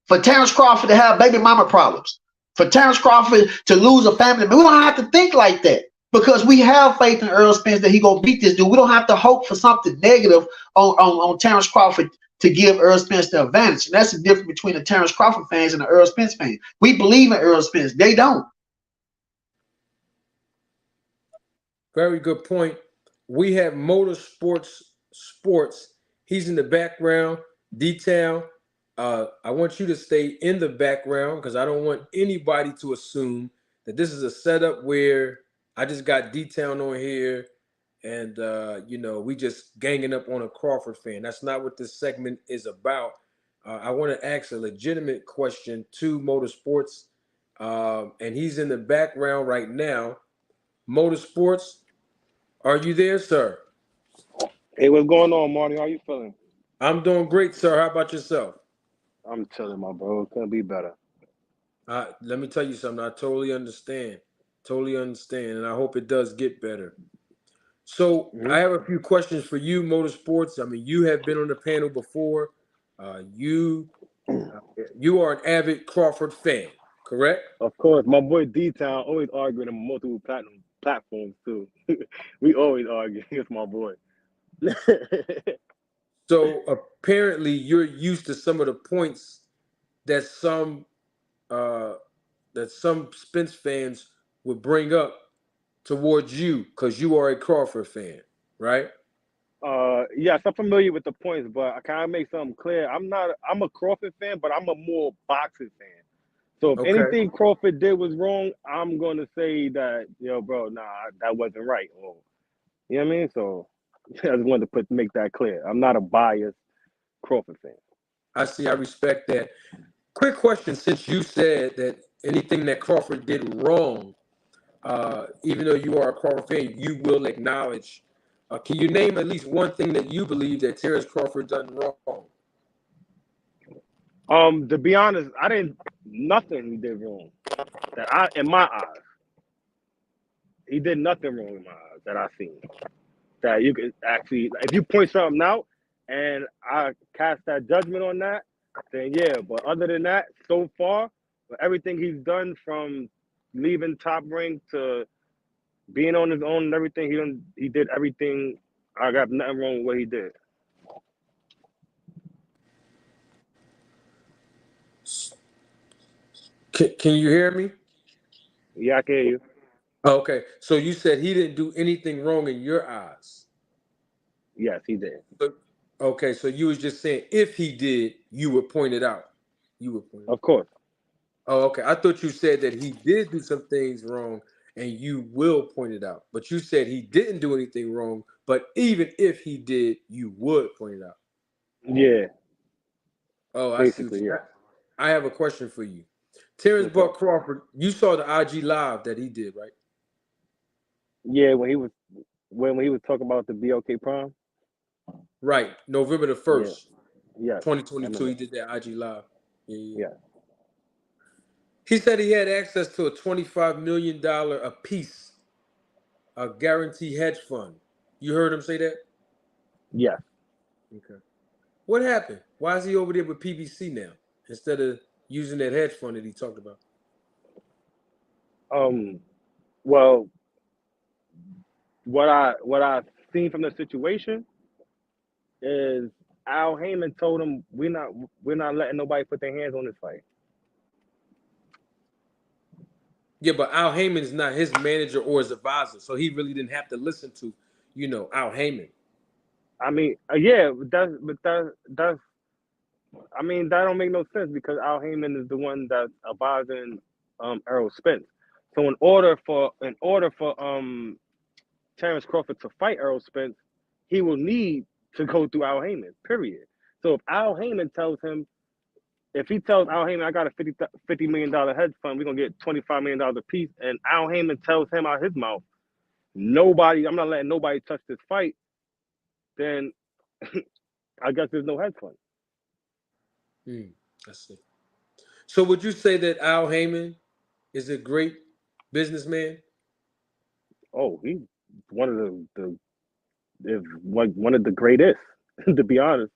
for Terrence Crawford to have baby mama problems, for Terrence Crawford to lose a family. But we don't have to think like that because we have faith in Earl Spence that he going to beat this dude. We don't have to hope for something negative on Terrence Crawford to give Earl Spence the advantage. And that's the difference between the Terrence Crawford fans and the Earl Spence fans. We believe in Earl Spence. They don't. Very good point. We have Motorsports Sports. He's in the background. Detail. I want you to stay in the background because I don't want anybody to assume that this is a setup where I just got Detail on here and we just ganging up on a Crawford fan. That's not what this segment is about. I want to ask a legitimate question to Motorsports, and he's in the background right now. Motorsports, are you there, sir? Hey, what's going on, Marty? How you feeling? I'm doing great, sir. How about yourself? I'm chilling, my bro. Couldn't be better. Let me tell you something. I totally understand. And I hope it does get better. So I have a few questions for you, Motorsports. I mean, you have been on the panel before. You are an avid Crawford fan, correct? Of course, my boy D-Town always arguing on multiple platforms too. We always argue. It's my boy. So apparently, you're used to some of the points that some Spence fans would bring up towards you because you are a Crawford fan, right? Yes, I'm familiar with the points, but I kind of make something clear. I'm a Crawford fan, but I'm a more boxing fan. So if Okay. anything Crawford did was wrong, I'm going to say that, yo, bro, nah, that wasn't right. Or, you know what I mean? So I just wanted to make that clear. I'm not a biased Crawford fan. I see. I respect that. Quick question: since you said that anything that Crawford did wrong, even though you are a Crawford fan, you will acknowledge. Can you name at least one thing that you believe that Terrence Crawford done wrong? To be honest, nothing he did wrong. In my eyes, he did nothing wrong in my eyes that I've seen. That you could actually, if you point something out and I cast that judgment on that, then yeah. But other than that, so far, everything he's done from leaving Top Rank to being on his own and everything, he did everything. I got nothing wrong with what he did. Can you hear me? Yeah, I can hear you. Okay, so you said he didn't do anything wrong in your eyes. Yes, he did. Okay, so you was just saying if he did, you would point it out. You would point it Of out. course. Oh, okay. I thought you said that he did do some things wrong and you will point it out. But you said he didn't do anything wrong, but even if he did, you would point it out. Yeah, Oh, I see what basically, you. yeah. I have a question for you. Terrence What's up? Buck Crawford, you saw the IG live that he did, right? Yeah, when he was talking about the BLK prom. Right. November the Yeah, 1st, yes, I 2022, remember. he did that IG live. Yeah, yeah. Yeah, He said he had access to a $25 million a piece, a guarantee hedge fund. You heard him say that? yes. Okay. What happened? Why is he over there with PBC now instead of using that hedge fund that he talked about? Well, what I seen from the situation is Al Heyman told him we're not letting nobody put their hands on this fight. Yeah, but Al Heyman is not his manager or his advisor, so he really didn't have to listen to, Al Heyman. I mean, yeah, that's I mean that don't make no sense because Al Heyman is the one that's advising Errol Spence. So in order for Terrence Crawford to fight Errol Spence, he will need to go through Al Heyman. Period. So if he tells Al Heyman, I got a $50 million hedge fund, we're gonna get $25 million a piece, and Al Heyman tells him out his mouth, I'm not letting nobody touch this fight, then I guess there's no hedge fund. I see. So would you say that Al Heyman is a great businessman? Oh, he's one of one of the greatest, to be honest.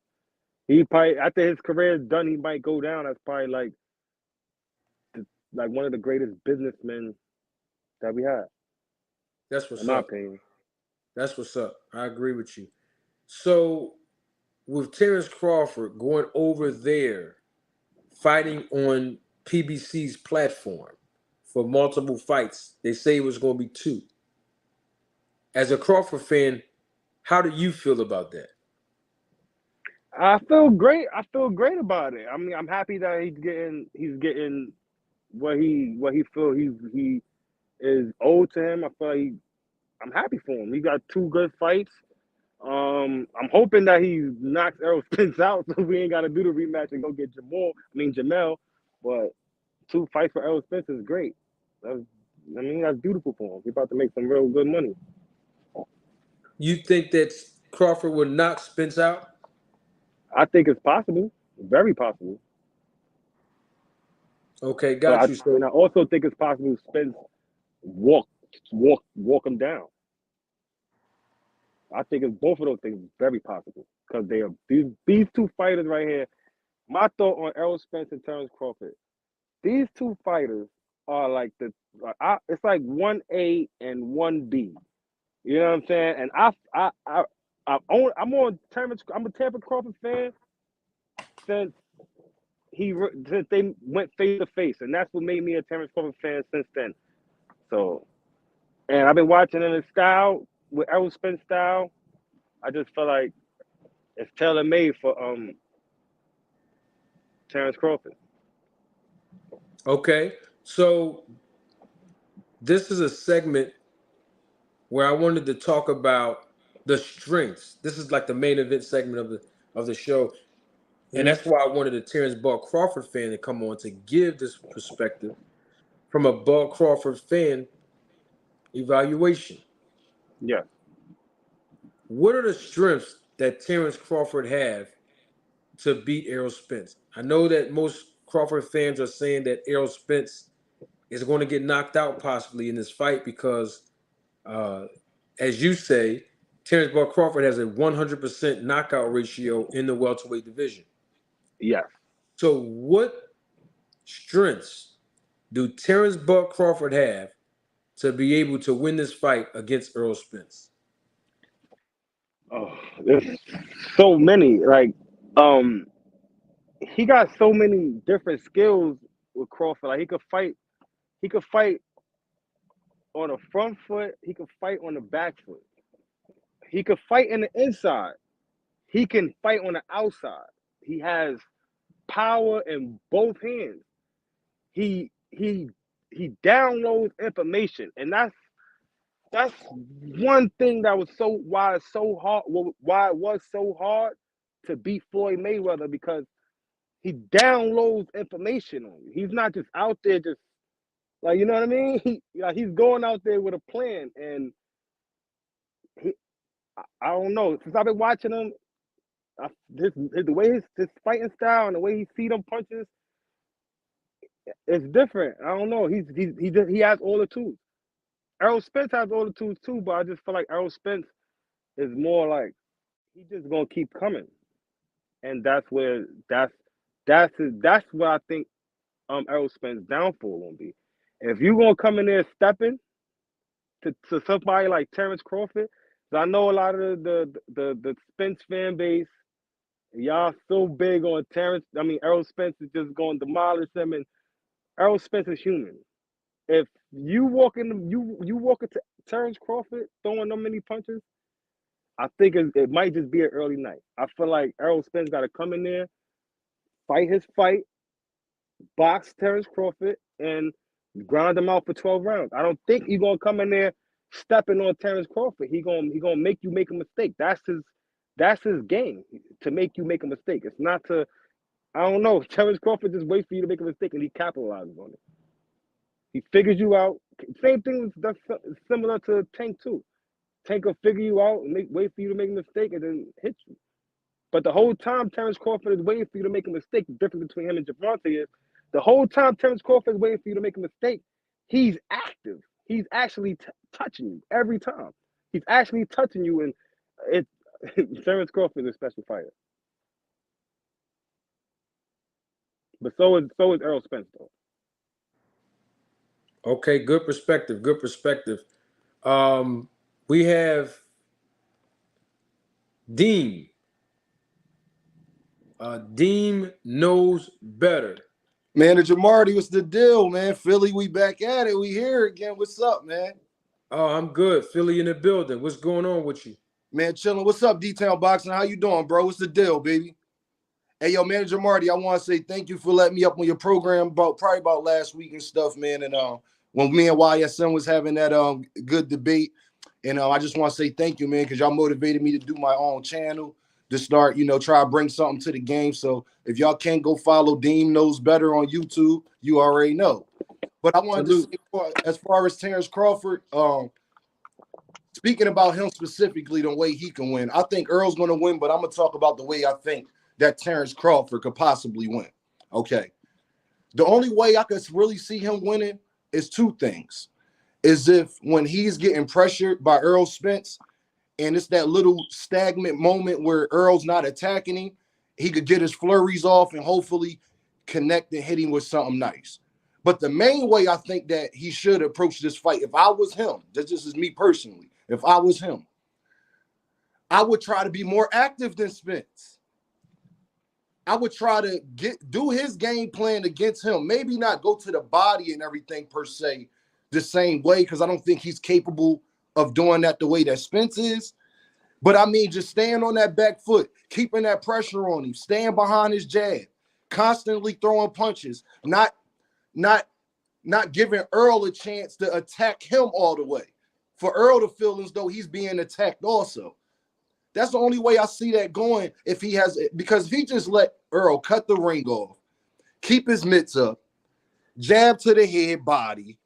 He probably after his career is done, he might go down as probably like one of the greatest businessmen that we had, That's in what's my up. opinion. That's what's up. I agree with you. So with Terrence Crawford going over there, fighting on PBC's platform for multiple fights, they say it was going to be 2. As a Crawford fan, how do you feel about that? I feel great. I feel great about it. I mean, I'm happy that he's getting what he feel he is owed to him. I'm happy for him. He got 2 good fights. I'm hoping that he knocks Errol Spence out so we ain't got to do the rematch and go get Jamel. But 2 fights for Errol Spence is great. That's beautiful for him. He's about to make some real good money. You think that Crawford will knock Spence out? I think it's possible, very possible. Okay, But got you. I also think it's possible Spence walk walk him down. I think it's both of those things very possible because they are these 2 fighters right here. My thought on Errol Spence and Terrence Crawford. These 2 fighters are like it's like 1A and 1B. You know what I'm saying? And I'm on Terrence. I'm a Tampa Crawford fan since since they went face to face, and that's what made me a Terrence Crawford fan since then. So, and I've been watching in his style with Errol Spence style. I just feel like it's tailor made for Terrence Crawford. Okay, so this is a segment where I wanted to talk about the strengths. This is like the main event segment of the show, and that's why I wanted a Terrence Bud Crawford fan to come on to give this perspective from a Bud Crawford fan evaluation. Yeah. What are the strengths that Terrence Crawford have to beat Errol Spence? I know that most Crawford fans are saying that Errol Spence is going to get knocked out possibly in this fight because, as you say, Terrence Bud Crawford has a 100% knockout ratio in the welterweight division. Yes. So what strengths do Terrence Bud Crawford have to be able to win this fight against Errol Spence? Oh, there's so many. Like, he got so many different skills with Crawford. Like, he could fight. He could fight on the front foot. He could fight on the back foot. He could fight in the inside. He can fight on the outside. He has power in both hands. He downloads information, and that's one thing that was so why it's so hard. Why it was so hard to beat Floyd Mayweather, because he downloads information on you. He's not just out there just like, you know what I mean. He's going out there with a plan, and I don't know. Since I've been watching him, the way his fighting style and the way he see them punches, it's different. I don't know. He has all the tools. Errol Spence has all the tools too, but I just feel like Errol Spence is more like he's just gonna keep coming, and that's what I think Errol Spence's downfall gonna be. If you gonna come in there stepping to somebody like Terrence Crawford, 'cause I know a lot of the Spence fan base, y'all so big on Terrence. I mean, Errol Spence is just going to demolish them, and Errol Spence is human. If you walk into Terrence Crawford throwing them many punches, I think it might just be an early night. I feel like Errol Spence got to come in there, fight his fight, box Terrence Crawford, and grind him out for 12 rounds. I don't think he's gonna come in there stepping on Terrence Crawford. He gonna make you make a mistake. That's his game, to make you make a mistake. It's not to, I don't know. Terrence Crawford just waits for you to make a mistake and he capitalizes on it. He figures you out. Same thing that's similar to Tank too. Tank will figure you out and wait for you to make a mistake and then hit you. But the whole time Terrence Crawford is waiting for you to make a mistake, the difference between him and Gervonta is the whole time Terrence Crawford is waiting for you to make a mistake, he's active. He's actually touching you every time. He's actually touching you, and it Terrence Crawford is a special fighter. But so is Errol Spence though. Okay, good perspective. Good perspective. We have Deem. Deem knows better. Manager Marty, what's the deal, man? Philly, we back at it. We here again. What's up, man? Oh, I'm good. Philly in the building. What's going on with you? Man, chilling. What's up, Detail Boxing? How you doing, bro? What's the deal, baby? Hey, yo, Manager Marty, I want to say thank you for letting me up on your program probably about last week and stuff, man. And when me and YSM was having that good debate, and I just want to say thank you, man, because y'all motivated me to do my own channel, to start, try to bring something to the game. So if y'all can't go follow Deem Knows Better on YouTube, you already know. But I wanted to say, as far as Terrence Crawford, speaking about him specifically, the way he can win, I think Earl's going to win, but I'm going to talk about the way I think that Terrence Crawford could possibly win. Okay. The only way I could really see him winning is two things. Is if when he's getting pressured by Errol Spence, and it's that little stagnant moment where Earl's not attacking him, he could get his flurries off and hopefully connect and hit him with something nice. But the main way I think that he should approach this fight, if I was him, this is me personally, if I was him, I would try to be more active than Spence. I would try to do his game plan against him. Maybe not go to the body and everything per se the same way, because I don't think he's capable of doing that the way that Spence is. But I mean, just staying on that back foot, keeping that pressure on him, staying behind his jab, constantly throwing punches, not giving Earl a chance to attack him all the way. For Earl to feel as though he's being attacked also. That's the only way I see that going if he has it. Because if he just let Earl cut the ring off, keep his mitts up, jab to the head body,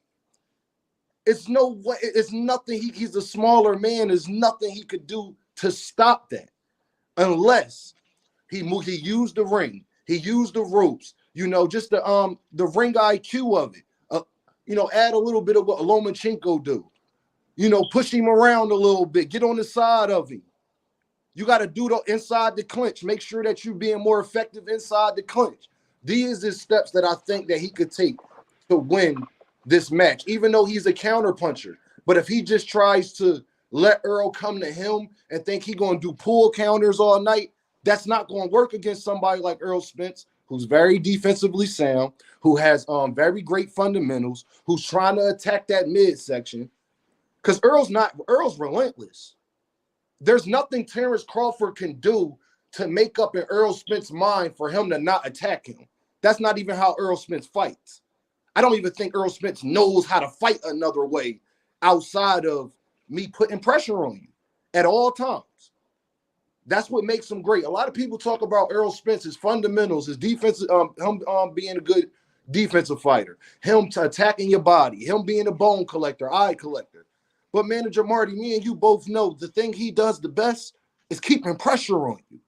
it's no way, it's nothing. He's a smaller man. There's nothing he could do to stop that unless he used the ring, he used the ropes, just the ring IQ of it. Add a little bit of what Lomachenko do. Push him around a little bit, get on the side of him. You got to do the inside the clinch. Make sure that you're being more effective inside the clinch. These are steps that I think that he could take to win this match, even though he's a counter puncher. But if he just tries to let Earl come to him and think he's going to do pull counters all night, that's not going to work against somebody like Earl Spence, who's very defensively sound, who has very great fundamentals, who's trying to attack that midsection. Because Earl's relentless. There's nothing Terrence Crawford can do to make up in Earl Spence's mind for him to not attack him. That's not even how Earl Spence fights. I don't even think Earl Spence knows how to fight another way outside of me putting pressure on you at all times. That's what makes him great. A lot of people talk about Earl Spence's fundamentals, his defense, him being a good defensive fighter, him attacking your body, him being a bone collector, eye collector. But Manager Marty, me and you both know the thing he does the best is keeping pressure on you.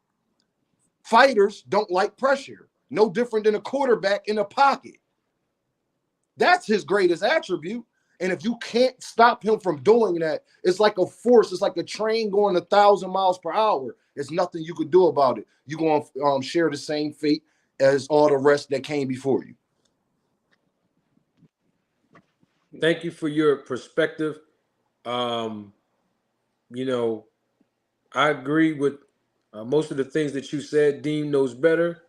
Fighters don't like pressure. No different than a quarterback in a pocket. That's his greatest attribute. And if you can't stop him from doing that, it's like a force. It's like a train going 1,000 miles per hour. There's nothing you could do about it. You're going to share the same fate as all the rest that came before you. Thank you for your perspective. I agree with most of the things that you said. Dean knows better.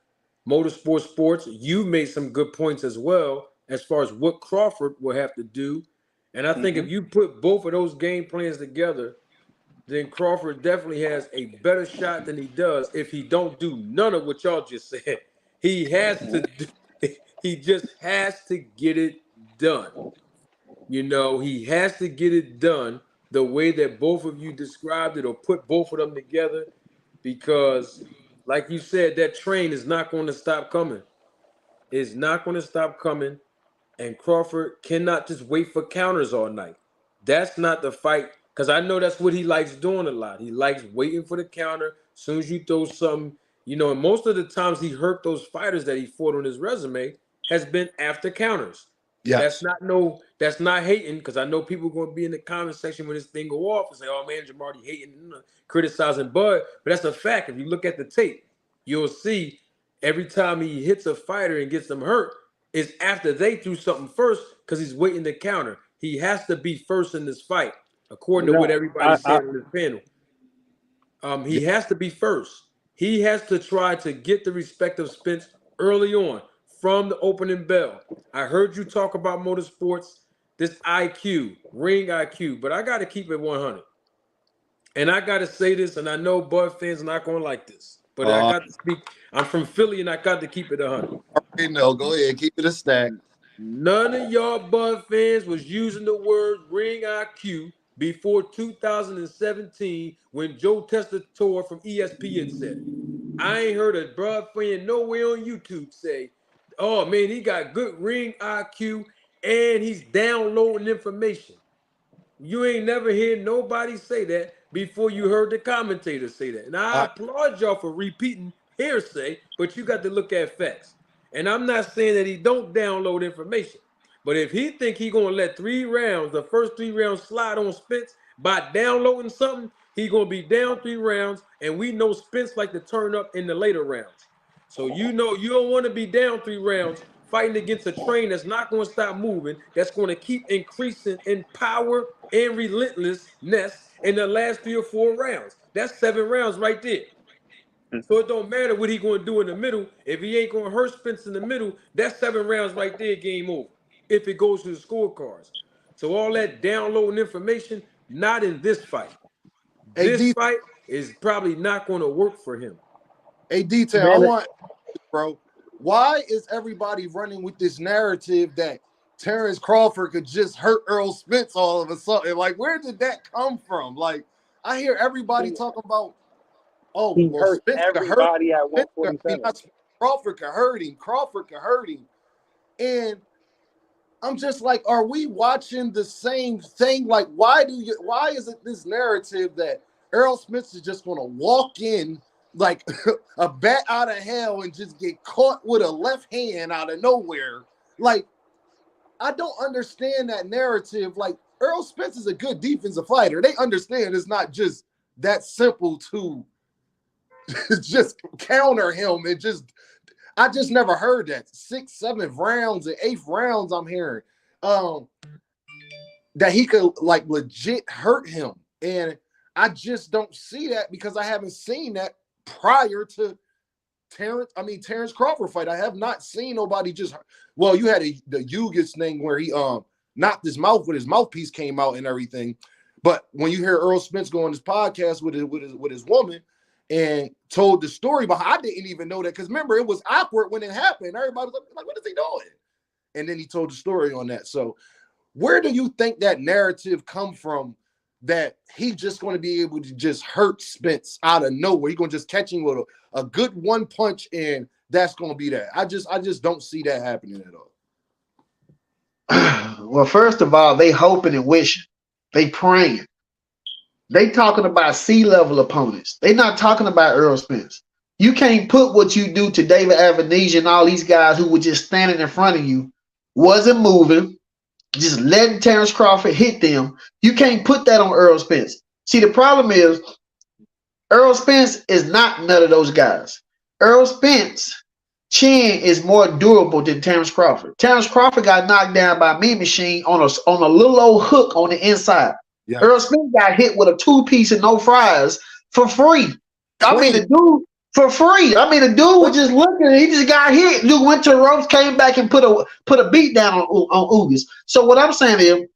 Motorsport sports, you made some good points as well as far as what Crawford will have to do. And I think if you put both of those game plans together, then Crawford definitely has a better shot than he does if he don't do none of what y'all just said. He has to do, he just has to get it done. He has to get it done the way that both of you described it, or put both of them together, because like you said, that train is not going to stop coming. It's not going to stop coming. And Crawford cannot just wait for counters all night. That's not the fight, because I know that's what he likes doing a lot. He likes waiting for the counter. As soon as you throw something, and most of the times he hurt those fighters that he fought on his resume has been after counters. Yeah, that's not hating, because I know people are going to be in the comment section when this thing go off and say, "Oh man, Jamarty hating, criticizing Bud," but that's a fact. If you look at the tape, you'll see every time he hits a fighter and gets them hurt, is after they threw something first, because he's waiting to counter. He has to be first in this fight, according to what everybody said on this panel. He has to be first. He has to try to get the respect of Spence early on from the opening bell. I heard you talk about motorsports, this IQ, ring IQ, but I got to keep it 100. And I got to say this, and I know Bud fans are not going to like this, but I got to speak. I'm from Philly, and I got to keep it 100. Okay, no, go ahead, keep it a stack. None of y'all Bud fans was using the word ring IQ before 2017 when Joe Tessitore from ESPN said it. I ain't heard a Bud fan nowhere on YouTube say, "Oh man, he got good ring IQ and he's downloading information." You ain't never heard nobody say that before you heard the commentators say that. And I applaud y'all for repeating hearsay, but you got to look at facts. And I'm not saying that he don't download information, but if he think he gonna let the first 3 rounds slide on Spence by downloading something, he gonna be down 3 rounds, and we know Spence like to turn up in the later rounds. So you don't want to be down 3 rounds fighting against a train that's not going to stop moving, that's going to keep increasing in power and relentlessness in the last 3 or 4 rounds. That's 7 rounds right there. So it don't matter what he going to do in the middle. If he ain't going to hurt Spence in the middle, that's 7 rounds right there, game over, if it goes to the scorecards. So all that downloading information, not in this fight. This fight is probably not going to work for him. Hey, Detail, I want, bro, why is everybody running with this narrative that Terrence Crawford could just hurt Earl Spence all of a sudden? Like, where did that come from? Like, I hear everybody talking about, oh, He well, hurt Spence could hurt everybody at him. 147. Crawford could hurt him. Crawford could hurt him. And I'm just like, are we watching the same thing? Like, why is it this narrative that Earl Spence is just gonna walk in like a bat out of hell and just get caught with a left hand out of nowhere? Like, I don't understand that narrative. Like, Earl Spence is a good defensive fighter. They understand it's not just that simple to just counter him and just. I just never heard that 6th, 7th rounds and 8th rounds. I'm hearing that he could like legit hurt him, and I just don't see that because I haven't seen that prior to Terrence Crawford fight. I have not seen nobody just. Well, you had the Ugas thing where he knocked his mouth when his mouthpiece came out and everything, but when you hear Earl Spence go on his podcast with his woman. And told the story behind. I didn't even know that because remember it was awkward when it happened. Everybody was like, "What is he doing?" And then he told the story on that. So, where do you think that narrative come from? That he's just going to be able to just hurt Spence out of nowhere. He's going to just catch him with a good one punch, and that's going to be that. I just don't see that happening at all. Well, first of all, they hoping and wishing, they praying. They talking about C-level opponents. They not talking about Earl Spence. You can't put what you do to David Avenesian and all these guys who were just standing in front of you, wasn't moving, just letting Terrence Crawford hit them. You can't put that on Earl Spence. See, the problem is Earl Spence is not none of those guys. Earl Spence chin is more durable than Terrence Crawford. Terrence Crawford got knocked down by Mean Machine on a little old hook on the inside. Yeah. Earl Spence got hit with a 2-piece and no fries for free. I mean, the dude for free. I mean, the dude was just looking. He just got hit. Dude went to the ropes, came back and put a beat down on Ugas. So what I'm saying is,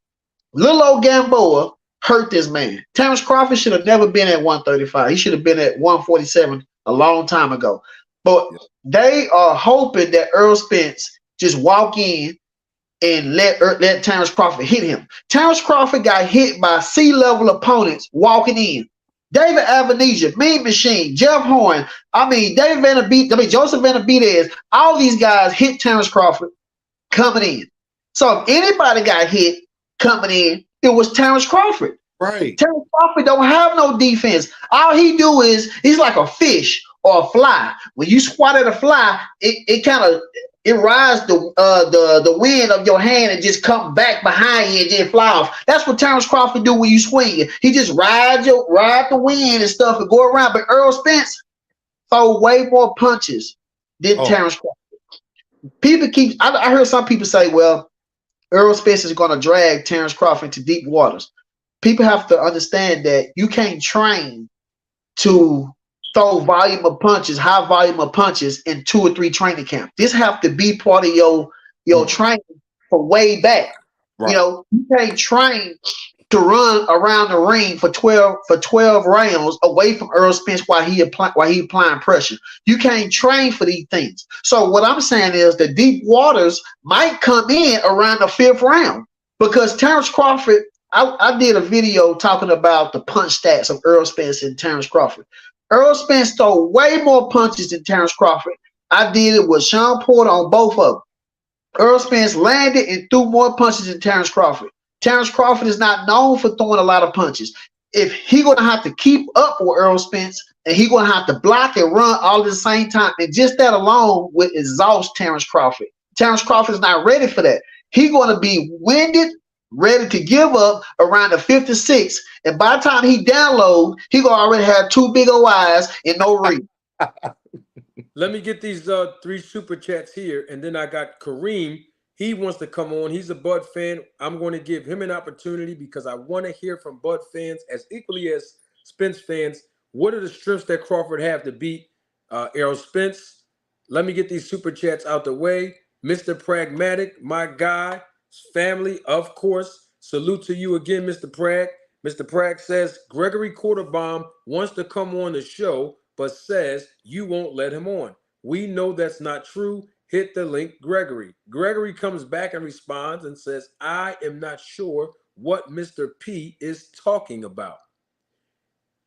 little old Gamboa hurt this man. Terrence Crawford should have never been at 135. He should have been at 147 a long time ago. But they are hoping that Earl Spence just walk in and let Terrence Crawford hit him. Terrence Crawford got hit by C-level opponents walking in. David Avenesian, Mean Machine, Jeff Horn, Joseph Benavidez, all these guys hit Terrence Crawford coming in. So if anybody got hit coming in, it was Terrence Crawford. Right. Terrence Crawford don't have no defense. All he do is he's like a fish or a fly. When you swat at a fly, it rides the wind of your hand and just come back behind you and just fly off. That's what Terrence Crawford do when you swing. He just ride the wind and stuff and go around. But Earl Spence throw way more punches than Terrence Crawford. I heard some people say, well, Earl Spence is going to drag Terrence Crawford into deep waters. People have to understand that you can't train to throw high volume of punches in 2 or 3 training camps. This have to be part of your training for way back. Right. You know, you can't train to run around the ring for 12 rounds away from Earl Spence while he applying pressure. You can't train for these things. So what I'm saying is the deep waters might come in around the 5th round because Terrence Crawford. I did a video talking about the punch stats of Earl Spence and Terrence Crawford. Earl Spence threw way more punches than Terrence Crawford. I did it with Sean Porter on both of them. Earl Spence landed and threw more punches than Terrence Crawford. Terrence Crawford is not known for throwing a lot of punches. If he's going to have to keep up with Earl Spence and he's going to have to block and run all at the same time, and just that alone will exhaust Terrence Crawford. Terrence Crawford is not ready for that. He's going to be winded, ready to give up around the 5th or 6th, and by the time he download, he gonna already have 2 big old eyes and no read. Let me get these 3 super chats here, and then I got Kareem. He wants to come on. He's a Bud fan. I'm going to give him an opportunity because I want to hear from Bud fans as equally as Spence fans. What are the strengths that Crawford have to beat Errol Spence? Let me get these super chats out the way. Mr. Pragmatic, my guy. Family, of course. Salute to you again, Mr. Prag. Mr. Pratt says Gregory Quarterbaum wants to come on the show, but says you won't let him on. We know that's not true. Hit the link, Gregory. Gregory comes back and responds and says, I am not sure what Mr. P is talking about.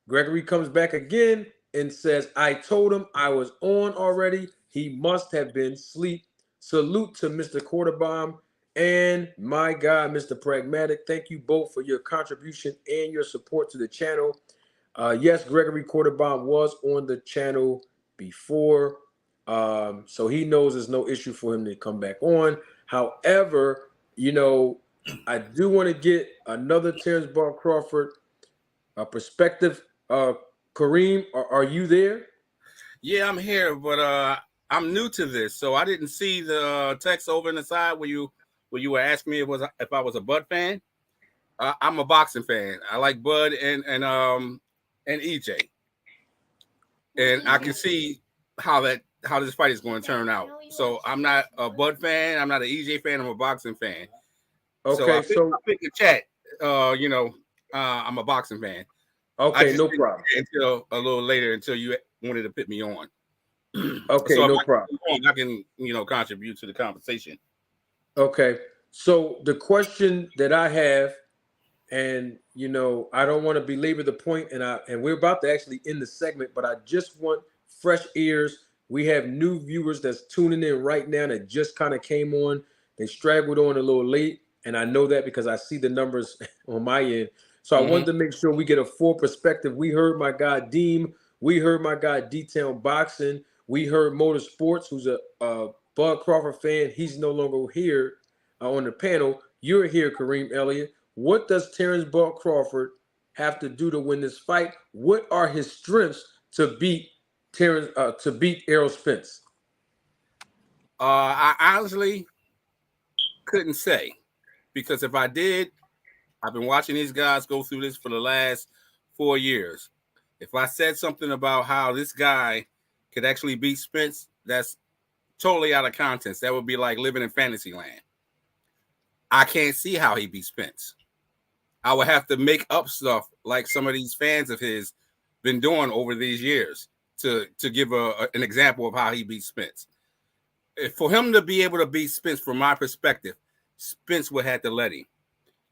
Gregory comes back again and says, I told him I was on already. He must have been asleep. Salute to Mr. Quarterbaum and my God, Mr. Pragmatic. Thank you both for your contribution and your support to the channel. Yes, Gregory Quarterbaum was on the channel before, so he knows there's no issue for him to come back on. However, I do want to get another Terrence Ball Crawford perspective. Kareem, are you there? Yeah, I'm here, but I'm new to this, so I didn't see the text over in the side where you were asking me if I was a Bud fan. I'm a boxing fan. I like Bud and EJ, and I can see how this fight is going to turn out. So I'm not a Bud fan. I'm not an EJ fan. I'm a boxing fan. Okay, so I picked the chat. I'm a boxing fan. Okay, no problem. Until a little later, until you wanted to put me on. Okay, so no problem. I can contribute to the conversation. Okay, so the question that I have, and I don't want to belabor the point, and we're about to actually end the segment, but I just want fresh ears. We have new viewers that's tuning in right now that just kind of came on. They straggled on a little late, and I know that because I see the numbers on my end. So I wanted to make sure we get a full perspective. We heard my guy Deem. We heard my guy D-Town Boxing. We heard Motorsports, who's a Bud Crawford fan. He's no longer here on the panel. You're here, Kareem Elliott. What does Terrence Bud Crawford have to do to win this fight? What are his strengths to beat Errol Spence? I honestly couldn't say, because if I did, I've been watching these guys go through this for the last 4 years. If I said something about how this guy could actually beat Spence, that's totally out of context. That would be like living in fantasy land. I can't see how he beats Spence. I would have to make up stuff like some of these fans of his been doing over these years to give an example of how he beats Spence. For him to be able to beat Spence, from my perspective, Spence would have to let him.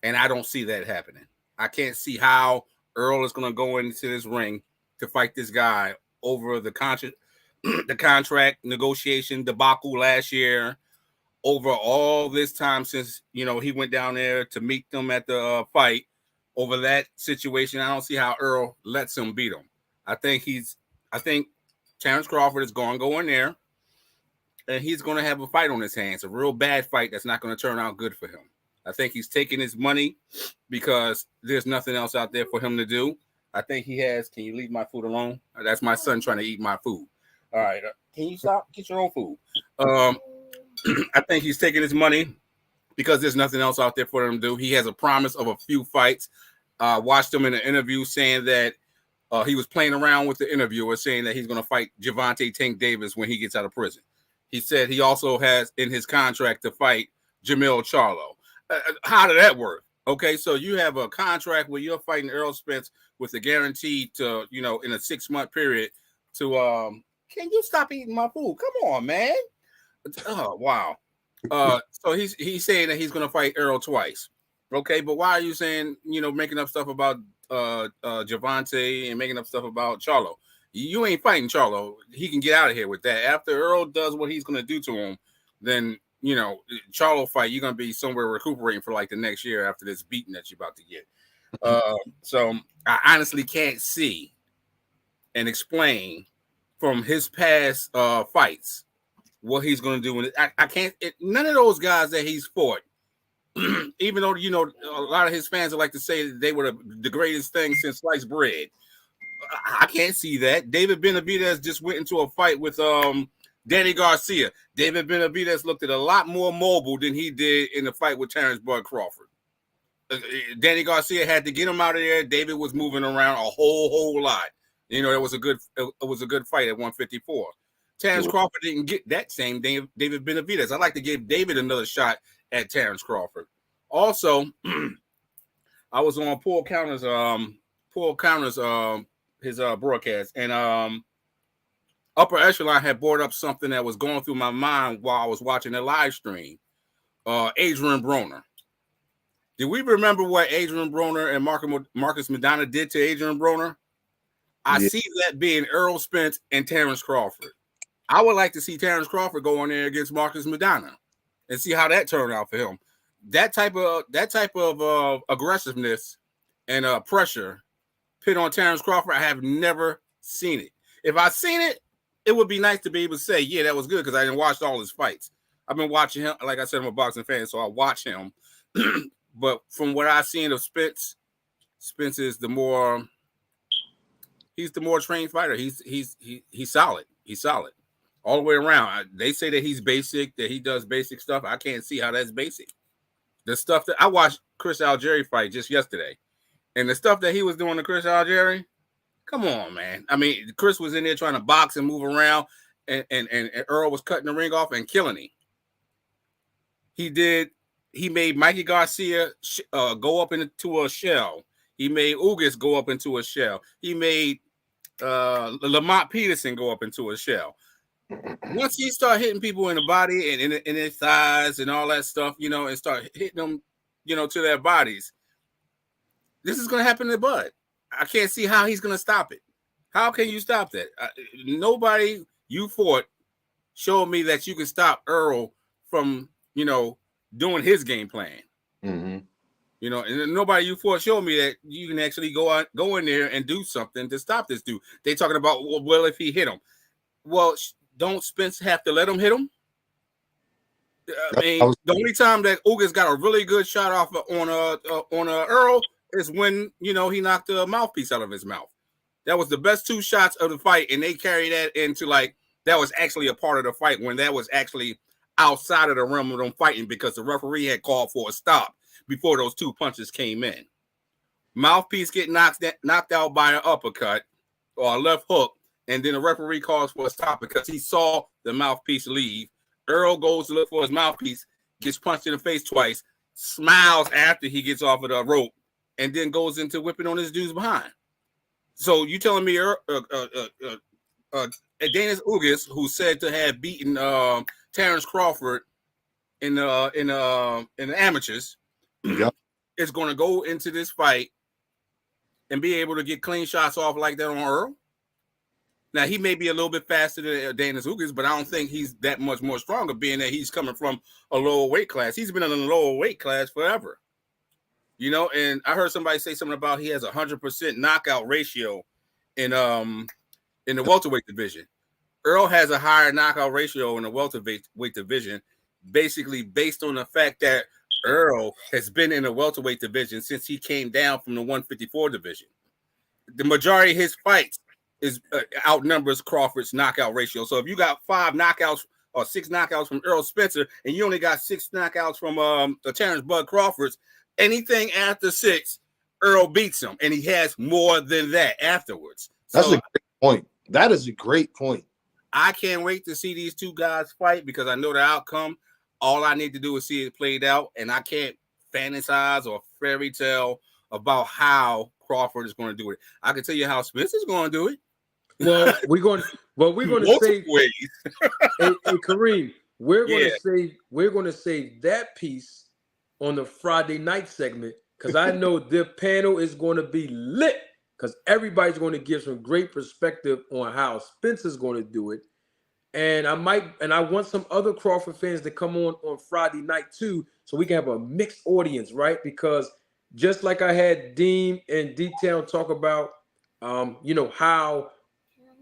And I don't see that happening. I can't see how Earl is going to go into this ring to fight this guy over the contract negotiation debacle last year, over all this time since, he went down there to meet them at the fight. Over that situation, I don't see how Earl lets him beat him. I think Terrence Crawford is going to go in there, and he's going to have a fight on his hands, a real bad fight that's not going to turn out good for him. I think he's taking his money because there's nothing else out there for him to do. I think he has. Can you leave my food alone? That's my son trying to eat my food. All right. Can you stop? Get your own food. I think he's taking his money because there's nothing else out there for him to do. He has a promise of a few fights. Watched him in an interview saying that he was playing around with the interviewer, saying that he's going to fight Gervonta Tank Davis when he gets out of prison. He said he also has in his contract to fight Jamil Charlo. How did that work? Okay, so you have a contract where you're fighting Errol Spence with a guarantee to, in a 6-month period to, can you stop eating my food? Come on, man. Oh, wow. So he's saying that he's going to fight Errol twice. Okay, but why are you saying, making up stuff about Gervonta and making up stuff about Charlo? You ain't fighting Charlo. He can get out of here with that. After Earl does what he's going to do to him, then, Charlo fight, you're going to be somewhere recuperating for like the next year after this beating that you're about to get. So I honestly can't see and explain from his past fights what he's going to do. I can't, none of those guys that he's fought, even though, a lot of his fans would like to say that they were the greatest thing since sliced bread. I can't see that. David Benavidez just went into a fight with Danny Garcia. David Benavidez looked at a lot more mobile than he did in the fight with Terrence Bud Crawford. Danny Garcia had to get him out of there. David was moving around a whole lot. It was a good fight at 154. Terrence Crawford didn't get that same David Benavidez. I'd like to give David another shot at Terrence Crawford. Also, I was on Paul Counter's his broadcast, and Upper Echelon had brought up something that was going through my mind while I was watching the live stream. Adrian Broner. Do we remember what Adrian Broner and Marcus Madonna did to Adrian Broner? I see that being Earl Spence and Terrence Crawford. I would like to see Terrence Crawford go in there against Marcus Madonna and see how that turned out for him. That type of aggressiveness and pressure put on Terrence Crawford, I have never seen it. If I seen it, it would be nice to be able to say, yeah, that was good, because I didn't watch all his fights. I've been watching him. Like I said, I'm a boxing fan, so I watch him. But from what I've seen of Spence is he's the more trained fighter. He's solid. He's solid all the way around. They say that he's basic, that he does basic stuff. I can't see how that's basic. The stuff that I watched Chris Algieri fight just yesterday, and the stuff that he was doing to Chris Algieri, come on, man. I mean, Chris was in there trying to box and move around, and Earl was cutting the ring off and killing him. He made Mikey Garcia go up into a shell. He made Ugas go up into a shell. He made Lamont Peterson go up into a shell. Once he start hitting people in the body and in their thighs and all that stuff, and start hitting them, to their bodies, this is going to happen to Bud. I can't see how he's going to stop it. How can you stop that? Nobody you fought showed me that you can stop Earl from, doing his game plan. Mm-hmm. And nobody you fought showed me that you can actually go in there and do something to stop this dude. They talking about, well, if he hit him. Well, don't Spence have to let him hit him? I mean, the only time that Ugas got a really good shot off on Earl is when, he knocked the mouthpiece out of his mouth. That was the best two shots of the fight, and they carried that into, that was actually a part of the fight when that was actually outside of the realm of them fighting, because the referee had called for a stop before those two punches came in. Mouthpiece get knocked out by an uppercut or a left hook, and then the referee calls for a stop because he saw the mouthpiece leave. Earl goes to look for his mouthpiece, gets punched in the face twice, smiles after he gets off of the rope, and then goes into whipping on his dude's behind. So you telling me Dennis Ugas, who said to have beaten Terrence Crawford in the amateurs, is going to go into this fight and be able to get clean shots off like that on Earl? Now, he may be a little bit faster than Dennis Ugas, but I don't think he's that much more stronger, being that he's coming from a lower weight class. He's been in a lower weight class forever. And I heard somebody say something about he has 100% knockout ratio in the welterweight division. Earl has a higher knockout ratio in the welterweight division, basically based on the fact that Earl has been in the welterweight division since he came down from the 154 division. The majority of his fights is outnumbers Crawford's knockout ratio. So if you got 5 knockouts or 6 knockouts from Earl Spencer, and you only got 6 knockouts from Terrence Bud Crawford's, anything after 6, Earl beats him, and he has more than that afterwards. That's a great point. That is a great point. I can't wait to see these two guys fight because I know the outcome. All I need to do is see it played out, and I can't fantasize or fairy tale about how Crawford is going to do it. I can tell you how Spence is going to do it. Well, we're going to say, hey, Kareem, we're going to save that piece on the Friday night segment, because I know the panel is going to be lit, because everybody's going to give some great perspective on how Spencer's going to do it. And I want some other Crawford fans to come on Friday night too, so we can have a mixed audience, right? Because just like I had Dean and D-Town talk about, how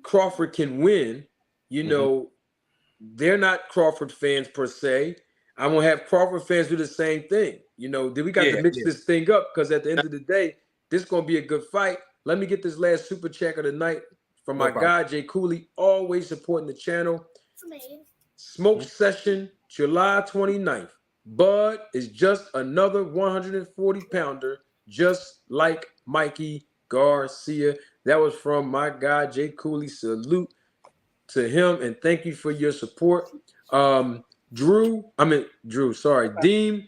Crawford can win, they're not Crawford fans per se. I'm going to have Crawford fans do the same thing. Then we got to mix this thing up, because at the end of the day, this is going to be a good fight. Let me get this last super check of the night from my guy, Jay Cooley, always supporting the channel. Smoke session, July 29th. Bud is just another 140-pounder, just like Mikey Garcia. That was from my guy, Jay Cooley. Salute to him, and thank you for your support. Deem,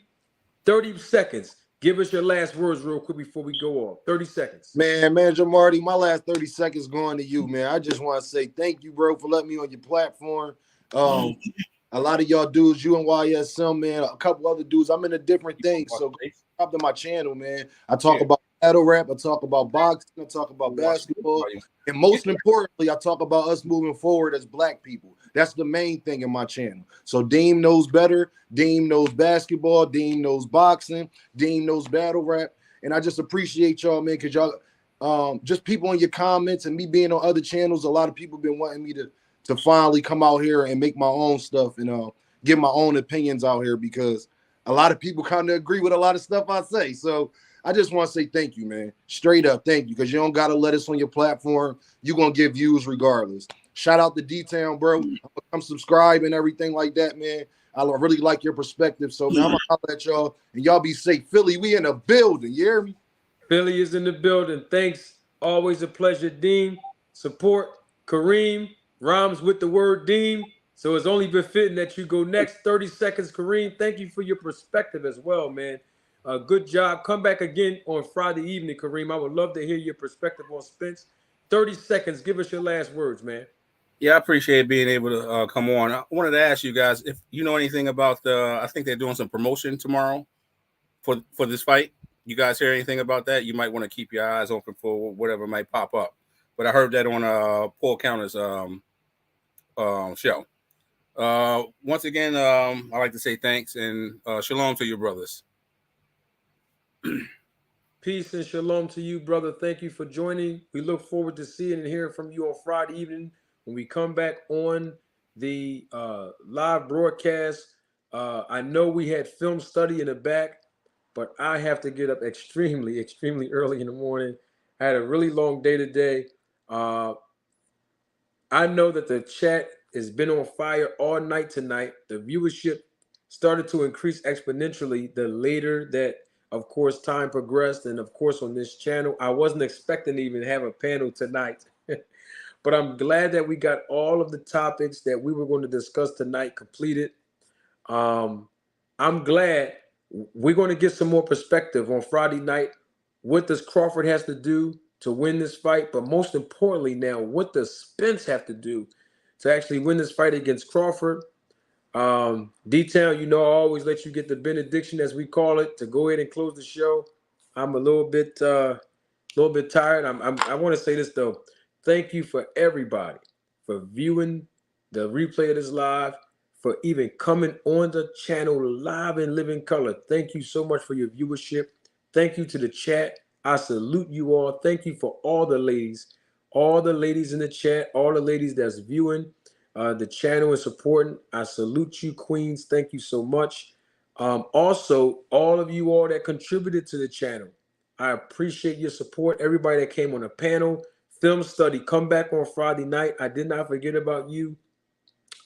30 seconds. Give us your last words real quick before we go off. 30 seconds. Man, Jamarty, my last 30 seconds going to you, man. I just want to say thank you, bro, for letting me on your platform. A lot of y'all dudes, you and YSM, man, a couple other dudes. I'm in a different thing. So subscribe to my channel, man. I talk about battle rap, I talk about boxing, I talk about basketball, and most importantly, I talk about us moving forward as black people. That's the main thing in my channel. So Deem knows better. Deem knows basketball. Deem knows boxing. Deem knows battle rap. And I just appreciate y'all, man, because y'all, just people in your comments and me being on other channels, a lot of people been wanting me to finally come out here and make my own stuff and give my own opinions out here, because a lot of people kind of agree with a lot of stuff I say. So I just want to say thank you, man. Straight up, thank you, because you don't got to let us on your platform. You're going to get views regardless. Shout out to D-Town, bro. I'm subscribed and everything like that, man. I really like your perspective. So, man, I'm going to holler at y'all, and y'all be safe. Philly, we in the building. You hear me? Philly is in the building. Thanks. Always a pleasure, Deem. Support Kareem. Rhymes with the word Deem. So it's only befitting that you go next. 30 seconds, Kareem. Thank you for your perspective as well, man. Good job. Come back again on Friday evening, Kareem. I would love to hear your perspective on Spence. 30 seconds. Give us your last words, man. Yeah, I appreciate being able to come on. I wanted to ask you guys if you know anything about I think they're doing some promotion tomorrow for this fight. You guys hear anything about that? You might want to keep your eyes open for whatever might pop up. But I heard that on Paul Counter's show. Once again, I'd like to say thanks and shalom to your brothers. Peace and shalom to you, brother. Thank you for joining. We look forward to seeing and hearing from you on Friday evening when we come back on the live broadcast. I know we had film study in the back, but I have to get up extremely, extremely early in the morning. I had a really long day today. I know that the chat has been on fire all night tonight. The viewership started to increase exponentially the later that, of course, time progressed. And of course, on this channel, I wasn't expecting to even have a panel tonight. But I'm glad that we got all of the topics that we were going to discuss tonight completed. I'm glad we're going to get some more perspective on Friday night. What does Crawford has to do to win this fight? But most importantly now, what does Spence have to do to actually win this fight against Crawford? D-Town, you know, I always let you get the benediction, as we call it, to go ahead and close the show. I'm a little bit tired. I want to say this though. Thank you for everybody for viewing the replay of this live, for even coming on the channel live in living color. Thank you so much for your viewership. Thank you to the chat. I salute you all. Thank you for all the ladies in the chat, all the ladies that's viewing the channel and supporting. I salute you, queens. Thank you so much. Also, all of you all that contributed to the channel, I appreciate your support. Everybody that came on the panel, film study, come back on Friday night. I did not forget about you.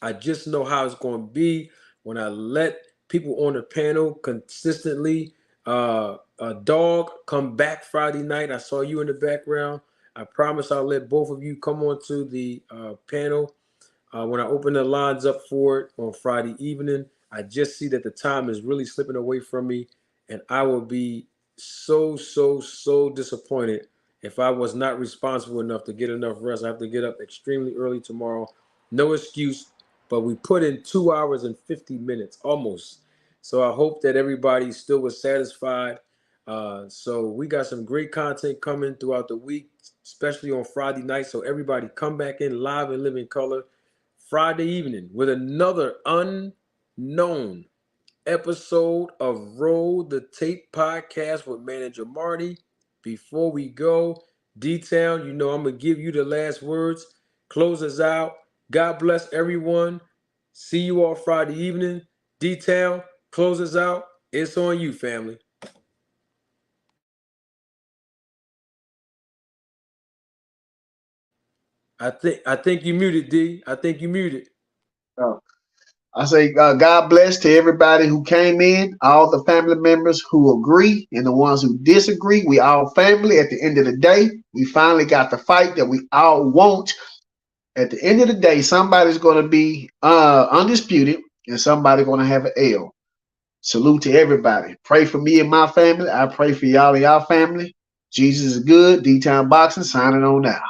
I just know how it's going to be when I let people on the panel consistently. Dog, come back Friday night. I saw you in the background. I promise I'll let both of you come on to the panel when I open the lines up for it on Friday evening. I just see that the time is really slipping away from me, and I will be so disappointed if I was not responsible enough to get enough rest. I have to get up extremely early tomorrow. No excuse, but we put in 2 hours and 50 minutes almost. So I hope that everybody still was satisfied. So we got some great content coming throughout the week, especially on Friday night. So everybody come back in live and live in color Friday evening with another unknown episode of Roll the Tape podcast with Manager Marty. Before we go, D-Town, you know I'm going to give you the last words. Close us out. God bless everyone. See you all Friday evening. D-Town, close us out. It's on you, family. I think you muted, D. I think you muted. I say God bless to everybody who came in, all the family members who agree and the ones who disagree. We all family. At the end of the day, we finally got the fight that we all want. At the end of the day, somebody's going to be undisputed and somebody's going to have an L. Salute to everybody. Pray for me and my family. I pray for y'all and y'all family. Jesus is good. D-Town Boxing signing on now.